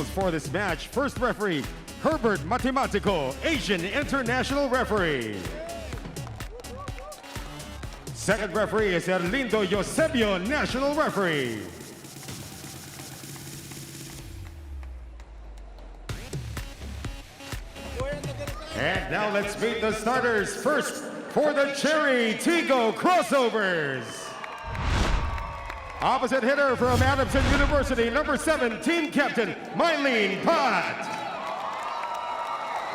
officials for this match. First referee, Herbert Matematico, Asian International Referee. Second referee is Erlindo Eusebio, National Referee. And now let's meet the starters. First, for the CHERY TIGGO crossovers. Opposite hitter from Adamson University, number 7, team captain, Mylene Pat.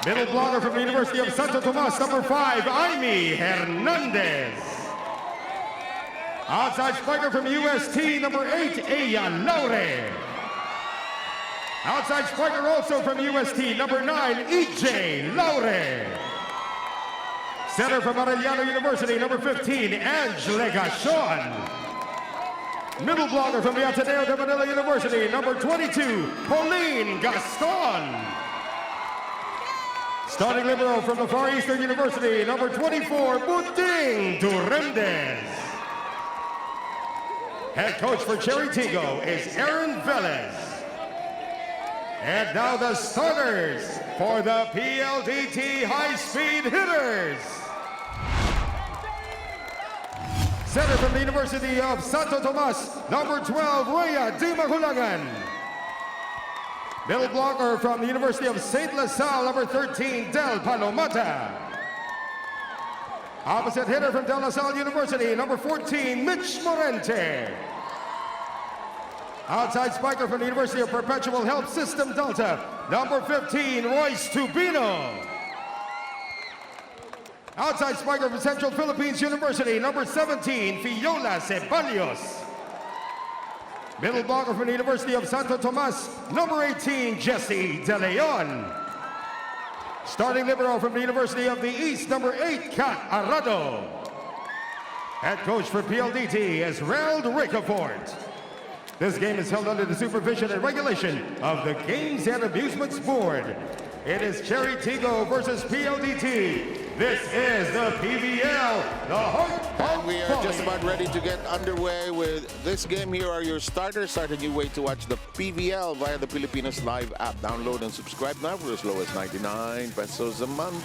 Middle blocker from the University of Santo Tomas, number 5, Aimee Hernandez. Outside spiker from UST, number 8, Aya Laure. Outside spiker also from UST, number 9, EJ Laure. Center from Arellano University, number 15, Angela Gashon. Middle blocker from the Ateneo de Manila University, number 22, Pauline Gaston. Starting libero from the Far Eastern University, number 24, Buting Durendez. Head coach for CHERY TIGGO is Aaron Velez. And now the starters for the PLDT high-speed hitters. Center from the University of Santo Tomas, number 12, Rhea Di Magulangan. Middle blocker from the University of St. LaSalle, number 13, Del Palomata. Opposite hitter from Del LaSalle University, number 14, Mitch Morente. Outside spiker from the University of Perpetual Health System Delta, number 15, Royce Tubino. Outside spiker from Central Philippines University, number 17, Fiola Ceballos. Middle blocker from the University of Santo Tomas, number 18, Jesse De Leon. Starting libero from the University of the East, number 8, Kat Arado. Head coach for PLDT is Rald Ricafort. This game is held under the supervision and regulation of the Games and Amusements Board. It is CHERY TIGGO versus PLDT. This is the PVL, the heart And we are just about ready to get underway with this game. Here are your starters. Start a new way to watch the PVL via the Filipinos Live app. Download and subscribe now for as low as 99 pesos a month.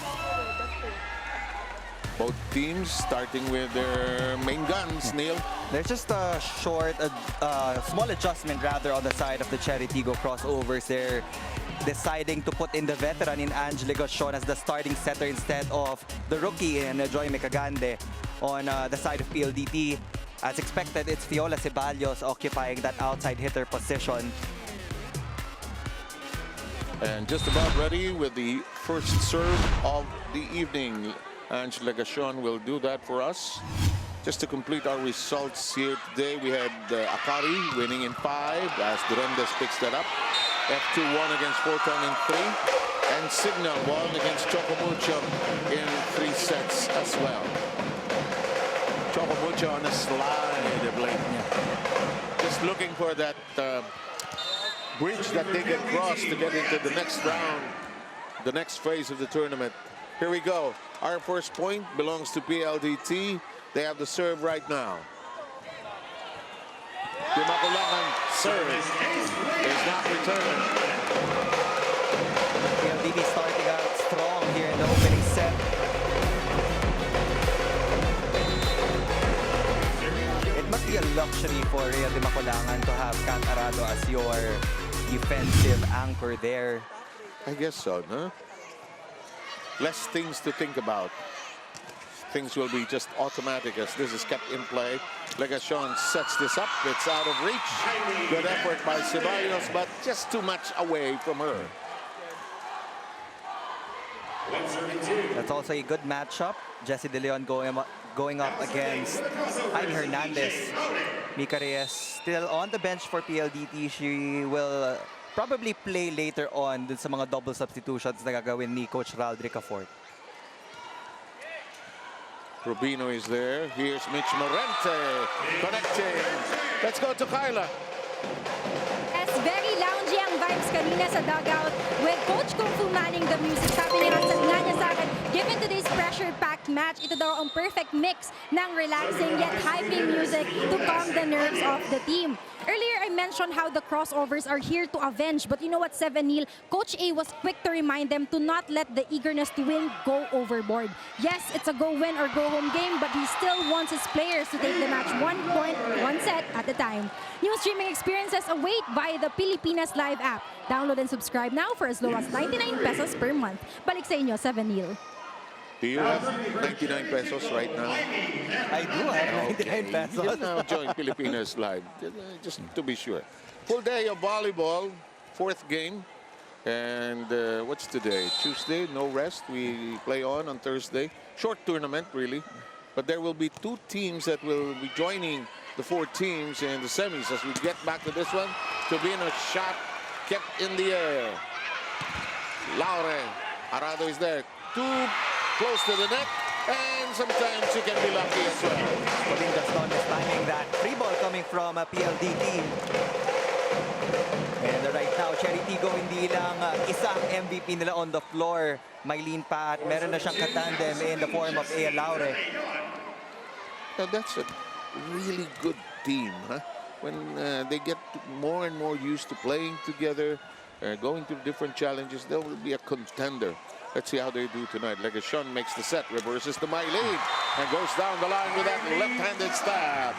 Both teams starting with their main guns, Neil. There's just a small adjustment rather on the side of the CHERY TIGGO crossovers. They're deciding to put in the veteran in Angela Gashon as the starting setter instead of the rookie in Joy Mecagande. On the side of PLDT, as expected, it's Fiola Ceballos occupying that outside hitter position. And just about ready with the first serve of the evening. Angela Gashon will do that for us. Just to complete our results here today, we had Akari winning in 5 as Durendes picks that up. F2 against Forton in 3. And Signal won against Chocomucho in 3 sets as well. Chocomucho on a slide of late. Just looking for that bridge that they can cross to get into the next round, the next phase of the tournament. Here we go. Our first point belongs to PLDT. They have the serve right now. Di Magulangan serve is not returned. PLDT starting out strong here in the opening set. It must be a luxury for Rhea Di Magulangan to have Kat Arado as your defensive anchor there. I guess so, no? Less things to think about. Things will be just automatic as this is kept in play. Legashon sets this up. It's out of reach. Good effort by Ceballos, but just too much away from her. That's also a good matchup. Jesse De Leon going up against Aimee Hernandez. Mika Reyes still on the bench for PLDT. She will probably play later on dun sa mga double substitutions na gagawin ni Coach Rald Ricafort. Rubino is there. Here's Mitch Morente connecting. Let's go to Kyla. Yes, very loungy ang vibes kanina sa dugout with Coach Kung Fu manning the music. Sabi niya sa akin, given today's pressure-packed perfect match. Ito daw ang perfect mix ng relaxing yet hyping music to calm the nerves of the team. Earlier, I mentioned how the crossovers are here to avenge. But you know what, 7-0, Coach A was quick to remind them to not let the eagerness to win go overboard. Yes, it's a go-win or go-home game, but he still wants his players to take the match 1 point, 1 set at a time. New streaming experiences await via the Pilipinas Live app. Download and subscribe now for as low as 99 pesos per month. Balik sa inyo, 7-0. Do you have 99 pesos right now? I do have 99 pesos. You now join Pilipinas Live, just to be sure. Full day of volleyball, 4th game. And what's today? Tuesday, no rest. We play on Thursday. Short tournament, really. But there will be 2 teams that will be joining the 4 teams in the semis. As we get back to this one, Tubino shot kept in the air. Laure Arado is there. Too close to the net, and sometimes you can be lucky as well. Colin Gaston is timing that free ball coming from PLDT. And right now, Cherry Tigggo hindi lang isa ang MVP nila on the floor. Mylene pa at meron na siyang katandem in the form of Ea Laure. Now that's a really good team, huh? When they get more and more used to playing together, going through different challenges, they will be a contender. Let's see how they do tonight. Legacion makes the set, reverses to Mylene, and goes down the line with that left-handed stab.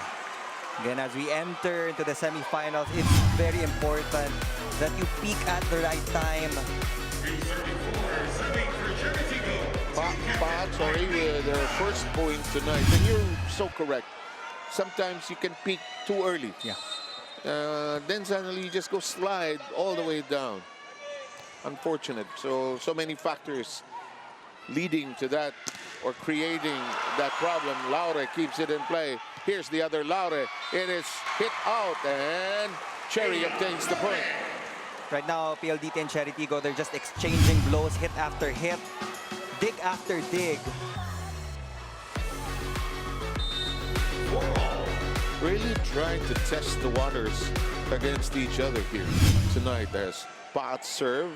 Again, as we enter into the semifinals, it's very important that you peak at the right time. Sorry, with their first point tonight. And you're so correct. Sometimes you can peak too early. Yeah. Then suddenly you just go slide all the way down. Unfortunate. So many factors leading to that or creating that problem. Laure keeps it in play. Here's the other Laure. It is hit out, and Cherry obtains the point. Right now, PLDT and Cherry Tigggo, they're just exchanging blows, hit after hit, dig after dig. Really trying to test the waters against each other here tonight as Pat serve.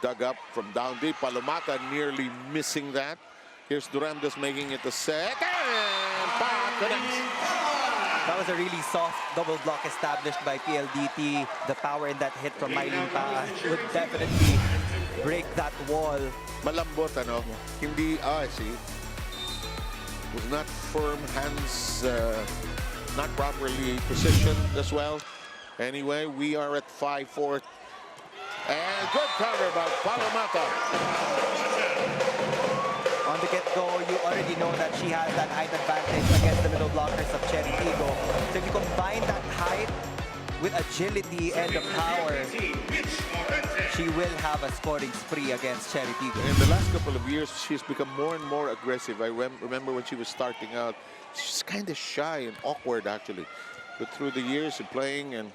Dug up from down deep. Palomata nearly missing that. Here's Durandas making it the second. And Pat connects. That was a really soft double block established by PLDT. The power in that hit from Mylene Pa would definitely break that wall. Malambot, ano? Yeah. Hindi, I see. Was not firm, hands not properly positioned as well. Anyway, we are at 5-4. And good cover by Palomata. On the get-go, you already know that she has that height advantage against the middle blockers of Cherry Tigggo. So if you combine that height with agility and the power, she will have a scoring spree against Cherry Tigggo. In the last couple of years, she's become more and more aggressive. I remember when she was starting out, she's kind of shy and awkward, actually. But through the years of playing and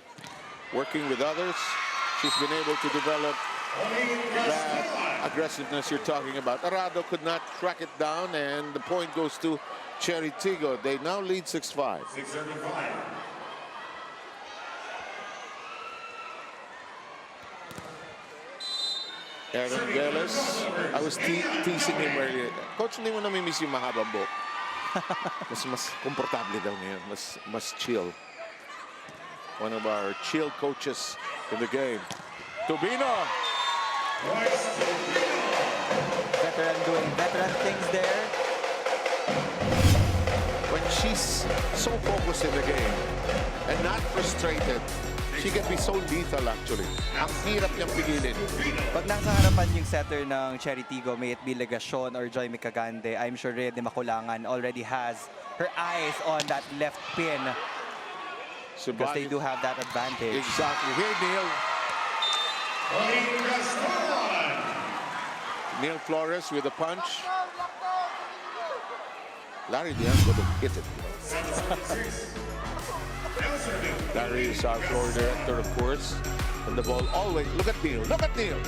working with others, she's been able to develop that aggressiveness you're talking about. Arado could not track it down, and the point goes to Cherry Tigggo. They now lead 6-5. Aaron Velas, I was teasing him earlier. Coach, hindi mo namimiss yung mahabang buhok. mas komportable daw ngayon, mas chill. One of our chill coaches in the game. Tubino. Veteran doing veteran things there. When she's so focused in the game and not frustrated, she can be so lethal actually. Ang hirap niyang pigilin. Pag nasa harapan yung setter ng Cherry Tigggo, may it be Legacion or Joy Micagande, I'm sure Rede Makulangan already has her eyes on that left pin because they do have that advantage. Exactly. Here, Neil. Neil Flores with a punch. Larry Dianco to hit it. Larry is our floor director, of course. And the ball always, look at Neil, look at Neil.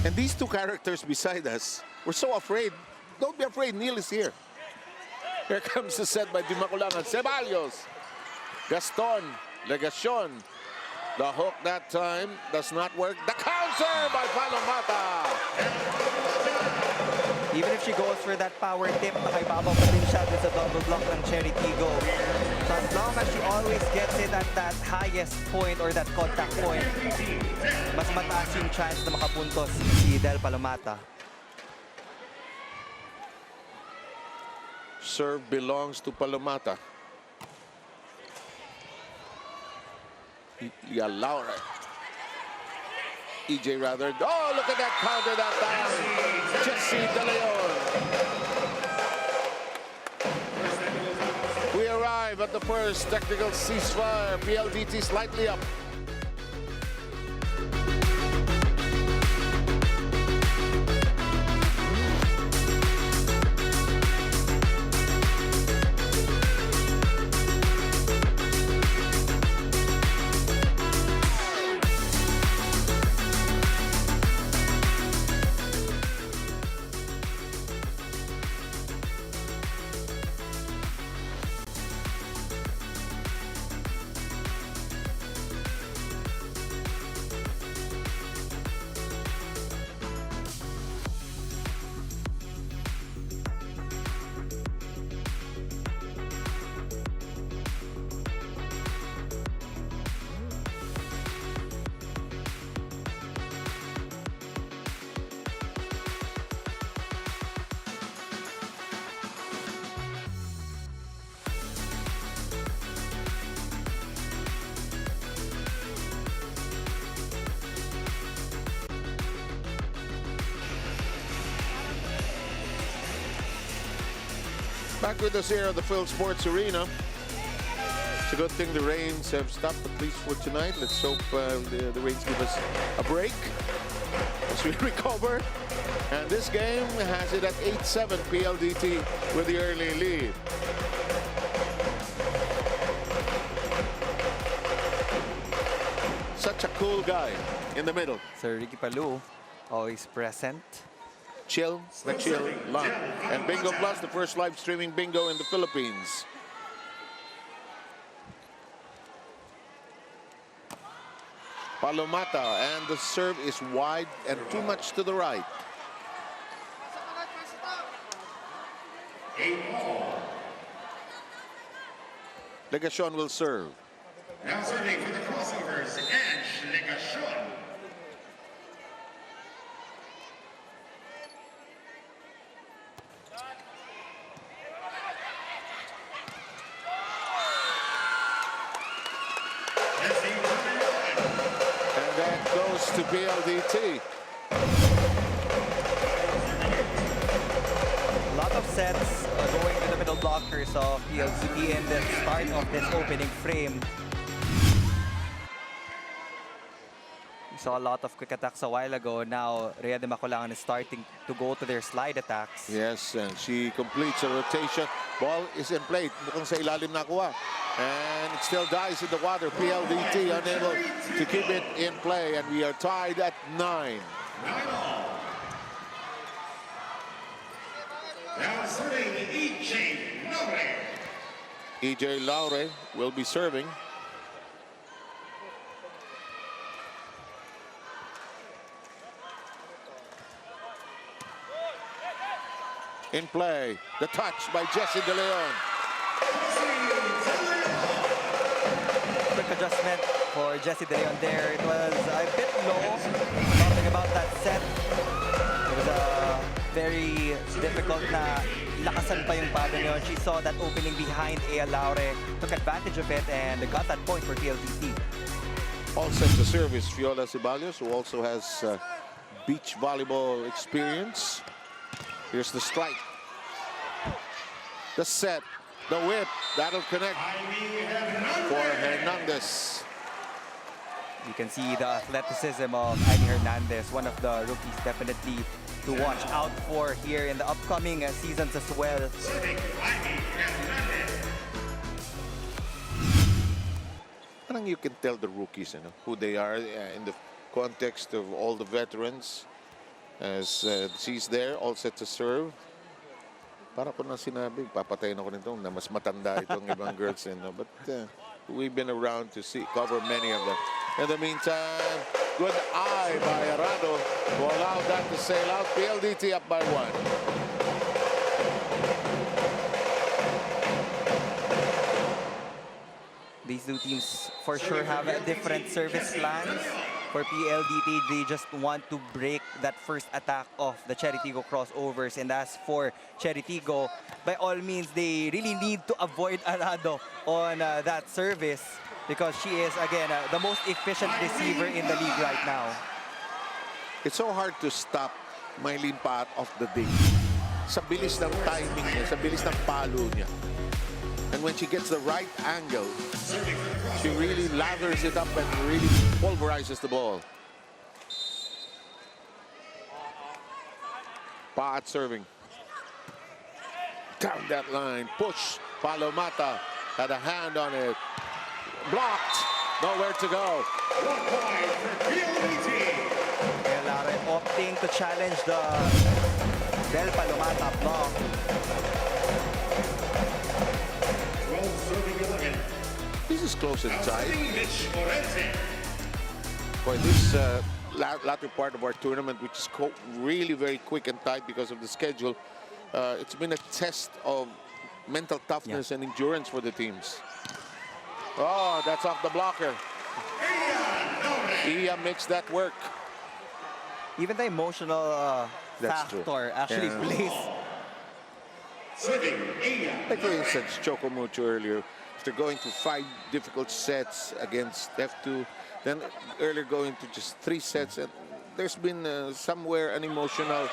And these two characters beside us were so afraid. Don't be afraid, Neil is here. Here comes the set by Dimaculangan. Ceballos. Gaston. Legacion. The hook that time does not work. The count. serve by Palomata. Even if she goes for that power tip, nakaibabaw pa din siya dun sa double block ng Cherry Tigggo. So as long as she always gets it at that highest point or that contact point, mas mataas yung chance na makapuntos si Del Palomata. Serve belongs to Palomata. Laura. EJ rather. Oh, look at that counter that time. Jessie De Leon. We arrive at the first technical ceasefire. PLDT slightly up. Back with us here at the Phil Sports Arena. It's a good thing the rains have stopped, at least for tonight. Let's hope the rains give us a break as we recover. And this game has it at 8-7 PLDT with the early lead. Such a cool guy in the middle. Sir Ricky Palou, always present. Chill, na chill lang. And Bingo Plus, the first live streaming bingo in the Philippines. Palomata, and the serve is wide and too much to the right. Legacion will serve. Now serving for the crossovers, Ange Legacion. And that goes to PLDT. A lot of sets going to the middle blockers of PLDT in the start of this opening frame. We saw a lot of quick attacks a while ago. Now, Rhea de Macolangan is starting to go to their slide attacks. Yes, and she completes a rotation. Ball is in play. Mukhang sa ilalim nakuha. And it still dies in the water. PLDT unable to keep it in play. And we are tied at 9. Now serving EJ Laure. EJ Laure will be serving. In play, the touch by Jessie De Leon. Quick adjustment for Jessie De Leon there. It was a bit low. Something about that set. It was very difficult na lakasan pa yung pada niyo. She saw that opening behind Ea Laure, took advantage of it, and got that point for PLDT. All set to serve is Fiola Ceballos, who also has beach volleyball experience. Here's the strike. The set, the whip, that'll connect for Hernandez. You can see the athleticism of Ivy Hernandez, one of the rookies definitely to watch out for here in the upcoming seasons as well. I think you can tell the rookies, you know, who they are in the context of all the veterans. As she's there, all set to serve. Para ko na sinabi, papatayin ako nito na mas matanda itong ibang girls. You know, but we've been around to cover many of them. In the meantime, Good eye by Arado to allow that to sail out. PLDT up by 1. These two teams for sure have different service plans. For PLDT, they just want to break that first attack of the CHERY TIGGO crossovers. And as for CHERY TIGGO, by all means, they really need to avoid Arado on that service because she is, again, the most efficient receiver in the league right now. It's so hard to stop Mylene Pat off the ding. Sa bilis ng timing niya, sa bilis ng palo niya. And when she gets the right angle, she really lathers it up and really pulverizes the ball. Pat serving. Down that line. Push. Palomata had a hand on it. Blocked. Nowhere to go. 1 point for PLDT. Elare opting to challenge the Del Palomata block. 12 serving 11. This is close and tight. Mitch Morente. For this latter part of our tournament, which is really very quick and tight because of the schedule, it's been a test of mental toughness and endurance for the teams. Oh, that's off the blocker. Iya makes that work. Even the emotional That's true. factor actually plays. Serving Iya. Like for instance, Choco Mucho earlier, after going to 5 difficult sets against F2, then earlier going to just 3 sets, and there's been somewhere an emotional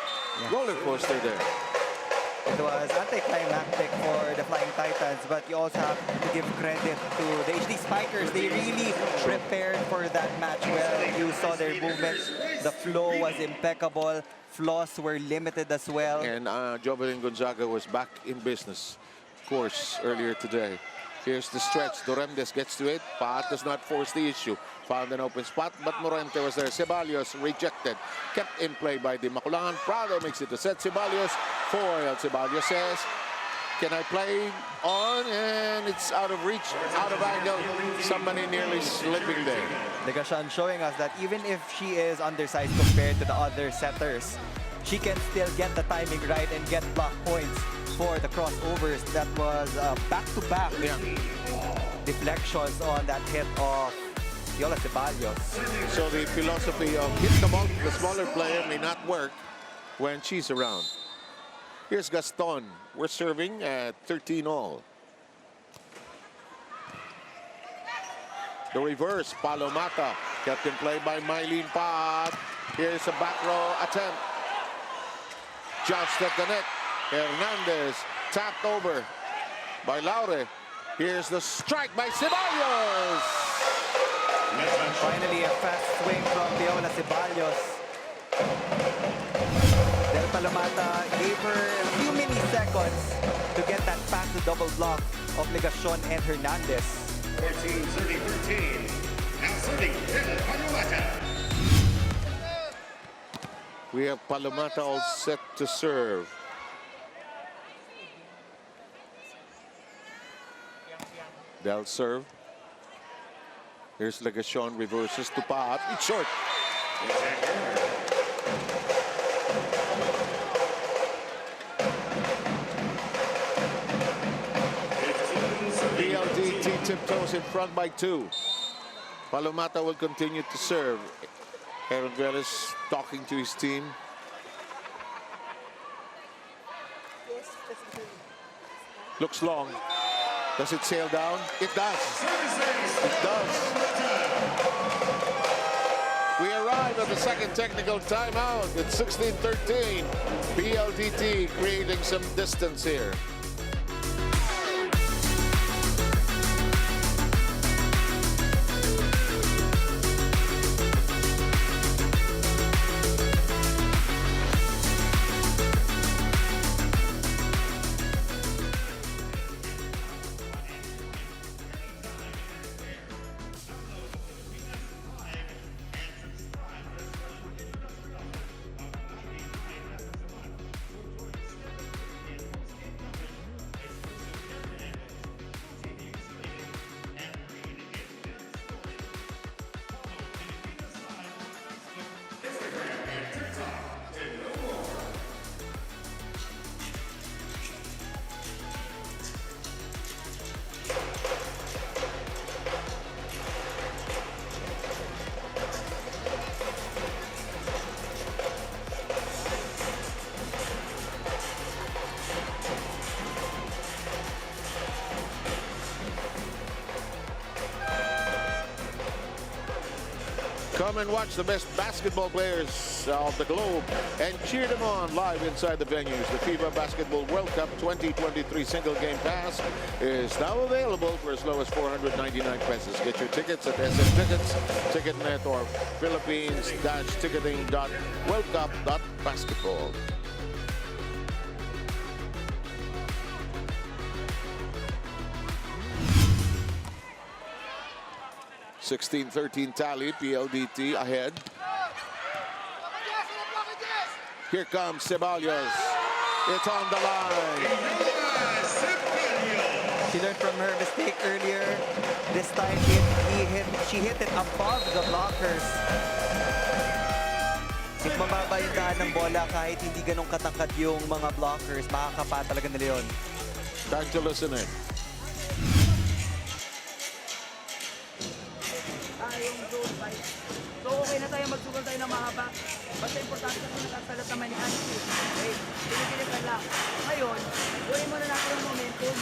roller coaster there. It was anticlimactic for the Flying Titans, but you also have to give credit to the HD Spikers. They really prepared for that match well. You saw their movements. The flow was impeccable. Flaws were limited as well. And Jovelyn Gonzaga was back in business, of course, earlier today. Here's the stretch. Doremdes gets to it. Pat does not force the issue. Found an open spot, but Morente was there. Ceballos rejected. Kept in play by Di Maculangan. Prado makes it to set. Ceballos foiled. Ceballos says, can I play on? And it's out of reach, out of angle. Somebody nearly slipping there. Legashan showing us that even if she is undersized compared to the other setters, she can still get the timing right and get block points for the crossovers. That was back-to-back deflections on that hit of Yola Ceballos. So the philosophy of hit the ball to the smaller player may not work when she's around. Here's Gaston. We're serving at 13-all. The reverse, Palomata, kept in play by Mylene Pat. Here's a back row attempt. Just at the net. Hernandez tapped over by Laure. Here's the strike by Ceballos. Finally, a fast swing from Viola Ceballos. Del Palomata gave her a few milliseconds to get that pass to double block of Legashan and Hernandez. 14 serving 13. Now serving Del Palomata. We have Palomata all set to serve. Del serve. Here's Legashan, reverses to Pat. It's short. PLDT tiptoes in front by 2. Palomata will continue to serve. Aaron Velas talking to his team. Looks long. Does it sail down? It does. It does. We arrive at the second technical timeout. It's 16-13. PLDT creating some distance here. Come and watch the best basketball players of the globe and cheer them on live inside the venues. The FIBR Basketball World Cup 2023 single game pass is now available for as low as 499 pesos. Get your tickets at SM Tickets, Ticketnet, or Philippines-ticketing.worldcup.basketball. 16-13 tally, PLDT ahead. Here comes Ceballos. It's on the line. She learned from her mistake earlier. This time, she hit it above the blockers. If mababa yung daan ng bola, kahit hindi ganun katangkad yung mga blockers, makakapa talaga nila yun. Time to listen in. So okay na tayo, magsugal tayo ng mahaba. Basta importante kasi nagkasalat naman ni Angie. Okay, pinipilit na lang. Ngayon, gawin mo na natin yung momentum.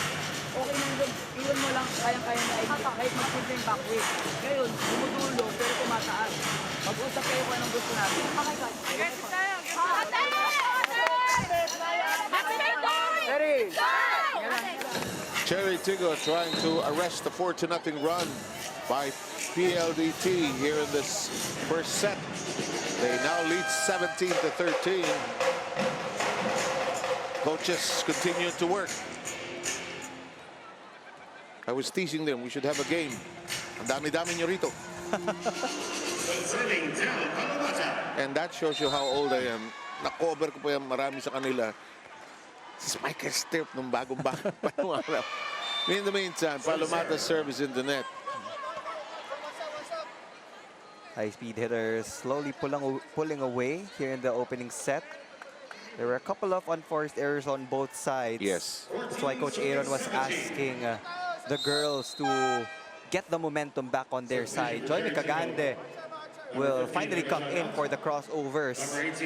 Okay na yun, iwan mo lang kayang-kaya na exit. Kahit mag-simple yung backway. Ngayon, dumudulo pero tumataas. Mag-usap kayo kung anong gusto natin. Okay, God. Get tayo! Ready! CHERY TIGGO trying to arrest the 4-0 run by PLDT here in this first set. They now lead 17-13. Coaches continue to work. I was teasing them, we should have a game. Ang dami-dami nyo rito. And that shows you how old I am. Na-cover ko pa yan marami sa kanila. Si Michael Stirp nung bagong-bagong pa nung araw. In the meantime, Palomata's service in the net. High-speed hitters slowly pulling away here in the opening set. There were a couple of unforced errors on both sides. Yes. That's why Coach Aaron was asking the girls to get the momentum back on their side. Joymi Cagande will finally come in for the crossovers. Let's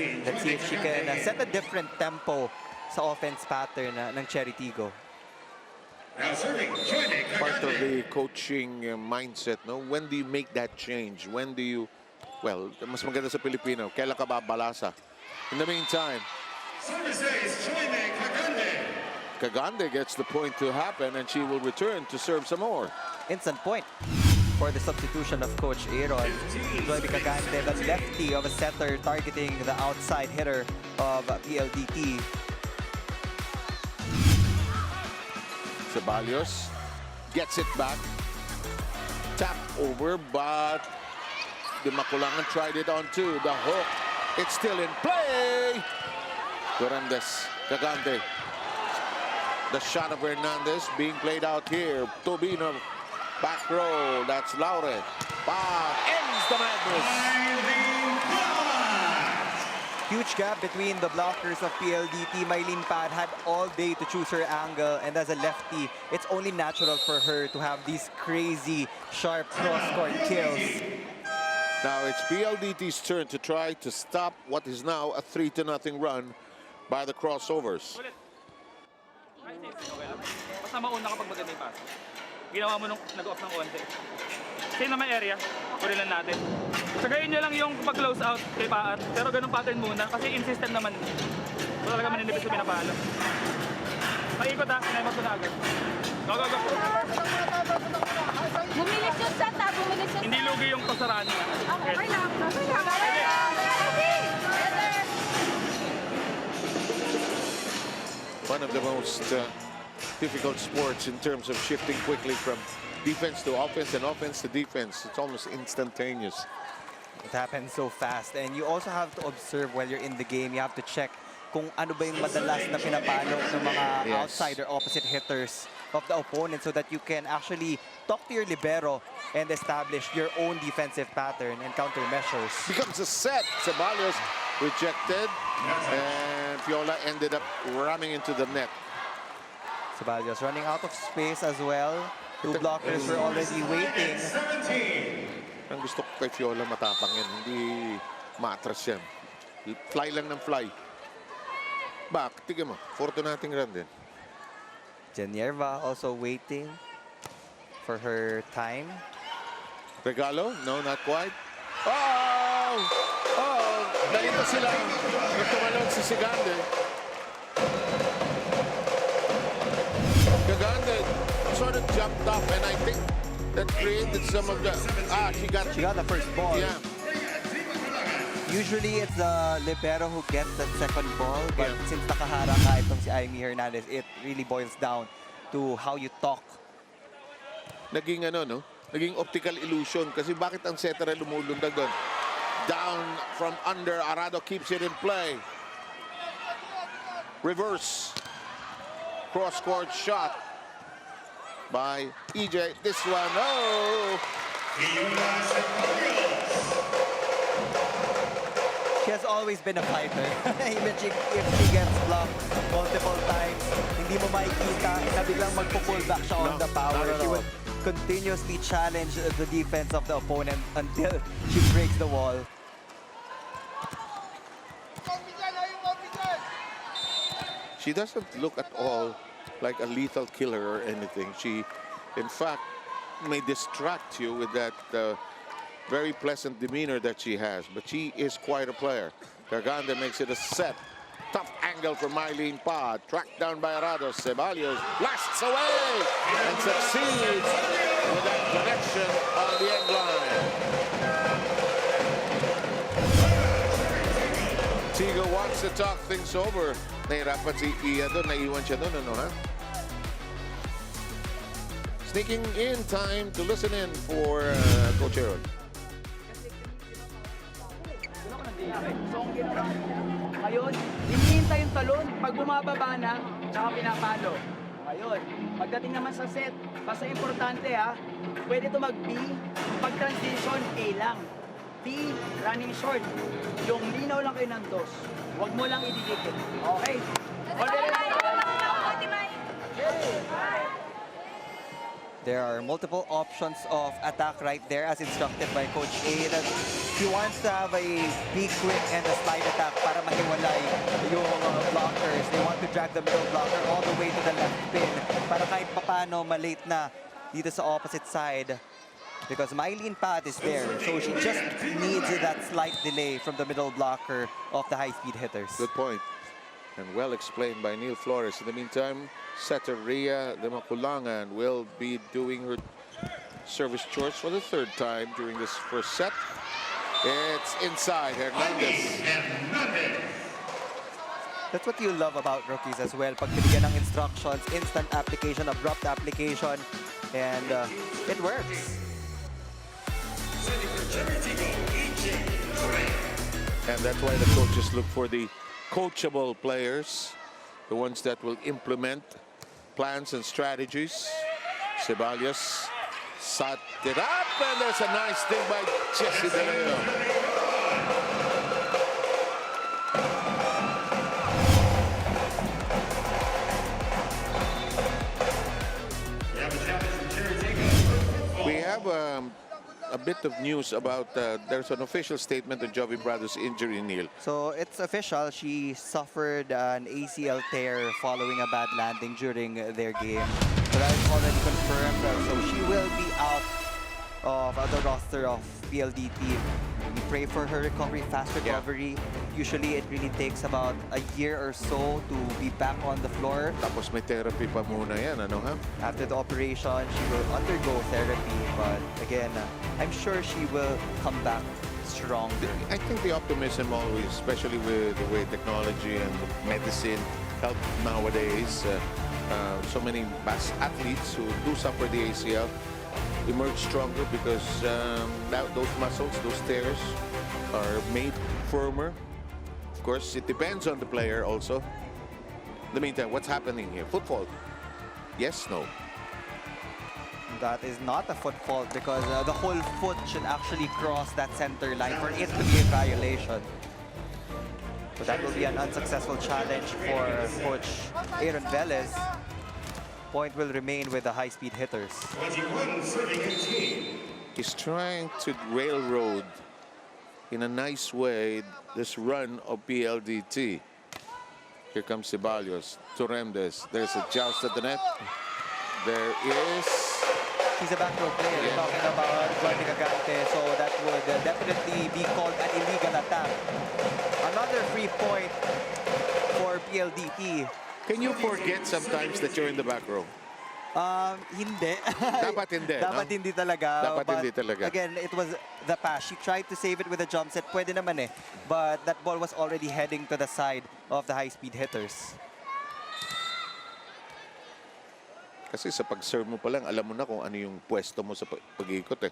see if she can set a different tempo sa offense pattern ng CHERY TIGGO. Part of the coaching mindset, no? When do you make that change? When do you, well, mas maganda sa Pilipino, kailan ka babalasa? In the meantime, Cagande gets the point to happen and she will return to serve some more. Instant point for the substitution of Coach Aaron. Joymi Cagande, the lefty of a setter targeting the outside hitter of PLDT. Ceballos gets it back. Tap over, but the Makulangan tried it on too. The hook, it's still in play. Hernandez, Cagande. The shot of Hernandez being played out here. Tobino, back row, that's Laure. But ends the madness. Huge gap between the blockers of PLDT. Mylene Pad had all day to choose her angle, and as a lefty, it's only natural for her to have these crazy, sharp cross-court kills. Now it's PLDT's turn to try to stop what is now a 3-0 run by the crossovers. Basta mauna kapag maganda yung pass. Ginawa mo nung nag-off ng konti. Same na may area, kunin lang natin. Sagayin nyo lang yung pag-close out kay Paat. Pero ganun pattern muna kasi in-system naman. So talaga maninipis sa pinapalo. Paikot ha, sinaymat ko na agad. Go, go, go. Bumilis yung set ha, bumilis yung Hindi lugi yung pasaraan. Okay lang. One of the most difficult sports in terms of shifting quickly from defense to offense and offense to defense. It's almost instantaneous. It happens so fast, and you also have to observe while you're in the game. You have to check kung ano ba yung madalas na pinapalo ng mga outside or opposite hitters of the opponent so that you can actually talk to your libero and establish your own defensive pattern and countermeasures. Becomes a set. Ceballos rejected, and Fiola ended up ramming into the net. Ceballos running out of space as well. Two blockers were already waiting. Ang gusto ko kay Fiola, matapang yan. Hindi matras yan. Fly lang ng fly. Back, tignan mo. Forto nating run din. Genierva also waiting for her time. Regalo? No, not quite. Oh! Oh! Ganito sila. Nagtumalon si Sigande. Sigande sort of jumped up, and I think that created some of the... She got the first ball. Yeah. Usually, it's the libero who gets that second ball. But Yeah. since nakaharang nga itong si Amy Hernandez, it really boils down to how you talk. Naging ano, no? Naging optical illusion. Kasi bakit ang setter ay lumulundag doon? Down from under. Arado keeps it in play. Reverse. Cross-court shot by EJ. This one, oh! She has always been a fighter. Even if she gets blocked multiple times, hindi mo makikita na biglang magpo-pull back siya on No, the power. not at She all. would continuously challenge the defense of the opponent until she breaks the wall. She doesn't look at all like a lethal killer or anything. She, in fact, may distract you with that very pleasant demeanor that she has. But she is quite a player. Garganda makes it a set. Tough angle from Mylene Pa. Tracked down by Arado. Ceballos blasts away and succeeds with that connection on the end line. Tigo wants to talk things over. Nahirapan si Iya doon. Naiwan siya doon, ano ha? Sneaking in time to listen in for Coach Aaron. So, ang ginawa. Ngayon, hinihintay yung talon. Pag bumababa na, tsaka pinapalo. Ngayon, pagdating naman sa set, basta importante ha, pwede ito mag-B, pag-transition, A lang. B, running short. Yung linaw lang kayo ng dos. Huwag mo lang ididikit. Okay? There are multiple options of attack right there as instructed by Coach A. That he wants to have a be quick and a slide attack para mahiwalay yung blockers. They want to drag the middle blocker all the way to the left pin para kahit papano malate na dito sa opposite side. Because Mylene Pat is there, so she just needs that slight delay from the middle blocker of the high-speed hitters. Good point. And well explained by Neil Flores. In the meantime, setter Rhea de Maculangan will be doing her service chores for the third time during this first set. It's inside Hernandez. That's what you love about rookies as well. Pag binigyan ng instructions, instant application, abrupt application, and it works. And that's why the coaches look for the coachable players, the ones that will implement plans and strategies. Ceballos set it up, and there's a nice thing by Jesse De Leon. We have a bit of news about there's an official statement on Jovi Brado's injury, Neil. So it's official. She suffered an ACL tear following a bad landing during their game. So that is already confirmed. So she will be out of the roster of PLDT. We pray for her recovery, fast recovery. Usually it really takes about a year or so to be back on the floor. Tapos may therapy pa muna yan, ano ha? After the operation, she will undergo therapy. But again, I'm sure she will come back stronger. I think the optimism always, especially with the way technology and medicine help nowadays, so many athletes who do suffer the ACL emerge stronger because those muscles, those tears are made firmer. Of course, it depends on the player also. In the meantime, what's happening here? Foot fault? Yes, no? That is not a foot fault because the whole foot should actually cross that center line for it to be a violation. So that will be an unsuccessful challenge for Coach Aaron Velez. Point will remain with the high-speed hitters. He's trying to railroad in a nice way this run of PLDT. Here comes Ceballos to Remdes. There's a joust at the net. There is He's a back row player. We're talking about Johnny Gagante, so that would definitely be called an illegal attack. Another free point for PLDT. Can you forget sometimes that you're in the back row? Hindi. Dapat hindi, no? Dapat hindi talaga. Dapat But hindi talaga. Again, it was the pass. She tried to save it with a jump set. Pwede naman eh. But that ball was already heading to the side of the high-speed hitters. Kasi sa pag-serve mo pa lang, alam mo na kung ano yung pwesto mo sa pag-ikot eh.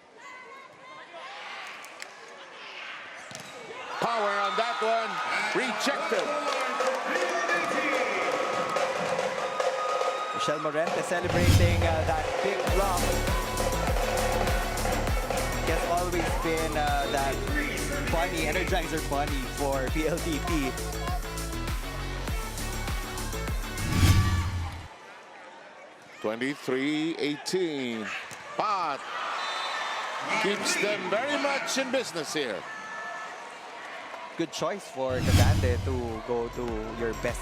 Power on that one. Rejected. Michelle Morente celebrating that big block. Has always been that funny, energizer bunny for PLDT. (23-18). But keeps them very much in business here. Good choice for Gagante to go to your best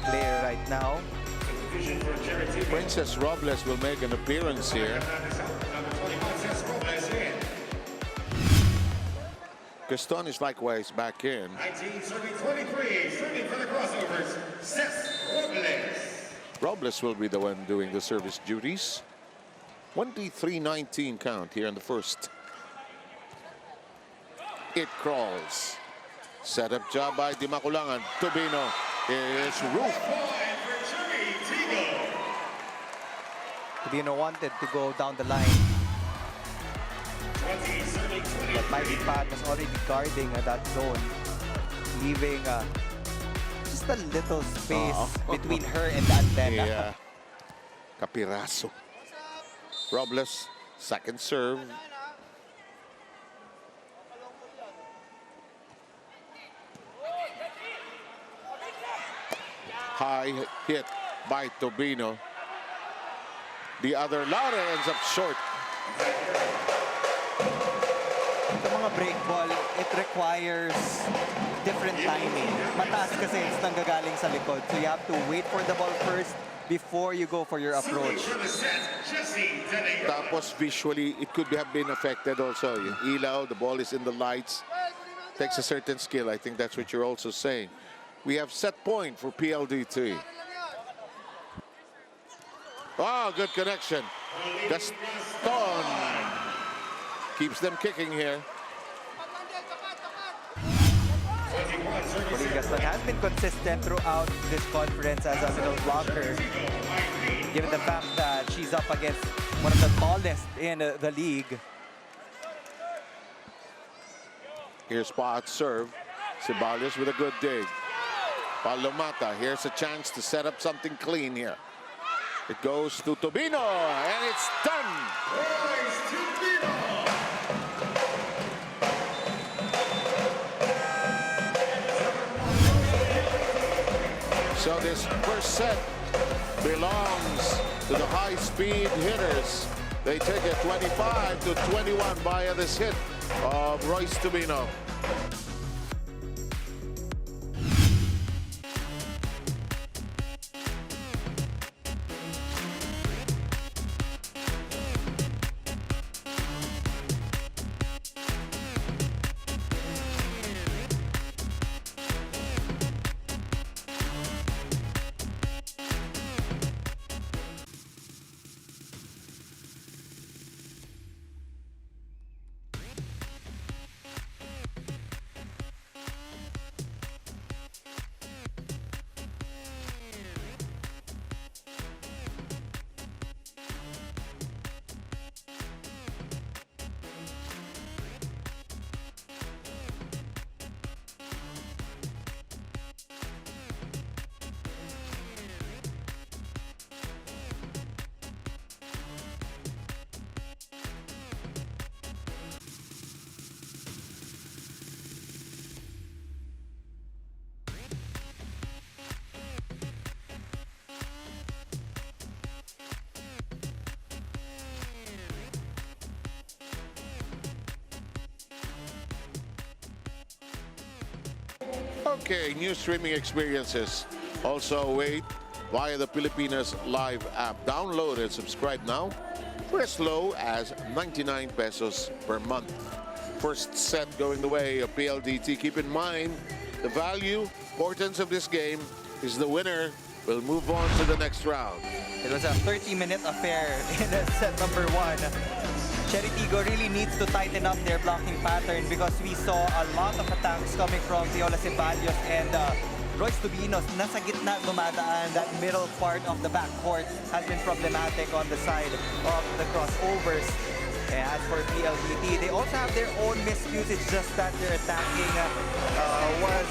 player right now. Princess Robles will make an appearance here. Gaston is likewise back in. 19, serving 23, serving for the crossovers, Cesc Robles. Robles will be the one doing the service duties. 23-19 count here in the first. It crawls. Set up job by Di Maculangan. Tubino is roof. CHERY TIGGO. Tubino wanted to go down the line. 20, serving 23. But Mikey Pat was already guarding that zone, leaving just a little space between her and the antenna. Yeah. Kapiraso. Robles, second serve. High hit by Tubino. The other louder ends up short. Sa mga break ball, it requires different timing. Mataas kasi it's nanggagaling sa likod. So you have to wait for the ball first before you go for your approach. Tapos visually, it could have been affected also. Yung ilaw, the ball is in the lights. Takes a certain skill. I think that's what you're also saying. We have set point for PLDT. Oh, good connection. Gaston keeps them kicking here. Gaston has been consistent throughout this conference as a middle blocker, given the fact that she's up against one of the tallest in the league. Here's spot serve. Ceballos with a good dig. Palomata, here's a chance to set up something clean here. It goes to Tubino, and it's done. So this first set belongs to the high-speed hitters. They take it 25-21 via this hit of Royce Tubino. Okay, new streaming experiences also await via the Filipinas Live app. Download and subscribe now for as low as 99 pesos per month. First set going the way of PLDT. Keep in mind the value, importance of this game is the winner will move on to the next round. It was a 30-minute affair in set number 1. CHERY TIGgo really needs to tighten up their blocking pattern because we saw a lot of attacks coming from Viola Ceballos and Royce Tubinos. Nasa gitna dumadaan. That middle part of the backcourt has been problematic on the side of the crossovers. And as for PLDT, they also have their own miscues. It's just that their attacking was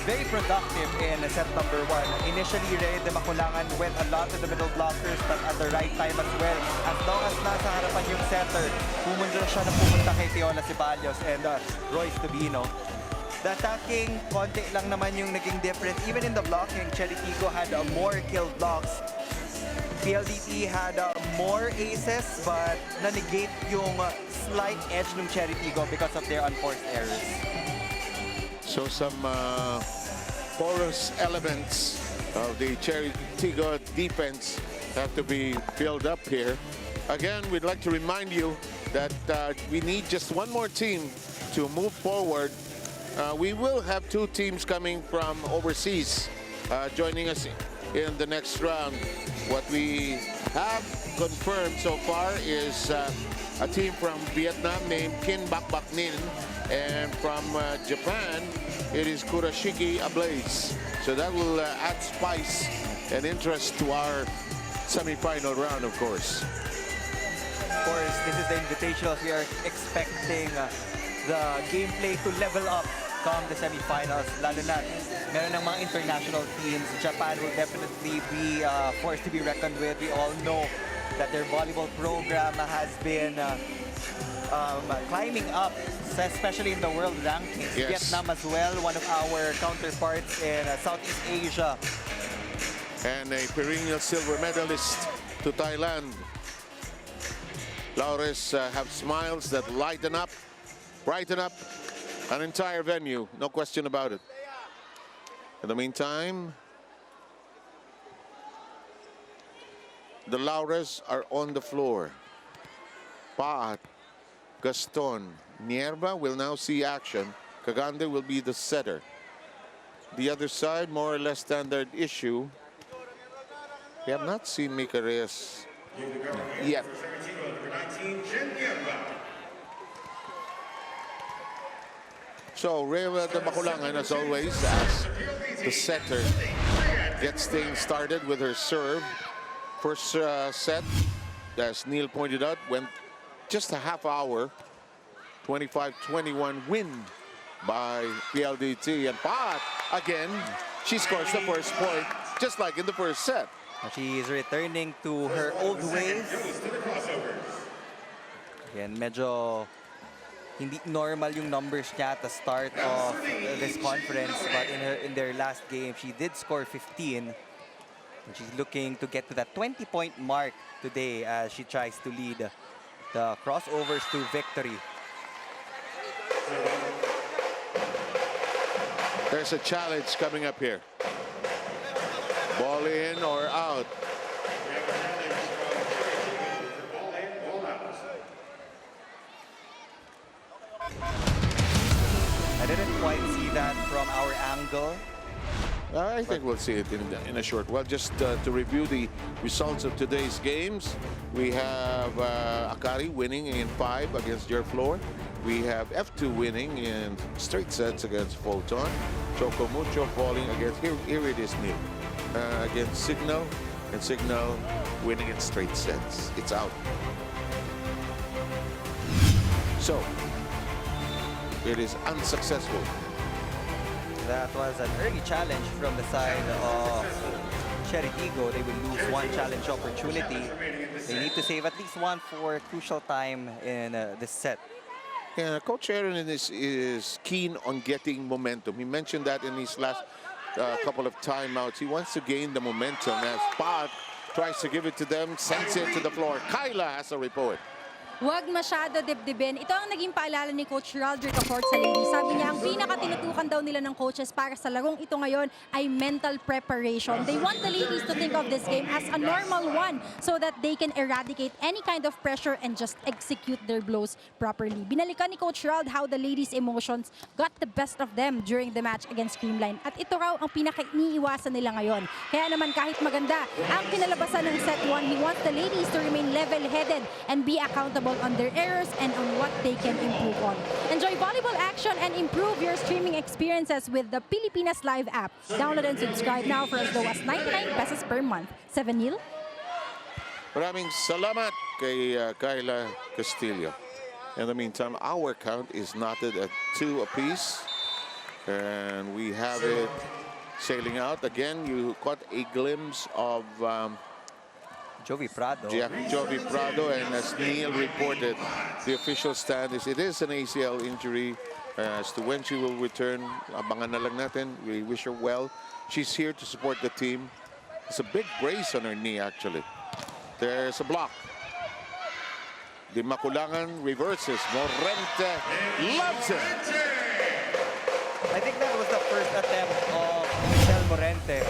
very productive in set number 1. Initially, Ray de Maculangan went a lot to the middle blockers, but at the right time as well. As long as nasa harapan yung setter, pumunta siya na pumunta kay Viola Ceballos and Royce Tubino. The attacking, konti lang naman yung naging difference. Even in the blocking, CHERY TIGgo had more killed blocks. PLDT had more aces, but na-negate yung slight edge ng CHERY TIGgo because of their unforced errors. So some porous elements of the CHERY TIGgo defense have to be filled up here. Again, we'd like to remind you that we need just one more team to move forward. We will have 2 teams coming from overseas joining us in the next round. What we have confirmed so far is a team from Vietnam named Kin Bak Bak Nin, and from Japan, it is Kurashiki Ablaze. So that will add spice and interest to our semi-final round, of course. Of course, this is the Invitational. We are expecting the gameplay to level up come the semifinals. Lalo na, meron ng mga international teams. Japan will definitely be forced to be reckoned with. We all know that their volleyball program has been climbing up, especially in the world rankings. Yes. Vietnam as well, one of our counterparts in Southeast Asia. And a perennial silver medalist to Thailand. Laures have smiles that lighten up, brighten up an entire venue, no question about it. In the meantime, the Laures are on the floor. Paat, Gaston, Nierva will now see action. Cagande will be the setter. The other side, more or less standard issue. We have not seen Mika Reyes yet. So, Reyes de Maculangan, as always, as the setter, gets things started with her serve. First set, as Neil pointed out, went just a half hour. 25-21 win by PLDT. And Paat, again, she scores the first point, just like in the first set. She is returning to her old ways. Again, medyo hindi normal yung numbers niya at the start of this conference, but in their last game, she did score 15. And she's looking to get to that 20-point mark today as she tries to lead the crossovers to victory. There's a challenge coming up here. Ball in or out. I didn't quite see that from our angle. I think we'll see it in a short while. Just to review the results of today's games, we have Akari winning in 5 against your floor. We have F2 winning in straight sets against Photon. Choco Mucho falling against, here it is, Neil, against Signal, and Signal winning in straight sets. It's out. So, it is unsuccessful. That was an early challenge from the side of CHERY TIGgo. They will lose one challenge opportunity. They need to save at least one for crucial time in this set. Yeah, Coach Aaron is keen on getting momentum. He mentioned that in his last couple of timeouts. He wants to gain the momentum as Paat tries to give it to them, sends it to the floor. Kyla has a report. Huwag masyado dibdibin. Ito ang naging paalala ni Coach Roderick Afford sa ladies. Sabi niya, ang pinaka-tinutukan daw nila ng coaches para sa larong ito ngayon ay mental preparation. They want the ladies to think of this game as a normal one so that they can eradicate any kind of pressure and just execute their blows properly. Binalikan ni Coach Rod how the ladies' emotions got the best of them during the match against Creamline. At ito raw ang pinaka-iniiwasan nila ngayon. Kaya naman kahit maganda ang kinalabasan ng set 1, he wants the ladies to remain level-headed and be accountable on their errors and on what they can improve on. Enjoy volleyball action and improve your streaming experiences with the Pilipinas Live app. Download and subscribe now for as low as 99 pesos per month. 7 Neil? Maraming salamat kay Kyla Castillo. In the meantime, our count is knotted at 2 apiece. And we have it sailing out. Again, you caught a glimpse of Jovi Prado. Jovi Prado, and as Neil reported, the official stand is it is an ACL injury. As to when she will return, abangan na lang natin. We wish her well. She's here to support the team. It's a big brace on her knee, actually. There's a block. The Maculangan reverses. Morente loves it. I think that was the first attempt of Michelle Morente.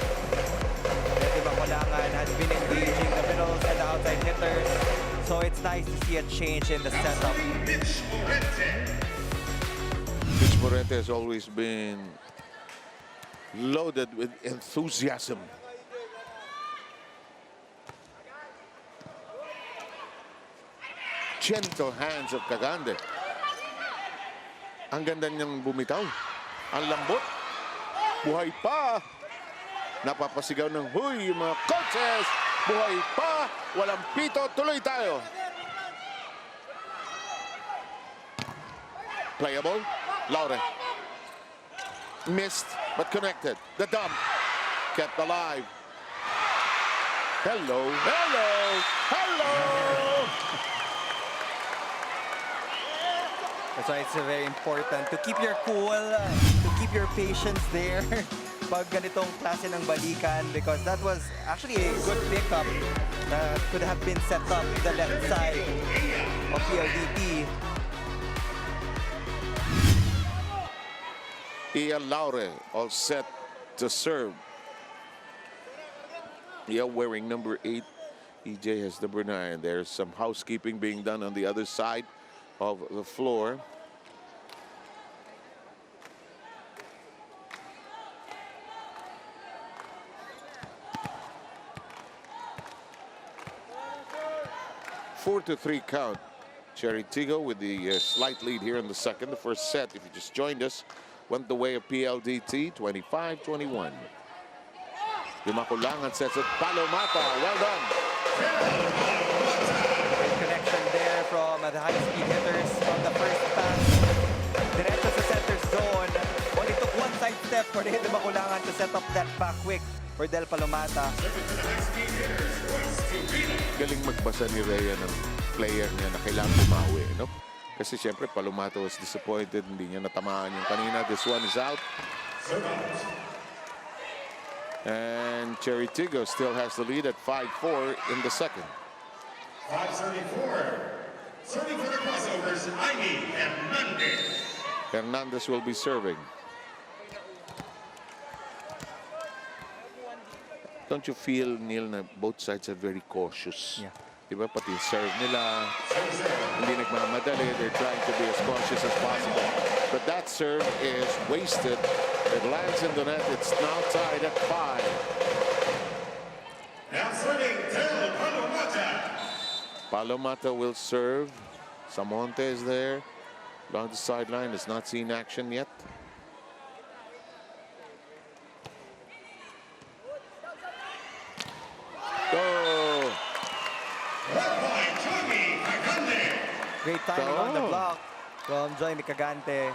The Maculangan has been engaging the middles and the outside hitters. So it's nice to see a change in the setup. Mitch Morente has always been loaded with enthusiasm. Gentle hands of Cagande. Ang ganda niyang bumitaw. Ang lambot. Buhay pa. Napapasigaw ng huy yung mga coaches. Buhay pa. Walang pito. Tuloy tayo. Playable. Laure. Missed but connected. The dump. Kept alive. Hello. Hello. Hello. That's why it's very important to keep your cool, to keep your patience there pag ganitong klase ng balikan, because that was actually a good pickup that could have been set up the left side of PLDT. Ia Laure all set to serve. Ia wearing number 8. EJ has number 9. There's some housekeeping being done on the other side of the floor. Four to 3 count. Cherry Tigggo with the slight lead here in the second. The first set, if you just joined us, went the way of PLDT, 25-21. Maculangan sets it. Palomata, well done. Great connection there from the high-speed hitters from the first pass. Diretso sa center zone. Only took one side step for the Maculangan to set up that back quick for Del Palomata. Galing magbasa ni Rhea ng player niya na kailangan bumawi, no? Kasi siyempre Palomata was disappointed, hindi niya natamaan yung kanina. This one is out. And Cherry Tigggo still has the lead at 5-4 in the second. 5:34. Serving for the crossovers, Ivy Hernandez. Hernandez will be serving. Don't you feel, Neil, na both sides are very cautious? Yeah. Diba? Pati yung serve nila, hindi nagmamadali. They're trying to be as cautious as possible. But that serve is wasted. It lands in the net. It's now tied at 5. Now serving Del Palomata. Palomata will serve. Samonte is there. Along the sideline, has not seen action yet. Oh! Great timing on the Oh. block from Joy Micagante.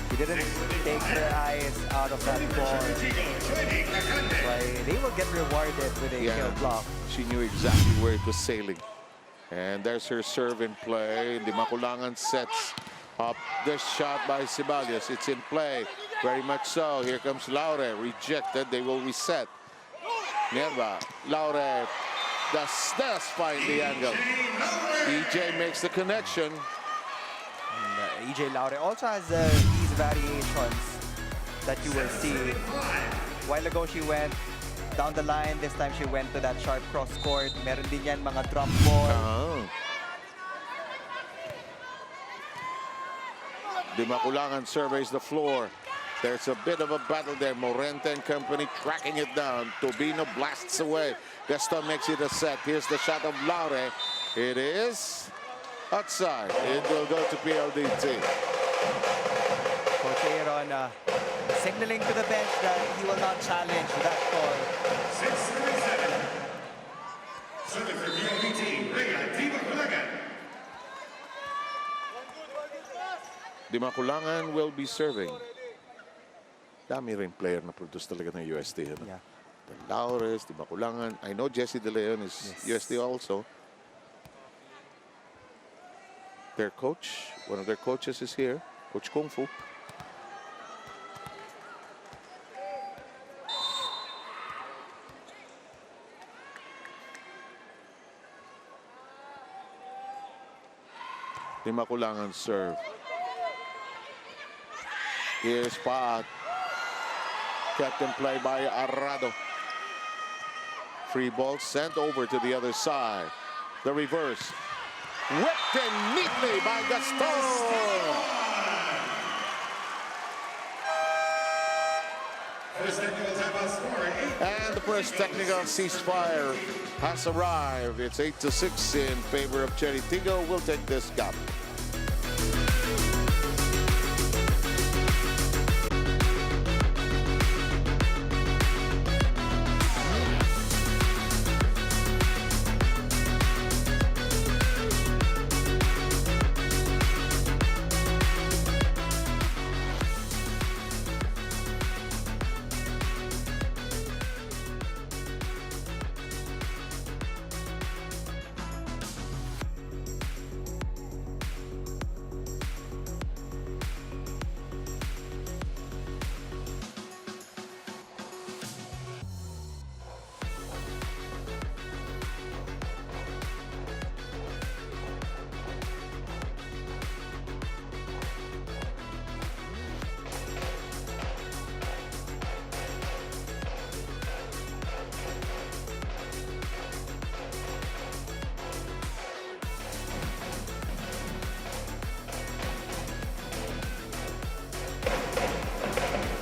He didn't take their eyes out of that ball. That's why they will get rewarded with a kill block. She knew exactly where it was sailing. And there's her serve in play. The Maculangan sets up the shot by Ceballos. It's in play. Very much so. Here comes Laure. Rejected. They will reset. Nerva. Laure. does find the angle. EJ makes the connection. And, EJ Laure also has these variations that you will see. A while ago, she went down the line. This time, she went to that sharp cross court. Meron din yan mga drop ball. Di Maculangan surveys the floor. There's a bit of a battle there. Morente and company tracking it down. Tobino blasts away. Gaston makes it a set. Here's the shot of Laure. It is outside. It will go to PLDT. Coach Aaron signaling to the bench that he will not challenge that call. 637. Serving for PLDT, Di Maculangan. Di Maculangan will be serving. Dami rin player na produce talaga ng UST. Ano? Yeah. The Laures, Di Maculangan. I know Jesse De Leon is UST also. Their coach, one of their coaches is here, Coach Kung Fu. Di Maculangan serve. Here's Paat. Kept in play by Arrado. Free ball sent over to the other side. The reverse. Whipped in neatly by Gaston. And the first technical ceasefire has arrived. It's 8-6 in favor of CHERY TIGGO. We'll take this gap.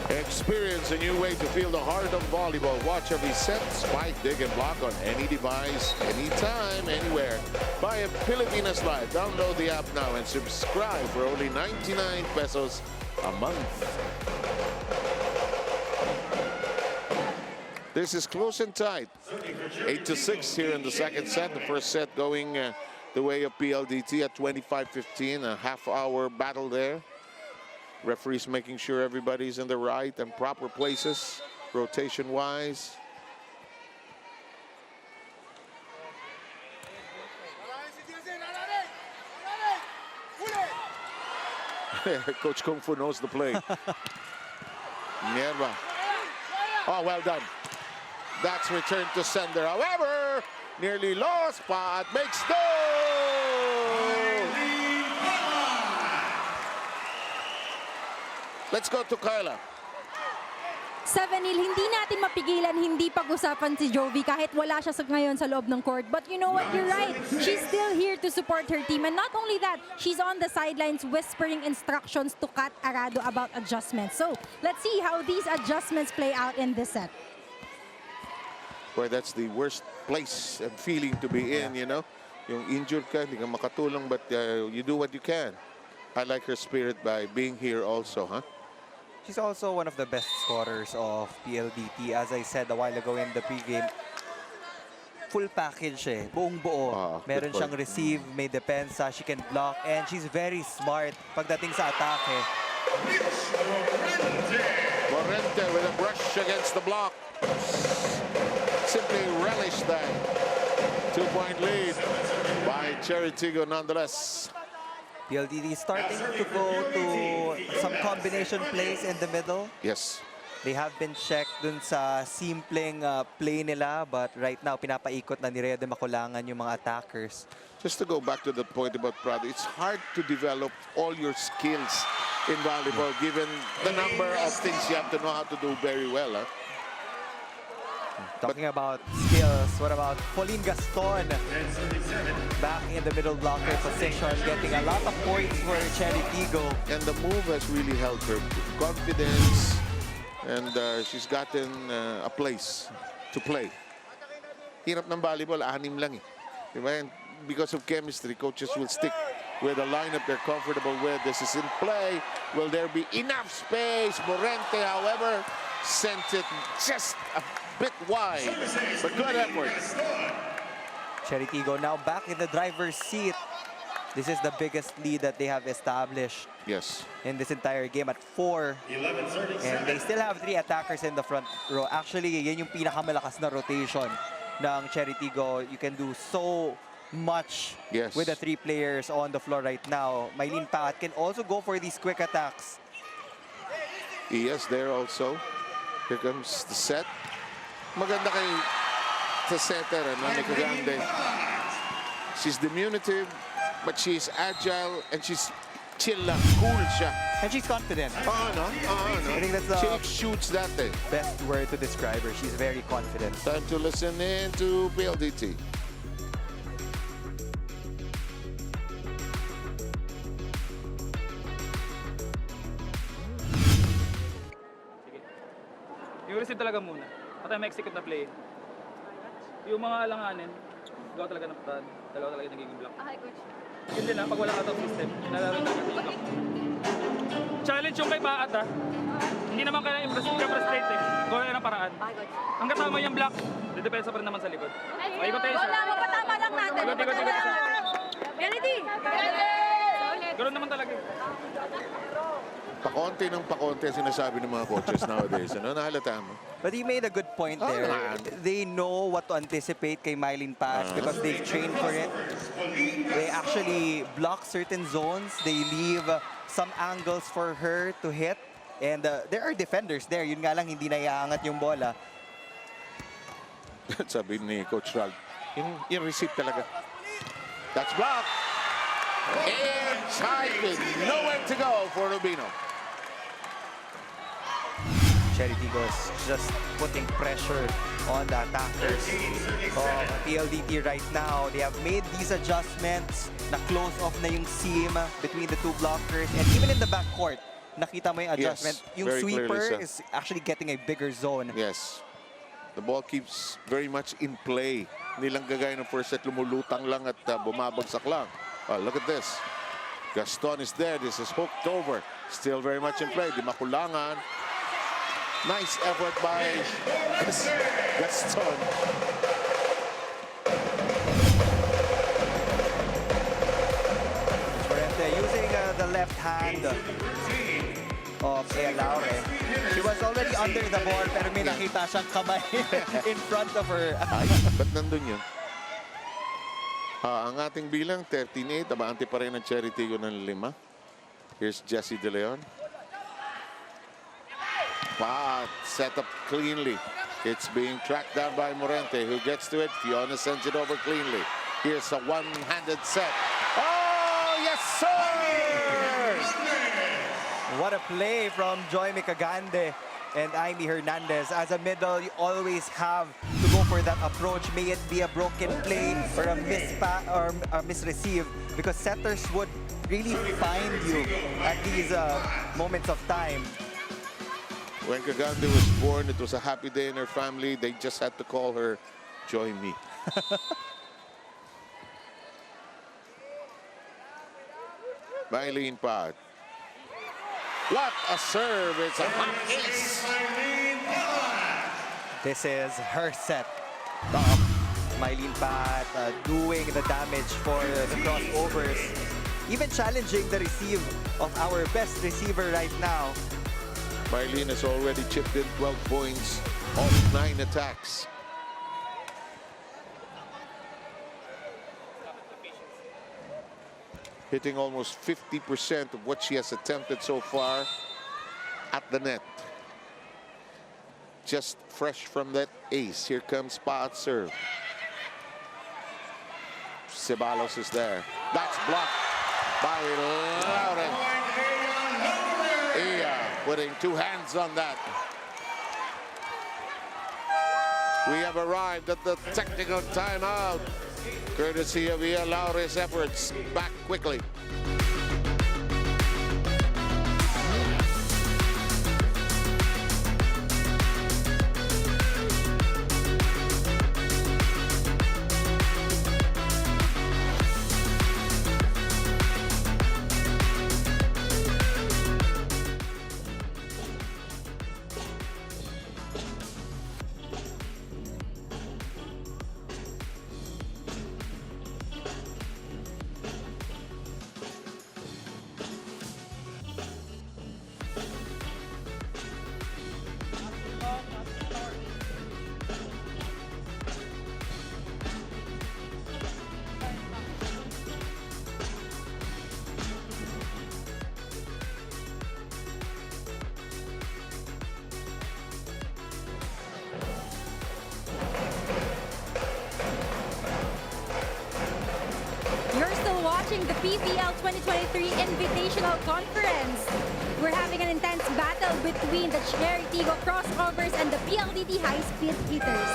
Experience a new way to feel the heart of volleyball. Watch every set, spike, dig, and block on any device, anytime, anywhere. Buy a Pilipinas Live. Download the app now and subscribe for only 99 pesos a month. This is close and tight. 8-6 here in the second set. The first set going the way of PLDT at 25-15. A half-hour battle there. Referees making sure everybody's in the right and proper places, rotation-wise. Coach Kung Fu knows the play. Nierva. Oh, well done. That's returned to sender. However, nearly lost, but makes no. Let's go to Kyla. 7-0, hindi natin mapigilan, hindi pag-usapan si Jovi kahit wala siya ngayon sa loob ng court. But you know what, you're right. She's still here to support her team. And not only that, she's on the sidelines whispering instructions to Kat Arado about adjustments. So, let's see how these adjustments play out in this set. Where that's the worst place and feeling to be in, you know. Yung injured ka, hindi ka makatulong, but you do what you can. I like her spirit by being here also, huh? She's also one of the best scorers of PLDT. As I said a while ago in the pregame, full package eh, buong buo. Meron siyang receive, may depensa, she can block, and she's very smart pagdating sa atake. Morente with a brush against the block. Simply relish that 2-point lead by CHERY TIGGO nonetheless. PLDT starting to go to some combination plays in the middle. Yes. They have been checked dun sa simpleng play nila, but right now, pinapaikot na ni Rhea de Maculangan yung mga attackers. Just to go back to the point about Prado, it's hard to develop all your skills in volleyball given the number of things you have to know how to do very well. Huh? Talking about skills, what about Pauline Gaston? Back in the middle blocker position, getting a lot of points for Cherry Tigggo. And the move has really helped her confidence, and she's gotten a place to play. Hirap ng volleyball, 6 lang eh. Diba? And because of chemistry, coaches will stick with a lineup they're comfortable with. This is in play. Will there be enough space? Morente, however, sent it just a bit wide, but good effort. Cherry Tigggo now back in the driver's seat. This is the biggest lead that they have established Yes. in this entire game at 4. And they still have 3 attackers in the front row. Actually, yan yung pinakamalakas na rotation ng Cherry Tigggo. You can do so much Yes. with the 3 players on the floor right now. Mylene Pat can also go for these quick attacks. Yes, there also. Here comes the set. Maganda kay sa setter, Monica Grande. She's diminutive, but she's agile and she's chill lang, cool siya. And she's confident. No? I think that's the She shoots that eh. best word to describe her. She's very confident. Time to listen in to PLDT. Yung receive talaga muna. At tayo ma-execute na play. Yung mga alanganin, gawa talaga ng plan. Dalawa talaga yung nagiging block. Okay, coach. Yun din pag wala out of system, nalalaro talaga yung block. Challenge yung kay Paat Hindi naman kaya i-frustrate eh. Gawa ng paraan. Okay, coach. Hanggat tama yung block, didepensa pa rin naman sa likod. Ay, ikot tayo siya. Wala, mapatama lang natin. Ikot siya. Kennedy! Ganoon naman talaga eh. Pakonti ng pakonti sinasabi ng mga coaches nowadays. Ano, nahalata mo? But he made a good point there. They know what to anticipate kay Mylene Pat because they've trained for it. They actually block certain zones. They leave some angles for her to hit. And there are defenders there. Yun nga lang, hindi na iaangat yung bola. Sabi ni Coach Ralph, yung receipt talaga. That's blocked. Inside with nowhere to go for Rubino. Cherry Tigggo is just putting pressure on the attackers of PLDT right now. They have made these adjustments. Na-close off na yung seam between the 2 blockers. And even in the backcourt, nakita mo yung adjustment. Yes, yung very sweeper clearly, is actually getting a bigger zone. Yes. The ball keeps very much in play. Hindi lang gagaya ng first set, lumulutang lang at bumabagsak lang. Oh, look at this. Gaston is there. This is hooked over. Still very much in play. Di Maculangan. Nice effort by Gaston. Morente using the left hand of Ea Laure. She was already under the ball pero may nakita siyang kamay in front of her. Ay, ba't nandun yun? Ang ating bilang, 13-8. Abante pa rin ang Cherry Tigggo ng 5. Here's Jessie De Leon. Pat set up cleanly. It's being tracked down by Morente, who gets to it. Fiona sends it over cleanly. Here's a one-handed set. Oh, yes, sir! What a play from Joy Micagande and Amy Hernandez. As a middle, you always have to go for that approach. May it be a broken play or a misreceive, because setters would really find you at these moments of time. When Kagande was born, it was a happy day in her family. They just had to call her Joy Me. Mylene Pat. What a serve. It's a hot ace. This is her set. Mylene Pat doing the damage for the crossovers. Even challenging the receive of our best receiver right now. Mylene has already chipped in 12 points off 9 attacks. Hitting almost 50% of what she has attempted so far at the net. just fresh from that ace. Here comes Pa at serve. Ceballos is there. That's blocked by Lauren. Iya putting two hands on that. We have arrived at the technical timeout, courtesy of Ia Laure's efforts. Back quickly. You're still watching the PVL 2023 Invitational Conference. We're having an intense battle between the CHERY TIGGO crossovers and the PLDT high-speed hitters.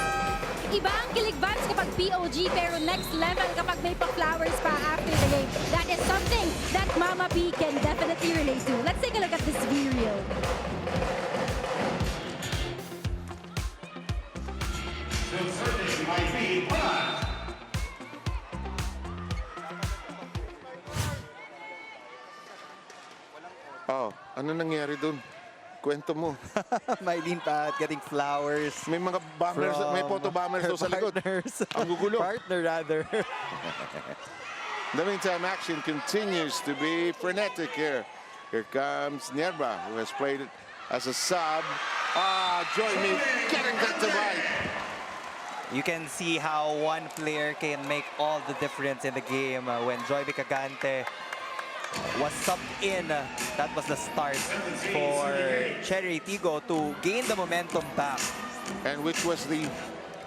Iba ang kilig vibes kapag POG, pero next level kapag may pa-flowers pa after the game. That is something that Mama P can definitely relate to. Let's take a look at this video. Oh, ano nangyari dun? Kwento mo. Mylene Pat getting flowers. May mga bombers, may photo bombers doon sa likod. Partners. Ang gugulo. Partner rather. In the meantime, action continues to be frenetic here. Here comes Nerva, who has played it as a sub. Joy Me getting that to bite. You can see how one player can make all the difference in the game. When Joy Cagante was subbed in, that was the start for CHERY TIGGO to gain the momentum back. And which was the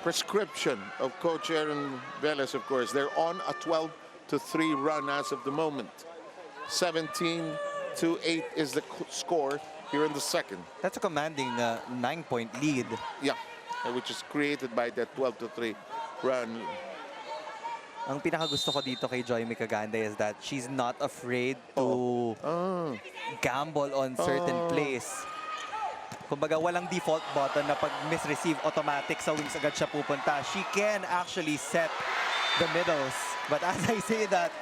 prescription of Coach Aaron Velez, of course. They're on a 12-3 run as of the moment. 17-8 is the score here in the second. That's a commanding 9-point lead. Yeah, which is created by that 12-3 run. Ang pinakagusto ko dito kay Joy Cagante is that she's not afraid to gamble on certain plays. Kumbaga, walang default button na pag misreceive automatic sa wings agad siya pupunta. She can actually set the middles. But as I say that,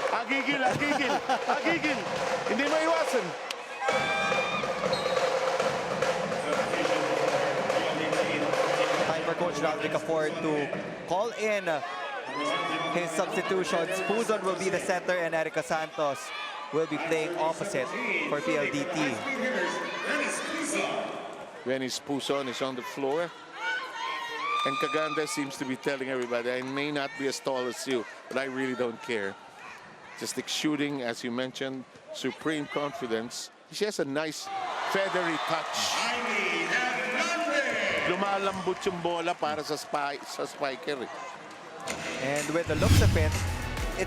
Agigil! Hindi maiwasan. time for Coach Rodrick Ford to call in his substitutions. Puzon will be the center and Erica Santos will be playing opposite for PLDT. Venice Puzon is on the floor. And Cagante seems to be telling everybody, I may not be as tall as you, but I really don't care. Just like shooting, as you mentioned, supreme confidence. She has a nice feathery touch. Lumalambot yung bola para sa spiker. And with the looks of it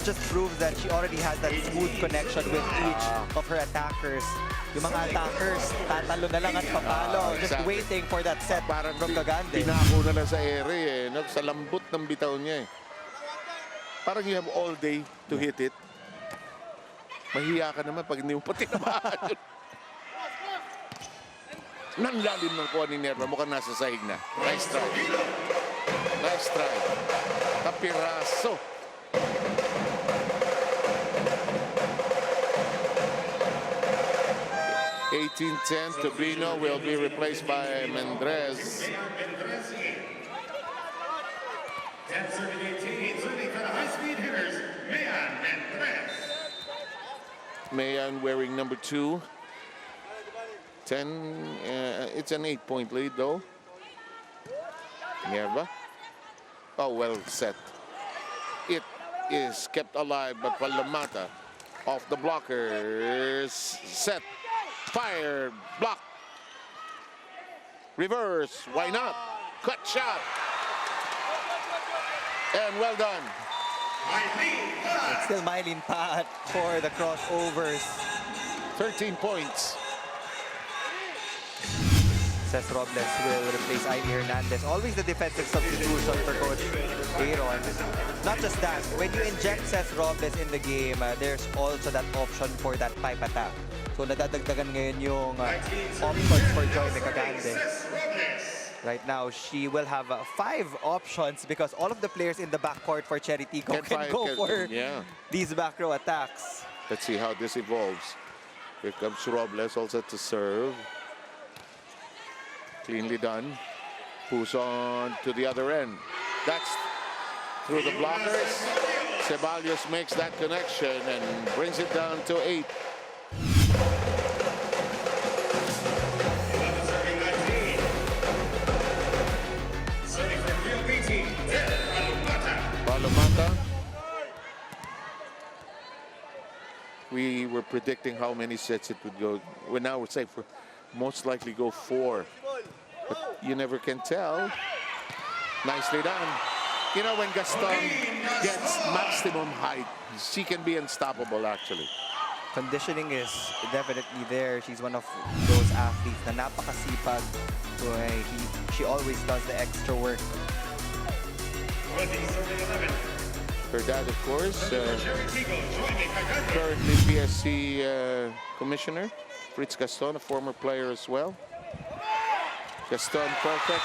just proves that she already has that smooth connection with each of her attackers. Yung mga attackers, tatalo na lang at papalo. Just waiting for that set Parang from Cagante. pinako na lang sa ere no? Sa lambot ng bitaw niya Parang you have all day to hit it. Mahiya ka naman pag hindi mo pati naman. Nanlalim ng kuha ni Nerva. Mukhang nasa sahig na. Nice try. Nice try. Kapiraso. (18-10) Tobino will be replaced by Mendrez. Mayan wearing number 2. 10. It's an 8-point lead though. Nerva. Oh, well set. It is kept alive, but Palamata off the blockers. Set. Fire. Block. Reverse. Why not? Cut shot. And well done. It's still Mylene Pat for the crossovers. 13 points. Cesc Robles will replace Ivy Hernandez. Always the defensive substitution for Coach Aaron. Not just that, when you inject Cesc Robles in the game, there's also that option for that pipe attack. So nadadagdagan ngayon yung options for Joy Mecagande. Right now, she will have 5 options because all of the players in the backcourt for Cherry Tigggo can go for these back row attacks. Let's see how this evolves. Here comes Robles also to serve. Cleanly done. Who's on to the other end? That's through the blockers. Ceballos makes that connection and brings it down to 8. Palomata. We were predicting how many sets it would go. Well, now we're saying for most likely go 4. But you never can tell. Nicely done. You know, when Gaston gets maximum height, she can be unstoppable, actually. Conditioning is definitely there. She's one of those athletes na napakasipag. So, she always does the extra work. Her dad, of course, currently PSC commissioner. Fritz Gaston, a former player as well. Gaston perfect.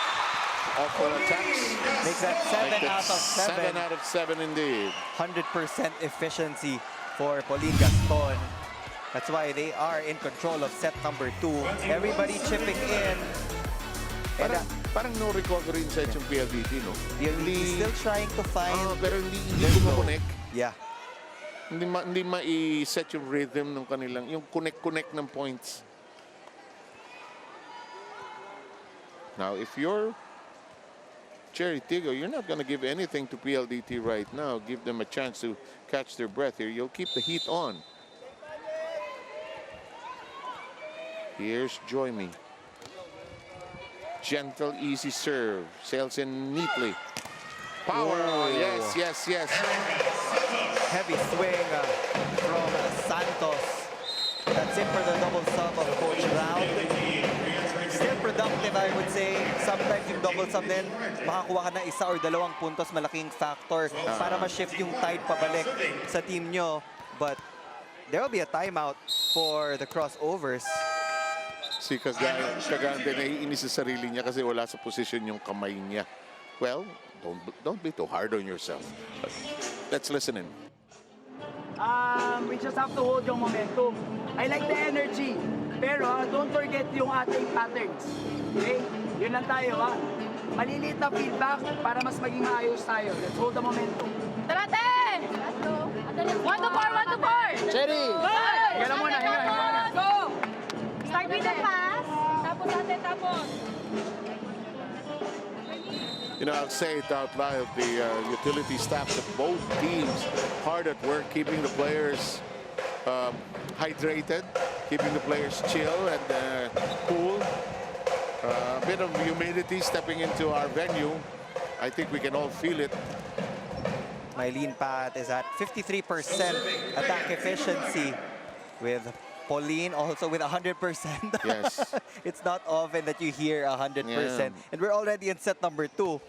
Awful attacks. Makes that 7 out of 7. 7 out of 7 indeed. 100% efficiency for Pauline Gaston. That's why they are in control of set number 2. Everybody chipping in. And Parang no recovery inside yung PLDT, no? PLDT still trying to find... pero hindi kumokonek. Yeah. Hindi ma-set yung rhythm ng kanilang, yung connect ng points. Now, if you're Cherry Tigggo, you're not going to give anything to PLDT right now. Give them a chance to catch their breath here. You'll keep the heat on. Here's Joymi. Gentle, easy serve. Sails in neatly. Power. Whoa. Yes. Heavy swing from Santos. That's it for the double sub of Coach Brown. Still productive, I would say. Sometimes yung double sub din, makakuha ka ng 1 or 2 puntos, malaking factor para ma-shift yung tide pabalik sa team nyo. But there will be a timeout for the crossovers. Si Cagande naiinis sa sarili niya kasi wala sa position yung kamay niya. Well, don't be too hard on yourself. Let's listen in. We just have to hold yung momentum. I like the energy. Pero don't forget yung ating patterns. Okay? Yun lang tayo, ha? Maliliit na feedback para mas maging maayos tayo. Let's hold the momentum. Tarate! Let's go. 1 to 4, 1 to 4. Cherry! Hinga muna. Go! Start with the pass. Tapos ate, tapos. You know, I'll say it out loud, the utility staffs of both teams hard at work, keeping the players hydrated, keeping the players chill and cool. A bit of humidity stepping into our venue. I think we can all feel it. Mylene Pat is at 53% attack efficiency with Pauline also with 100%. Yes. It's not often that you hear 100%. Yeah. And we're already in set number 2.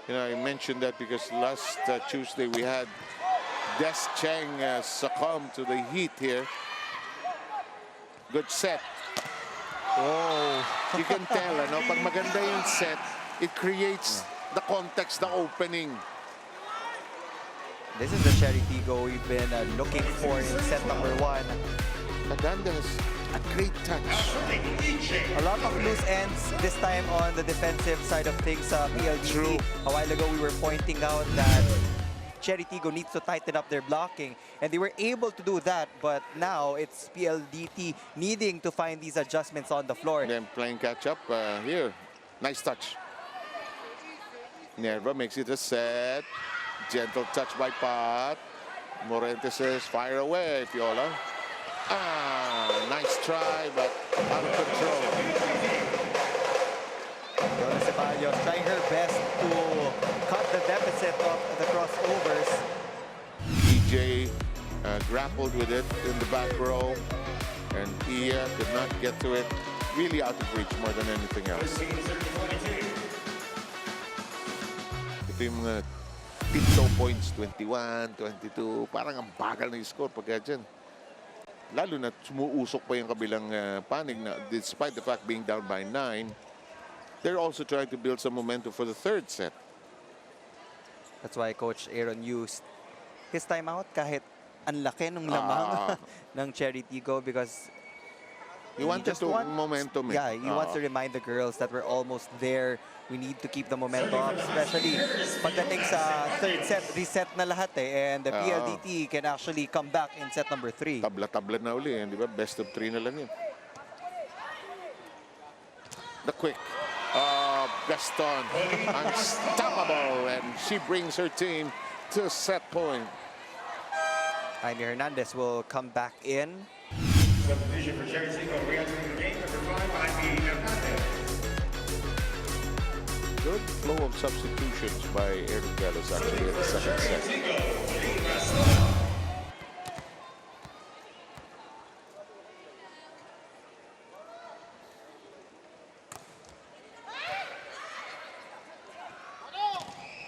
You know, I mentioned that because last Tuesday we had Des Cheng succumb to the heat here. Good set. Oh. You can tell, ano, pag maganda yung set, it creates the context, the opening. This is the Cherry Tigggo we've been looking for in set number 1. Maganda has a great touch. A lot of loose ends this time on the defensive side of things. PLDT. True. A while ago we were pointing out that Cherry Tigggo needs to tighten up their blocking, and they were able to do that, but now it's PLDT needing to find these adjustments on the floor. And then playing catch up here. Nice touch. Nerva makes it a set. Gentle touch by Pat. Morente says, fire away, Fiola. Nice try, but out of control. Donna Ceballos trying her best to cut the deficit of the crossovers. DJ grappled with it in the back row, and Ia did not get to it. Really out of reach more than anything else. Ito yung mga tiptoe points, 21, 22. Parang ang bagal na yung score pagka dyan. Lalo na sumuusok pa yung kabilang panig na despite the fact being down by 9, they're also trying to build some momentum for the third set. That's why Coach Aaron used his timeout kahit ang laki nung lamang ng Cherry Tigggo because He wanted to momentum. Yeah, he wants to remind the girls that we're almost there. We need to keep the momentum up, especially pagdating sa third set, reset na lahat and the PLDT can actually come back in set number 3. Tabla-tabla na uli, di ba? Best of 3 na lang yun. The quick Gaston, unstoppable, and she brings her team to set point. Jaime Hernandez will come back in. Substitution for CHERY TIGGO, re-entering the game, number 5, Jaime Hernandez. Good flow of substitutions by Aaron Gallos actually in the second set.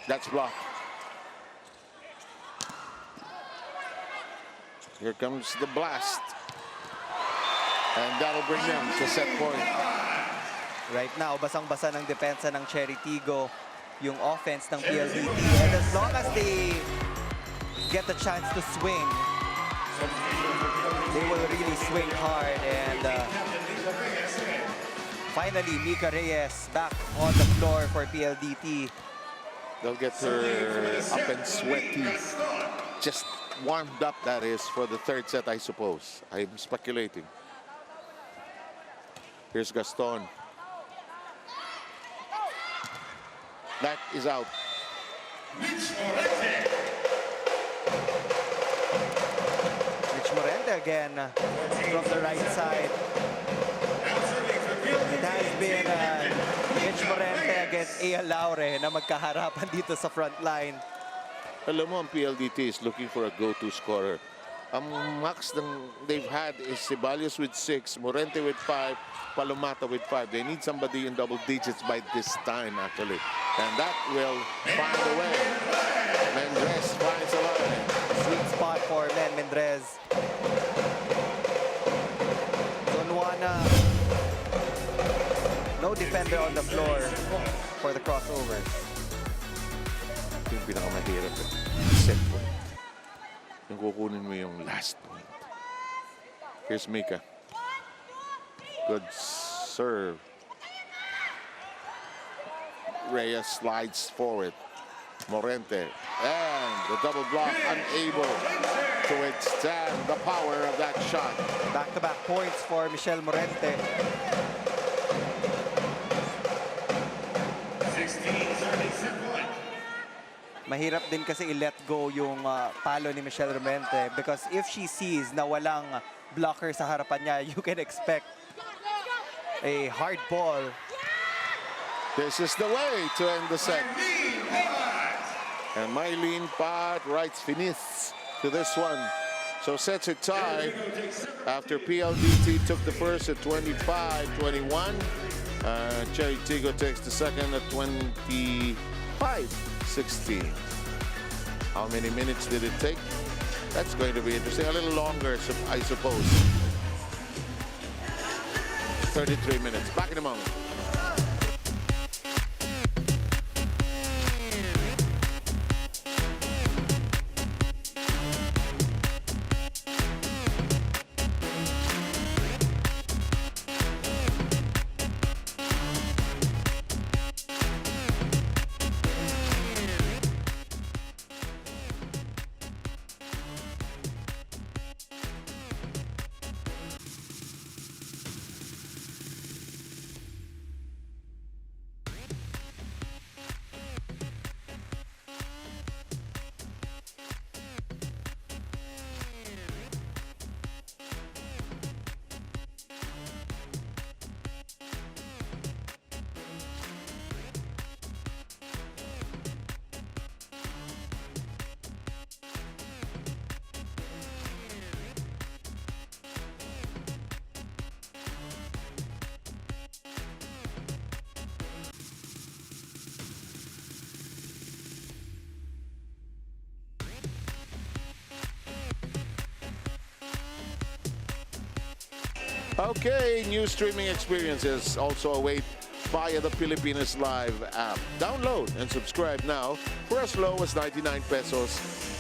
That's blocked. Here comes the blast. And that'll bring them to set point. Right now, basang-basa ng depensa ng Cherry Tigggo yung offense ng PLDT. And as long as they get the chance to swing, they will really swing hard. And finally, Mika Reyes back on the floor for PLDT. They'll get her up and sweaty. Just warmed up, that is, for the third set, I suppose. I'm speculating. Here's Gaston. That is out. Mitch Morente again from the right side. It has been Mitch Morente against Ea Laure na magkaharapan dito sa front line. Alam mo, ang PLDT is looking for a go-to scorer. Ang max they've had is Ceballos with 6, Morente with 5, Palomata with 5. They need somebody in double digits by this time, actually. And that will find a way. Mendrez finds a line. Sweet spot for Mendrez. Zonwana. No defender on the floor for the crossovers. Ito yung pinakamahirap. Set point. Yung kukunin mo yung last point. Here's Mika. Good serve. Reyes slides forward. Morente. And the double block unable to withstand the power of that shot. Back-to-back points for Michelle Morente. 16-37 point. Mahirap din kasi i-let go yung palo ni Michelle Morente because if she sees na walang blocker sa harapan niya, you can expect a hard ball. This is the way to end the set. And Mylene Pat writes finis to this one. So sets it tied after PLDT took the first at 25-21. Cherry Tigggo takes the second at 25-16. How many minutes did it take? That's going to be interesting. A little longer, I suppose. 33 minutes. Back in a moment. Okay, new streaming experiences also await via the Pilipinas Live app. Download and subscribe now for as low as 99 pesos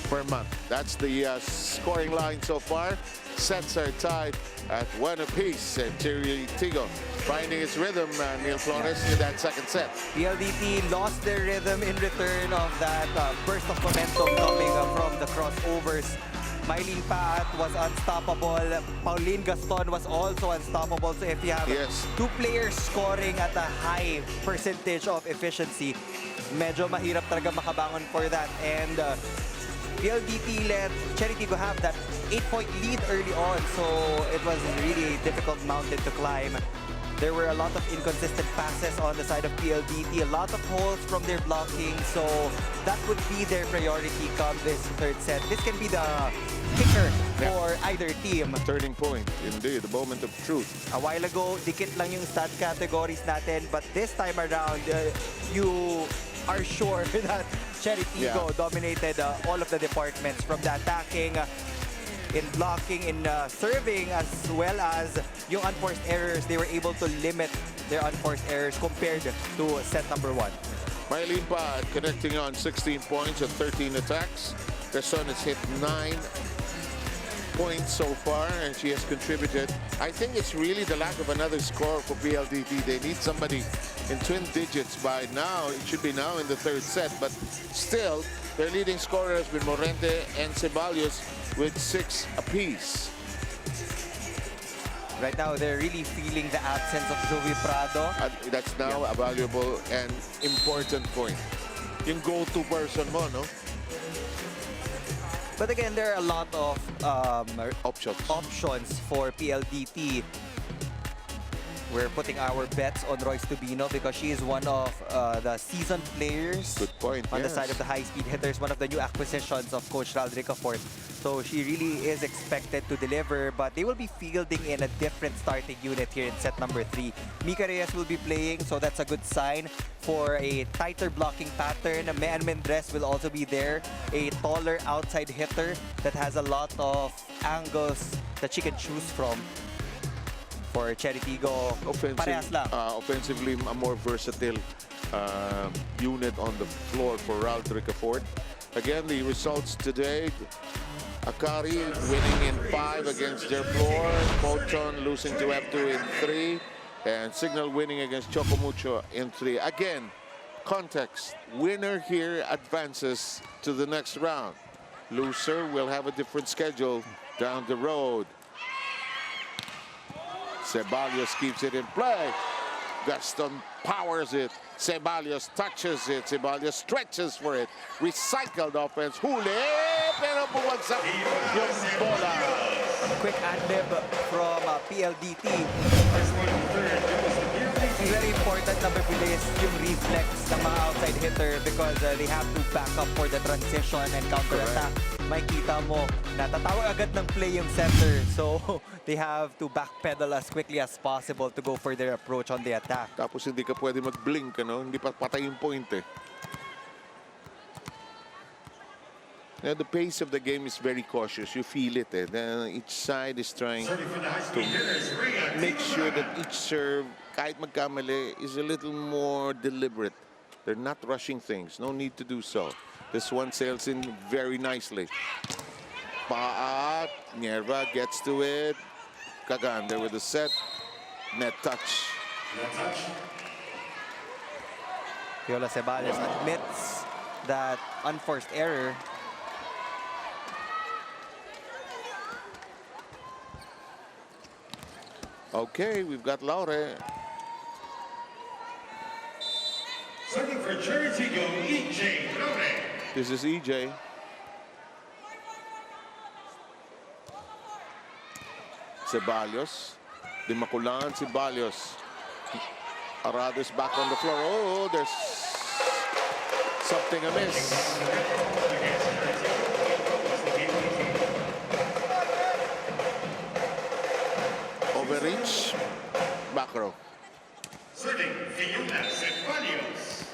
per month. That's the scoring line so far. Sets are tied at 1 apiece. And CHERY TIGGO finding its rhythm, Neil Flores, in that second set. PLDT lost their rhythm in return of that burst of momentum coming from the crossovers. Mylene Paat was unstoppable. Pauline Gaston was also unstoppable. So if you have two players scoring at a high percentage of efficiency, medyo mahirap talaga makabangon for that. And PLDT let CHERY TIGGO have that 8-point lead early on. So it was really a difficult mountain to climb. There were a lot of inconsistent passes on the side of PLDT, a lot of holes from their blocking, so that would be their priority come this third set. This can be the kicker for either team. Turning point, indeed, the moment of truth. A while ago, dikit lang yung stat categories natin, but this time around, you are sure that CHERY TIGGO dominated all of the departments, from the attacking, in blocking, in serving, as well as yung unforced errors. They were able to limit their unforced errors compared to set number 1. Mylene Paat connecting on 16 points and 13 attacks. The Sun has hit 9 points so far, and she has contributed. I think it's really the lack of another score for PLDT. They need somebody in twin digits by now. It should be now in the third set, but still, their leading scorer has been Morente and Ceballos with 6 apiece. Right now, they're really feeling the absence of Joey Prado. That's now a valuable and important point. Yung go-to person mo, no? But again, there are a lot of options for PLDT. We're putting our bets on Royce Tubino because she is one of the seasoned players. Good point, on the side of the high-speed hitters, one of the new acquisitions of Coach Ral Ricafort. So she really is expected to deliver, but they will be fielding in a different starting unit here in set number 3. Mika Reyes will be playing, so that's a good sign for a tighter blocking pattern. Mean Mendres will also be there, a taller outside hitter that has a lot of angles that she can choose from. For CHERY TIGGO, parehas lang. Offensively, a more versatile unit on the floor for Ral Ricafort. Again, the results today: Akari winning in 5 against their floor, Photon losing to F2 in 3, and Signal winning against Chocomucho in 3. Again, context: winner here advances to the next round. Loser will have a different schedule down the road. Ceballos keeps it in play. Gaston powers it. Ceballos touches it. Ceballos stretches for it. Recycled offense. Huli! Pero bumagsak yung bola. Quick ad-lib from PLDT. Very important na mabilis yung reflex ng mga outside hitter because they have to back up for the transition and counter-attack. Makikita mo, natatawag agad ng play yung center. So, they have to backpedal as quickly as possible to go for their approach on the attack. Tapos hindi ka pwede mag-blink, ano? Hindi pa patay yung point, eh. Now, the pace of the game is very cautious. You feel it, eh. Each side is trying to make sure that each serve, kahit magkamali, is a little more deliberate. They're not rushing things. No need to do so. This one sails in very nicely. Paat, Nierva gets to it. Kagander with the set. Net touch. Viola Ceballos admits that unforced error. Okay, we've got Laure. Second for CHERY TIGGO, EJ Laure. This is EJ. Ceballos. Di makulangan Ceballos. Arado's back on the floor. Oh, there's something amiss. Overreach. Back row. Serving Ceballos.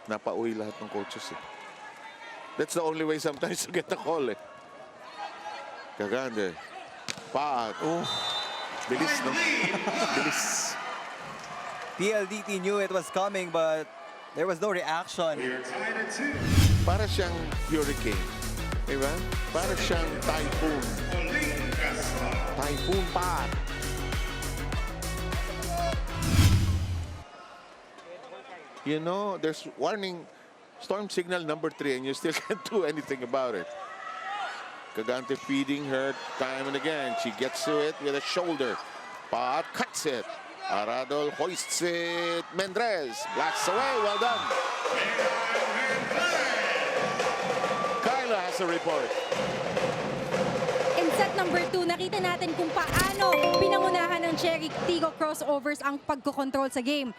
Napauwi lahat ng coaches, eh. That's the only way sometimes to get the call, eh. Kagander. Paat. Oh, Bilis, no? Bilis. PLDT knew it was coming, but there was no reaction. Para siyang hurricane. Diba? Para siyang typhoon. Typhoon Paat. You know, there's warning, storm signal number 3, and you still can't do anything about it. Cagante feeding her time and again. She gets to it with a shoulder. Paat cuts it. Aradol hoists it. Mendrez blasts away. Well done. Kyla has a report. In set number 2, nakita natin kung paano pinangunahan ng Cherry Tigggo crossovers ang pagkocontrol sa game.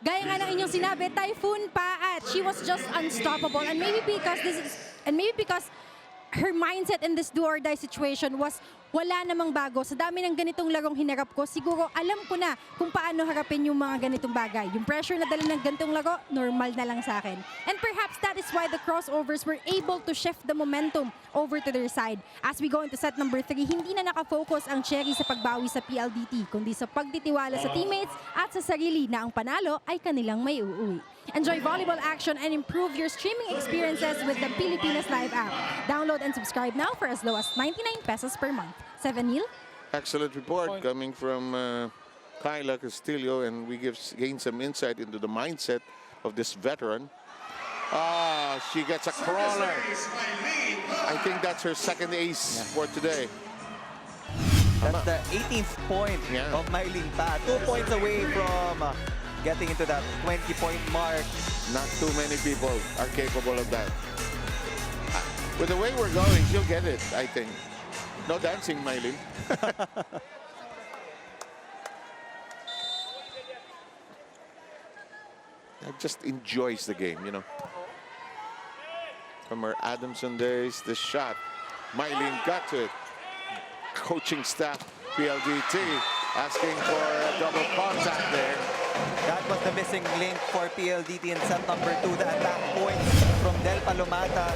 Gaya nga ng inyong sinabi, Typhoon Paat, she was just unstoppable. And maybe because her mindset in this do or die situation was wala namang bago. Sa dami ng ganitong larong hinarap ko, siguro alam ko na kung paano harapin yung mga ganitong bagay. Yung pressure na dala ng ganitong laro, normal na lang sa akin. And perhaps that is why the crossovers were able to shift the momentum over to their side. As we go into set number 3, hindi na nakafocus ang Cherry sa pagbawi sa PLDT, kundi sa pagtitiwala sa teammates at sa sarili na ang panalo ay kanilang may uuwi. Enjoy volleyball action and improve your streaming experiences with the Pilipinas Live app. Download and subscribe now for as low as 99 pesos per month. 7 Neil? Excellent report coming from Kyla Castillo, and we gain some insight into the mindset of this veteran. Ah, she gets a crawler. I think that's her second ace for today. That's the 18th point of Mylene Paat. 2 points away from getting into that 20-point mark. Not too many people are capable of that. With the way we're going, she'll get it, I think. No dancing, Mylene. Just enjoys the game, you know. From her Adamson days, the shot. Mylene got to it. Coaching staff, PLDT, asking for a double contact there. That was the missing link for PLDT in set number 2. The attack points from Del Palomata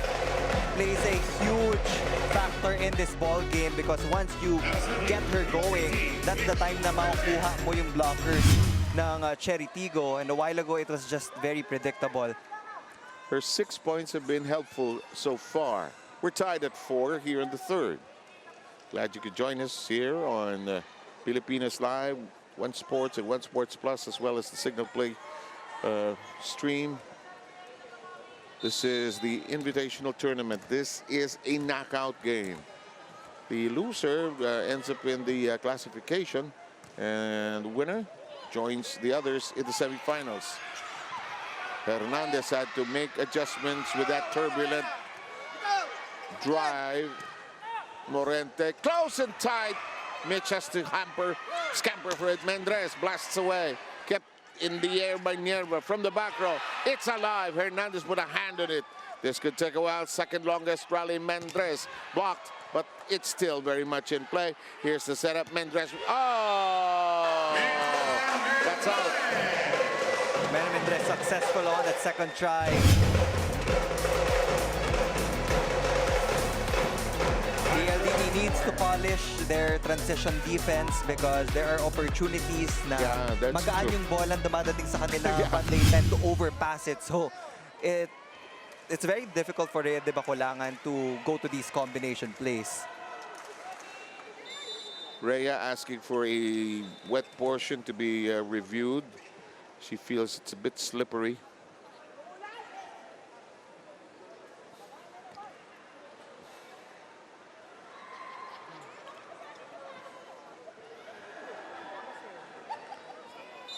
plays a huge factor in this ball game because once you get her going, that's the time na makukuha mo yung blockers ng Cherry Tigggo. And a while ago, it was just very predictable. Her 6 points have been helpful so far. We're tied at 4 here in the third. Glad you could join us here on Pilipinas Live, One Sports and One Sports Plus, as well as the Signal Play stream. This is the Invitational Tournament. This is a knockout game. The loser ends up in the classification, and the winner joins the others in the semifinals. Hernandez had to make adjustments with that turbulent drive. Morente close and tight. Mitch has to scamper for it. Mendrez blasts away. Kept in the air by Nierva from the back row. It's alive. Hernandez put a hand on it. This could take a while. Second longest rally. Mendrez blocked, but it's still very much in play. Here's the setup. Mendrez. Oh! That's out. Mendrez successful on that second try. PLDT needs to polish their transition defense because there are opportunities na magaan yung bola dumadating sa kanila but they tend to overpass it. So it's very difficult for Rhea de Bacolangan to go to these combination plays. Rhea asking for a wet portion to be reviewed. She feels it's a bit slippery.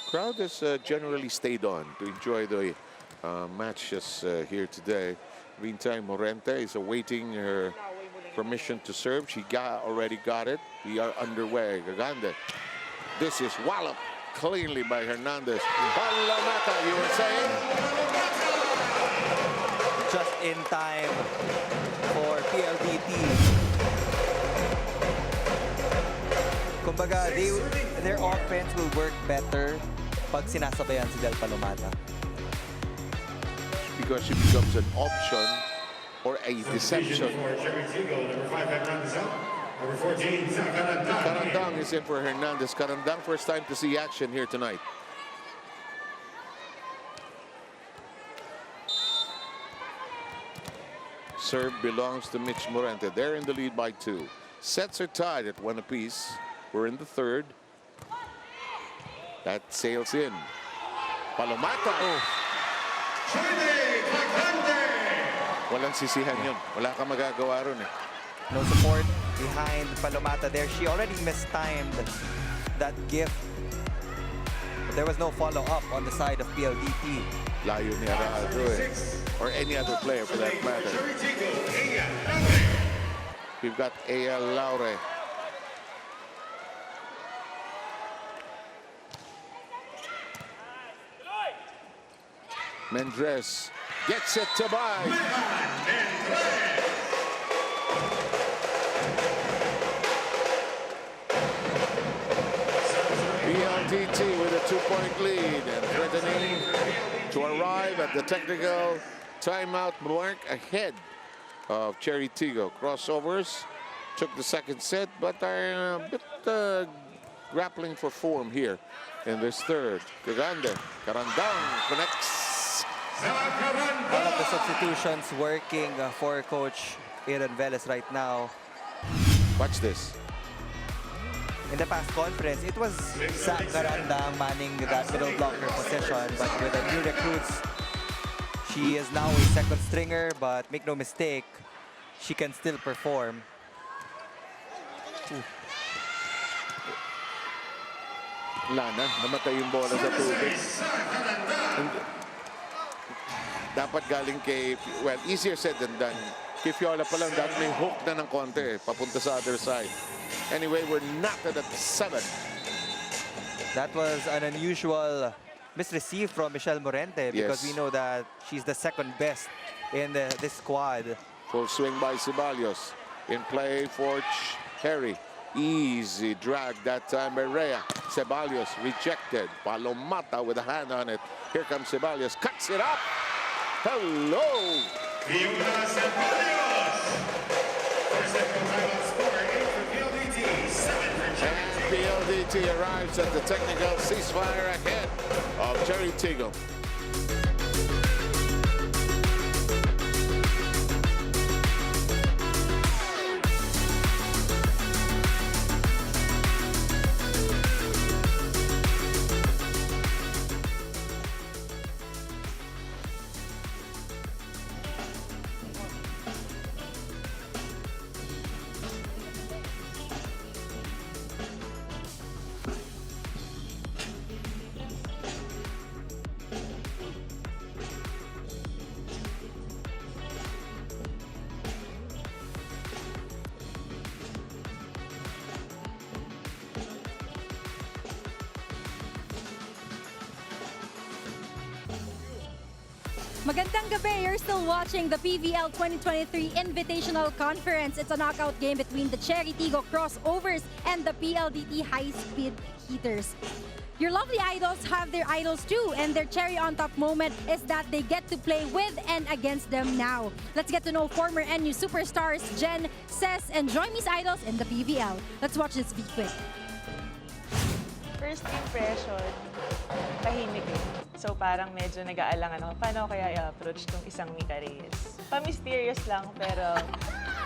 Crowd has generally stayed on to enjoy the matches here today. Meantime, Morente is awaiting her permission to serve. She already got it. We are underway. Gagande. This is wallop cleanly by Hernandez. Palomata, you were saying? Just in time for PLDT. Kumbaga, their offense will work better pag sinasabayan si Del Palomata. Because she becomes an option or a deception. Number 14, Zakarandang. Karandang is in for Hernandez. Karandang, first time to see action here tonight. Serve belongs to Mitch Morente. They're in the lead by 2. Sets are tied at 1 apiece. We're in the third. That sails in. Palomata. Oh. Walang sisihan yun. Wala kang magagawa ron eh. No support behind Palomata there. She already mistimed that gift. But there was no follow-up on the side of PLDT. Layo ni Araldo eh. Or any other player for that matter. We've got A.L. Laure. Mendres gets it to buy. PLDT with a 2-point lead and threatening to arrive at the technical timeout mark ahead of Cherry Tigggo. Crossovers took the second set, but are a bit grappling for form here in this third. Karandang connects. One of the substitutions working for Coach Aaron Velez right now. Watch this. In the past conference, it was Zach Karandang manning that middle blocker position, but with the new recruits, she is now a second stringer, but make no mistake, she can still perform. Lana, namatay yung bola sa tubig. Dapat galing kay, well, easier said than done. Kay Fiola pa lang, dapat may hook na ng konti, papunta sa other side. Anyway, we're knotted at 7. That was an unusual misreceive from Michelle Morente because Yes. we know that she's the second best in this squad. Full swing by Ceballos. In play for Cherry. Easy drag that time by Rhea. Ceballos rejected. Palomata with a hand on it. Here comes Ceballos. Cuts it up. Hello. Viola Ceballos. First second timeout score, 8 for PLDT, 7 for Cherry And Tigggo. PLDT arrives at the technical ceasefire ahead of Cherry Tigggo. Magandang gabi. You're still watching the PVL 2023 Invitational Conference. It's a knockout game between the Cherry Tigggo Crossovers and the PLDT High Speed Heaters. Your lovely idols have their idols too, and their cherry on top moment is that they get to play with and against them now. Let's get to know former NU superstars Jen, Cess, and Joymy's idols in the PVL. Let's watch this video quick. First impression, tahimik eh. So parang medyo nag-aalangan ako, paano kaya i-approach tong isang Mika Reyes? Pa-mysterious lang, pero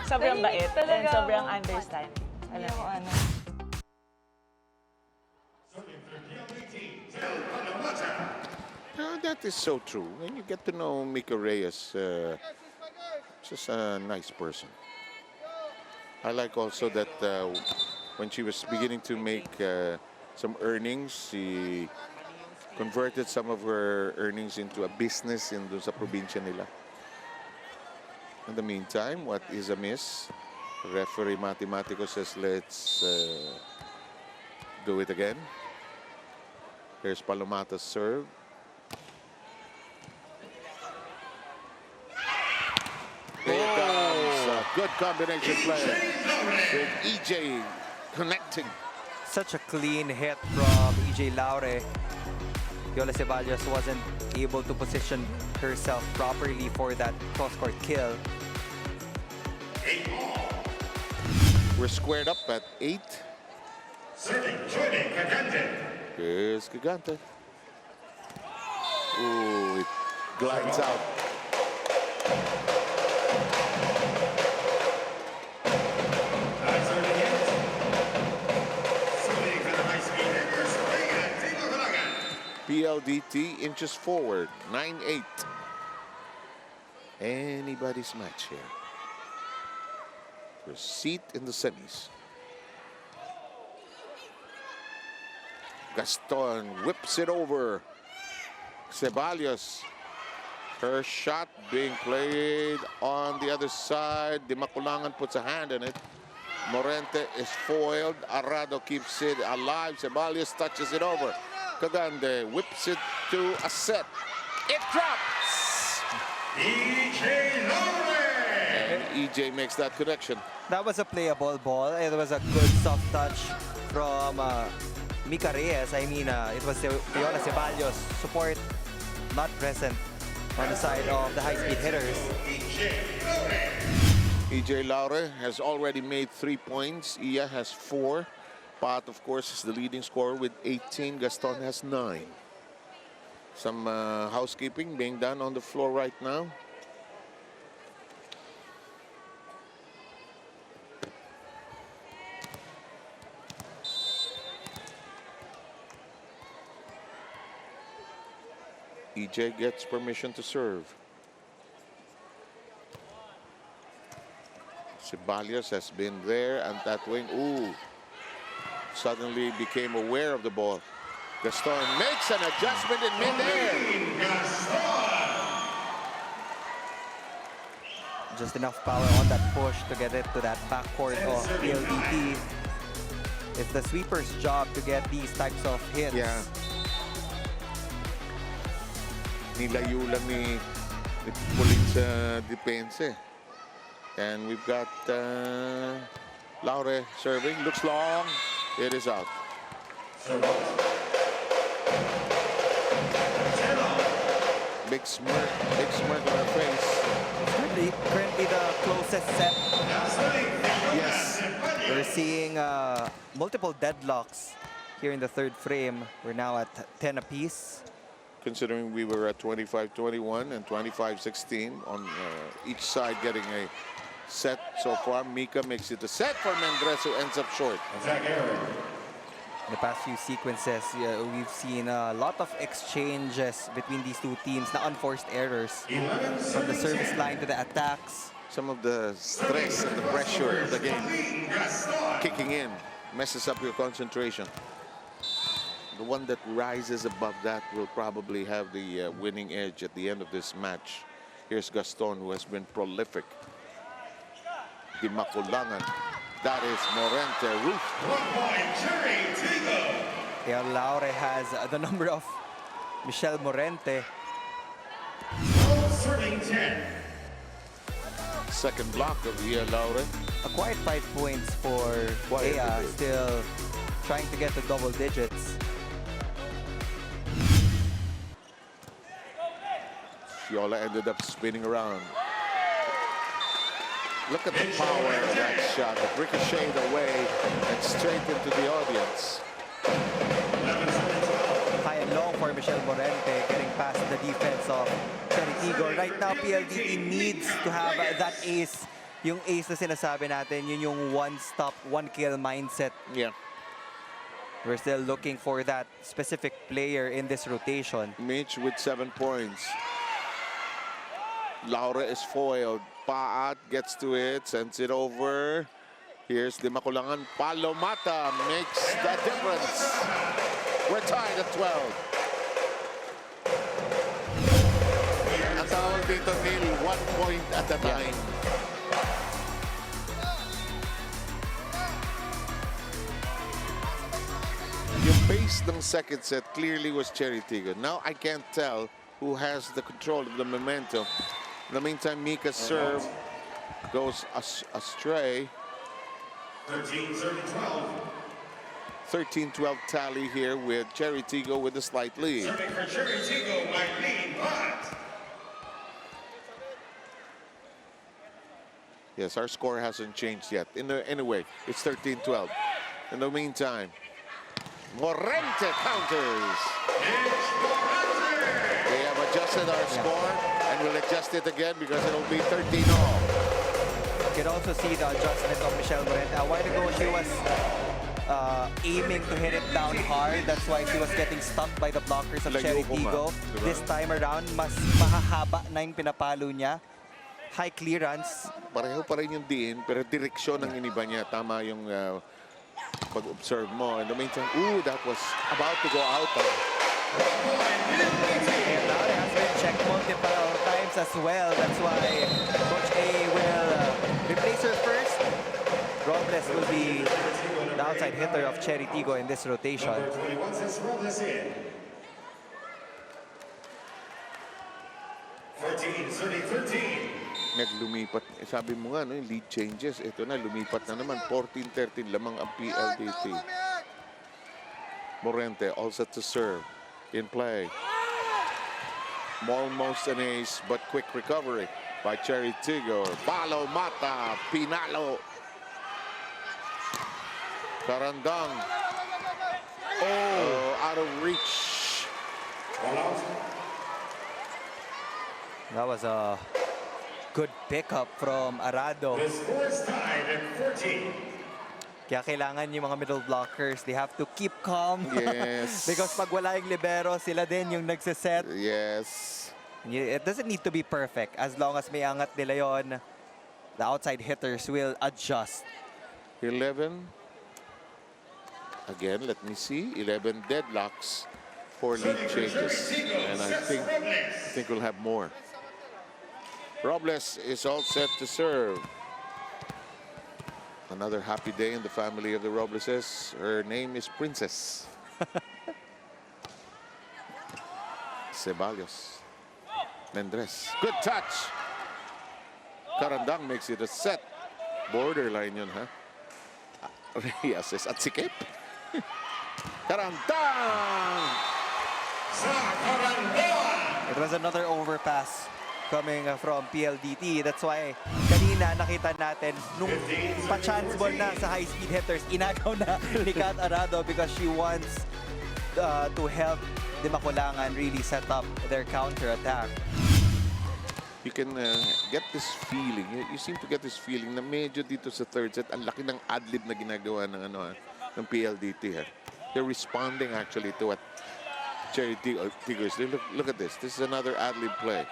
sobrang bait and sobrang understanding. Alam mo ano. Oh, that is so true. When you get to know Mika Reyes, just a nice person. I like also that when she was beginning to make some earnings, she converted some of her earnings into a business in dun sa probinsya nila. In the meantime, what is amiss? Referee Mathematico says, let's do it again. Here's Palomata's serve. There comes a good combination play with EJ connecting. Such a clean hit from EJ Laure. Viola Ceballos wasn't able to position herself properly for that cross-court kill. We're squared up at 8. Serving, joining Cagante. Here's Gigante. Ooh, it glides out. Serving it. Serving for the high-speed hitters. Tigo Hulagan. PLDT inches forward, 9-8. Anybody's match here. For a seat in the semis. Gaston whips it over. Ceballos. Her shot being played on the other side. Di Maculangan puts a hand in it. Morente is foiled. Arrado keeps it alive. Ceballos touches it over. Cagande whips it to a set. It drops! EJ Laure. And EJ makes that connection. That was a playable ball. It was a good soft touch from Mika Reyes. I mean, it was Viola Ceballos support not present on the side of the high-speed hitters. EJ Laure has already made 3 points. Iya has 4. Pat, of course, is the leading scorer with 18. Gaston has 9. Some housekeeping being done on the floor right now. EJ gets permission to serve. Ceballos has been there, and that wing, ooh, suddenly became aware of the ball. Gaston makes an adjustment in midair. Just enough power on that push to get it to that backcourt of PLDT. It's the sweeper's job to get these types of hits. Yeah. Nilayo lang ni Pulin sa depense. And we've got Laure serving. Looks long. It is out. Big smirk on her face. Currently the closest set. Yes. We're seeing multiple deadlocks here in the third frame. We're now at 10 apiece. Considering we were at 25-21 and 25-16 on each side getting a set so far. Mika makes it a set for Mendres, who ends up short. In the past few sequences, we've seen a lot of exchanges between these two teams, na unforced errors. From the service line to the attacks. Some of the stress and the pressure of the game kicking in messes up your concentration. The one that rises above that will probably have the winning edge at the end of this match. Here's Gaston, who has been prolific. Di Maculangan. That is Morente. Roof. 1 point, CHERY TIGGO. Yeah, Laure has the number of Michelle Morente. Serving 10. Second block of Iya Laure. A quiet 5 points for Ea, still trying to get to double digits. Fiola ended up spinning around. Look at the power of that shot. It ricocheted away and straight into the audience. High and long for Michelle Morente, getting past the defense of CHERY TIGGO. Right now, PLDT needs to have that ace. Yung ace na sinasabi natin, yun yung one-stop, one-kill mindset. Yeah. We're still looking for that specific player in this rotation. Mitch with 7 points. Laure is foiled. Paat gets to it, sends it over. Here's Di Maculangan. Palomata makes the difference. We're tied at 12. Ang tawag dito, Neil, 1 point at a time. Yung pace ng second set clearly was CHERY TIGGO. Now I can't tell who has the control of the momentum. In the meantime, Mika's serve goes astray. 13-12 tally here with CHERY TIGGO with a slight lead. Serving for CHERY TIGGO, Eileen Pat. Yes, our score hasn't changed yet. Anyway, it's 13-12. In the meantime, Morente counters. They have adjusted our score and will adjust it again because it'll be 13-all. You can also see the adjustment of Michelle Morente. A while ago, she was aiming to hit it down hard. That's why she was getting stuck by the blockers of Cherry Tigggo. Diba? This time around, mas mahahaba na yung pinapalo niya. High clearance. Pareho pa rin yung diin, pero direksyon ang iniba niya. Tama yung pag-observe mo. In the meantime, that was about to go out. And now it has been checked multiple times as well. That's why Coach A will replace her first. Robles will be the outside hitter of Cherry Tigggo in this rotation. 21 says Robles in. 14, 13. Naglumipat. Sabi mo nga, no, yung lead changes. Ito na, lumipat na naman. 14-13 lamang ang PLDT. Morente all set to serve. In play. Almost an ace, but quick recovery by Cherry Tigggo. Palo Mata, Pinalo. Karandang. Out of reach. That was a good pickup from Arado. The score is tied at 14. Kaya kailangan yung mga middle blockers, they have to keep calm. Yes. Because pag wala yung libero, sila din yung nagsiset. Yes. It doesn't need to be perfect. As long as may angat nila yon, the outside hitters will adjust. 11. Again, let me see. 11 deadlocks, 4 lead changes. And I think we'll have more. Robles is all set to serve. Another happy day in the family of the Robleses. Her name is Princess. Ceballos. Mendres. Good touch. Karandang makes it a set. Borderline yun, ha? Reyes is at sikip. Karandang! It was another overpass coming from PLDT. That's why kanina nakita natin nung pa-chance ball na sa high-speed hitters, inagaw na ni Kat Arado because she wants to help the Makulangan really set up their counter-attack. You can get this feeling. You seem to get this feeling na medyo dito sa third set, ang laki ng ad-lib na ginagawa ng, ng PLDT. They're responding actually to what Cherry Tigggo is doing. Look at this. This is another ad-lib play.